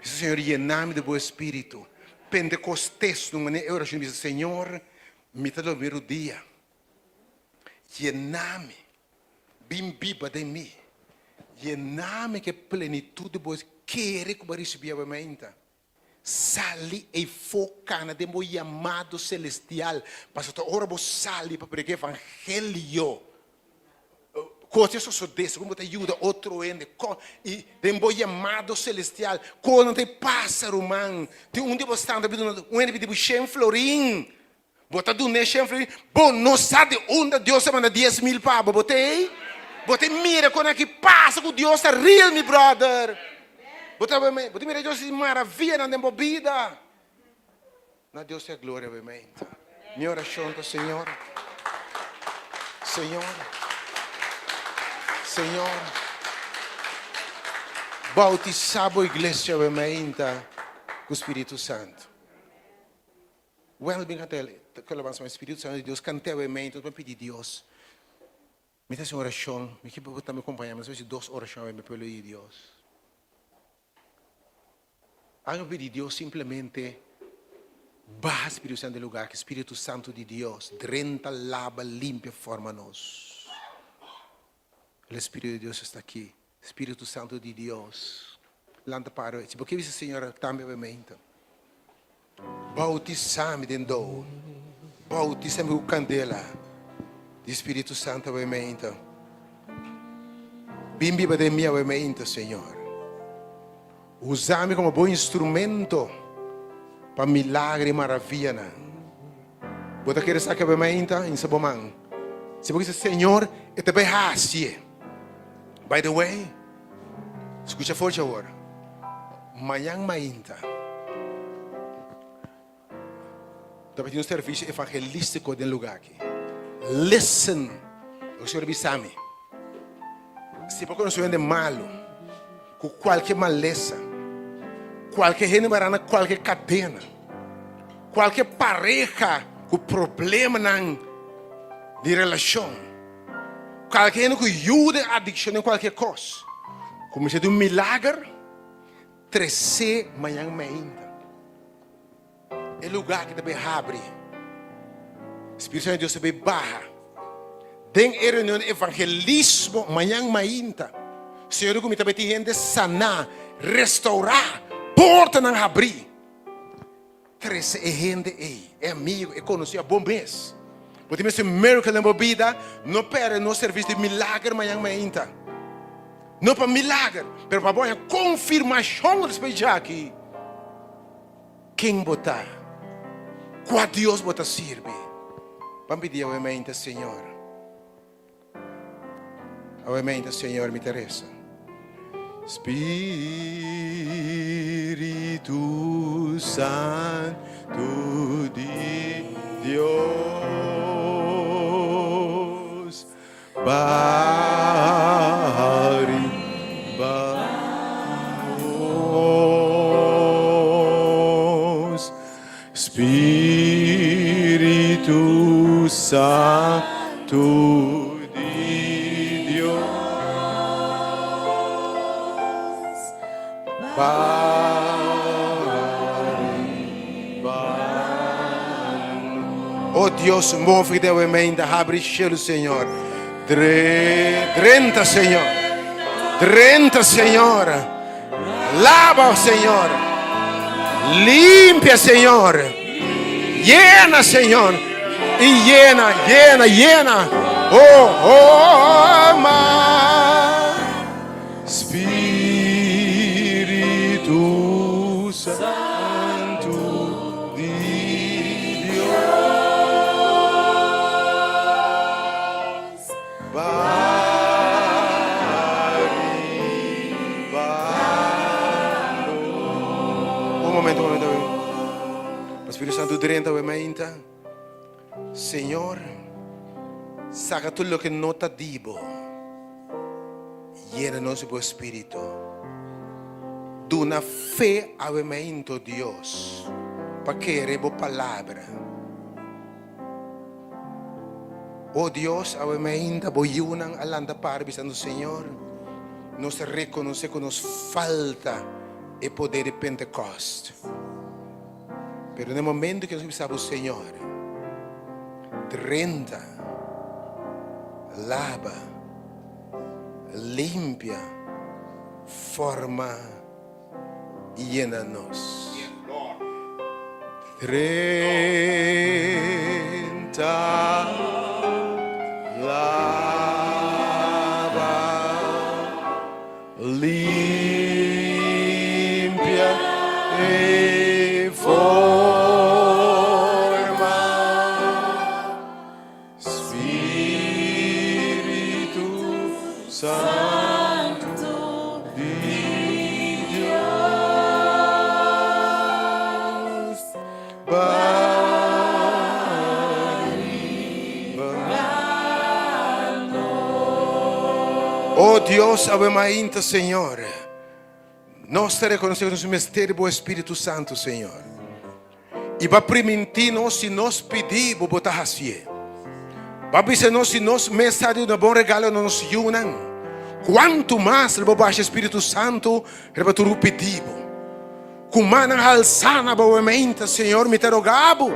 Isso Senhor llenar-me de bom espírito. Pentecostés, numa oração, diz: Senhor, me dá o primeiro dia, llena-me, bimbiba de mim, llena-me que plenitude vos querer que eu receber a mente. Sali e foca na demo chamado celestial. Pastor, ora vos sali para pregar evangelho. Coisa só desse, como te ajuda outro ende. E demo chamado celestial. Quando te pássaro, man. Tem dia você está andando, ende pediu 100 florim. Bota do ne 100 florim. Bom, não sabe onde Deus manda 10.000 para botei. Botei mira quando é que passa com Deus, é real, meu brother. Botei mira Deus é maravilha na minha vida. Na Deus é glória, obviamente. Minha oração, Senhor. Senhor. Senhor, bautizamos a igreja com o Espírito Santo. Bem que o Espírito Santo de Deus, cantei a mente, eu pedi a Deus. Me dá uma oração, me que botar me acompanhar, mas hoje 2 orações me pelo de Deus. Eu pedi a Deus simplesmente, baja Espírito Santo do lugar, que o Espírito Santo de Deus, drenta, lava, limpa, forma nós. O Espírito de Deus está aqui. Espírito Santo de Deus. Lanta para ele. Porque isso, Senhor, também obviamente. Bautizame dentro. Bautizame com candela. De Espírito Santo, obviamente. Bimbiba de mim, obviamente, Senhor. Usame como bom instrumento para milagre e maravilha. Bota querer saber, obviamente, em seu mão. Se você, Senhor, eu te behasse. By the way, escucha forte agora. Amanhã, mainta. Estou pedindo um serviço evangelístico no lugar aqui. Listen. O Senhor bisame. Se por não de malo, com qualquer maleza, qualquer gente marana, qualquer cadena, qualquer pareja com problema de relação. Qualquer que ajuda a adicção em qualquer coisa. Como se de um milagre, 13 manhã ainda. É lugar que deve abrir. O Espírito Santo de Deus deve barra. Tem reunião evangelismo manhã ainda. Senhor, como também tem gente sanar, restaurar, porta não abrir. 13 é gente aí, é amigo, é conhecido, é bom mês. Porque esse miracle na minha vida não para no serviço de milagre amanhã ainda. Não para milagre, mas para a confirmação respeito aqui. Quem botar? Qual Deus botar serve? Vamos pedir obviamente, Senhor. Obviamente, Senhor, me interessa. Espírito Santo de Deus. Baribamos, Espírito Santo de Deus, oh Deus, move de mente, abre o cielo, Senhor. 30, Senhor. 30, Senhor. Lava, Senhor. Limpia, Senhor. Llena, Senhor. E llena, llena, llena. Oh, ma. Espírito Santo de Deus. Um momento. O Espírito Santo dentro de mim. Senhor, saca tudo o que não está dibo. Llena-nos do Espírito. De uma fé ao momento, Deus, para querer a palavra. Oh Deus, ao momento, boiunan alanda para bisando Senhor. Nos reconhece que nos falta o poder de Pentecostes. Pero no momento que nós precisamos o Senhor, 30, lava, limpia, forma e llena-nos. 30, lava, limpia e forma. Espírito Santo de Deus, oh Deus, abemainta, Senhor, nós te reconhecemos o mistério do Espírito Santo, Senhor. E vai permitir-nos, se nós pedimos, botar assim. Vai dizer-nos, se nós mensagem de bom regalo nos unam. Quanto mais o baixo Espírito Santo, para tu pedimos. Kumana alçana, abemainta, Senhor, me te rogabo.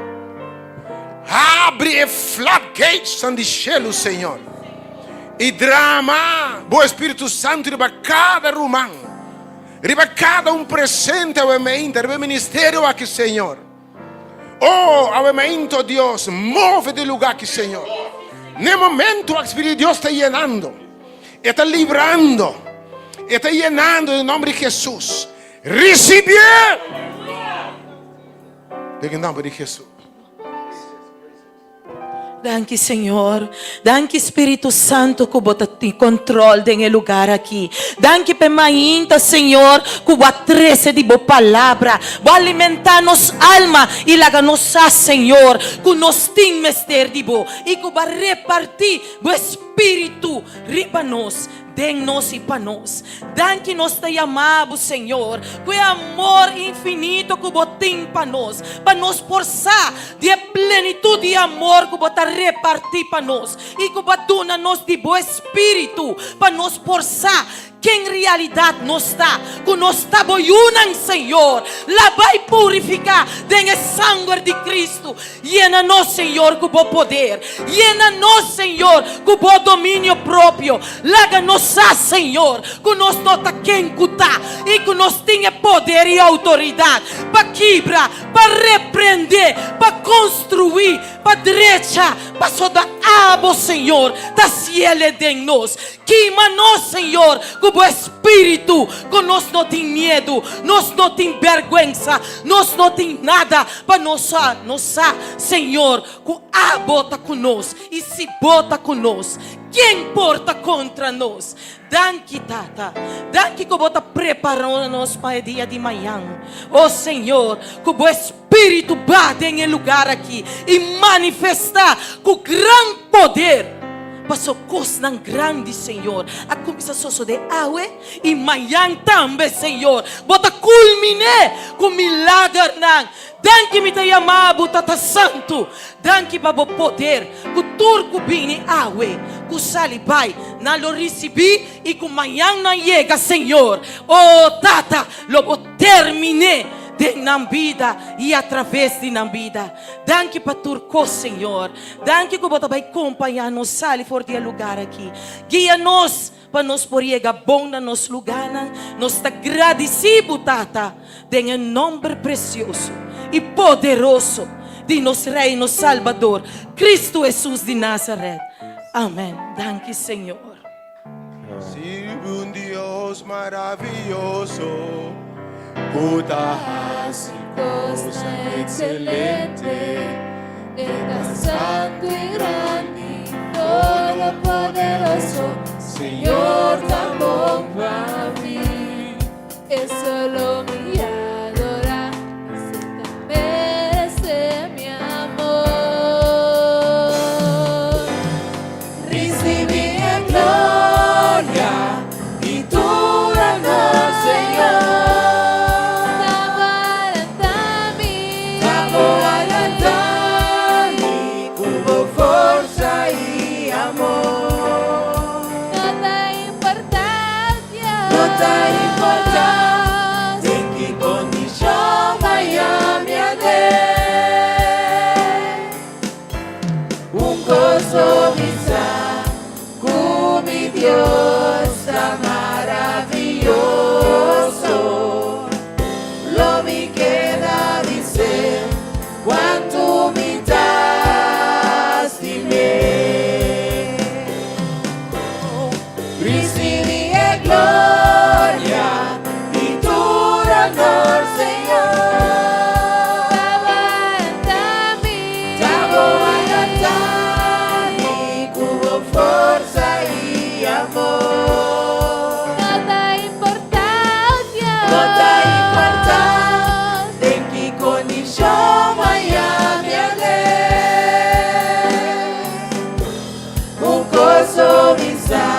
Abre e floodgates do cielo, Senhor. E drama, o Espírito Santo, riba cada romano, riba cada presente ao mente, riba ministério aqui, Senhor. Oh, ao mente, Deus, move de lugar aqui, Senhor. No momento, o Espírito de Deus está llenando, está livrando, está llenando em nome de Jesus. Recebe, em nome de Jesus. Danke, Senhor. Danke, Espírito Santo, que bota em controle desse lugar aqui. Danke, Pemainta, Senhor, que bota trece de boa palavra. Vai alimentar nos alma e laga nos Senhor, que nos tem mestre de boa. E que vai repartir o Espírito riba nos. Den-nos e para nós. Danke nos te amamos, Senhor. Que amor infinito que botem para nós forçar de plenitude de amor que botar repartir para nós. E que botar nos de bom espírito para nos forçar que em realidade nós está, que nós está boiunam, Senhor. Lá vai purificar com o sangue de Cristo. Llena-nos, Senhor, com o poder. Llena-nos, Senhor, com o domínio próprio. Laga-nos, Senhor, que nós não está quem cutar e que nós tenha poder e autoridade para quebrar, para repreender, para construir, para direita, para soldar abo, Senhor, da cielo de nós. Queima-nos, Senhor, com o Espírito, que nós não tem medo, nós não tem vergonha, nós não tem nada para nós, Senhor, que bota conosco e se bota conosco. Quem porta contra nós? Danke, Tata. Danke que bota preparando-nos para o dia de manhã. Oh, Senhor, que o Espírito bate em lugar aqui e manifestar com grande poder. Passou coisa grande, Senhor. A começação de água e manhã também, Senhor. Bota culminar com milagre. Danke me te amado, Tata Santo. Danke para o poder. Que turco bine água. Que sali vai. Não lo recebi e que manhã não chega, Senhor. Oh, Tata, lo vou terminar. De na vida e através de na vida. Danke para turco, Senhor. Danke que você vai acompanhar-nos, sali for de lugar aqui. Guia-nos para nós por chegar bom na nosso lugar. Nós te agradecemos, Tata, em nome precioso e poderoso de nosso Rei, nosso Salvador, Cristo Jesus de Nazaré. Amém. Danke, Senhor. Sirve Deus maravilhoso. Cosa excelente, eres santo y grande, todopoderoso, Señor, tan bom para mí. Es solo mi adorar, se te merece mi amor. Recibí en gloria y tu honor, Señor. gozo mi sa, mi Dios tan maravilloso. Lo mi queda dizer cuánto me das de mí. Recibi a gloria y tu honor, Señor. Força e amor. Nada importância. Nada importa em que condição amanhã me gozo me sa,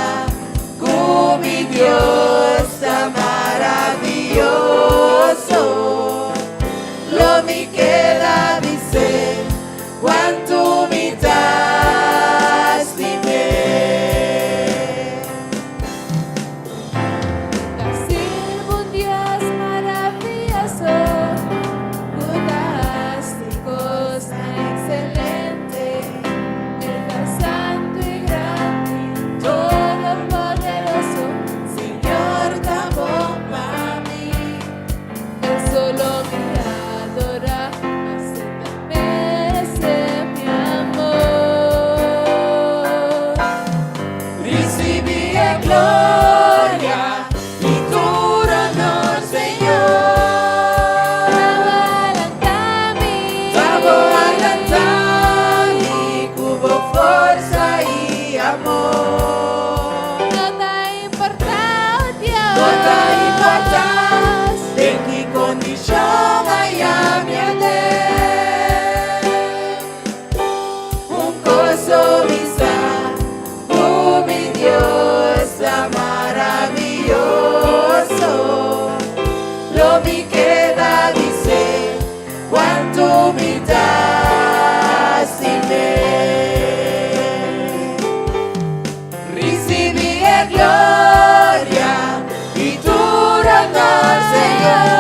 mi Deus tá maravilhoso. Lo me queda dizer quanto me das de mim. Sirvo un Dios maravilloso, fantástico, excelente, el santo y grande, todopoderoso, Señor, tá bom para mí. Él solo me adora, merece mi amor. Recibi a glória e tu honor, Senhor. Tavo alantami, cubo força e amor. Nada importância. Nada importa em que condição amanhã me gozo me sa, mi Deus tá maravilhoso. Lo me queda dizer quanto me das de mim. Recibi a glória e tu honor, Senhor.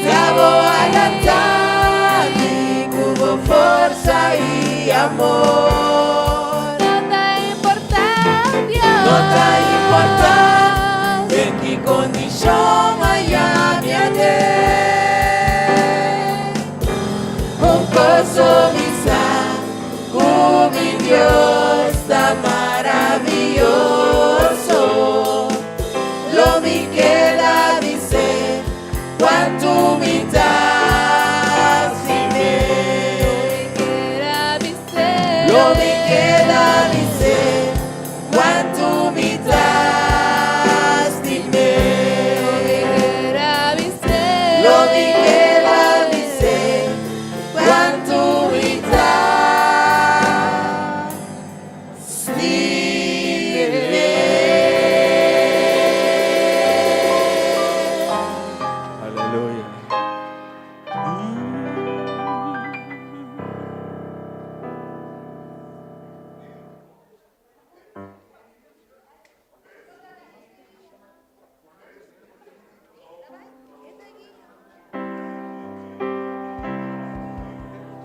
Tavo alantami, cubo força e amor. Nada importância. Nada importa em que condição amanhã me gozo me sa, mi Deus tá maravilhoso.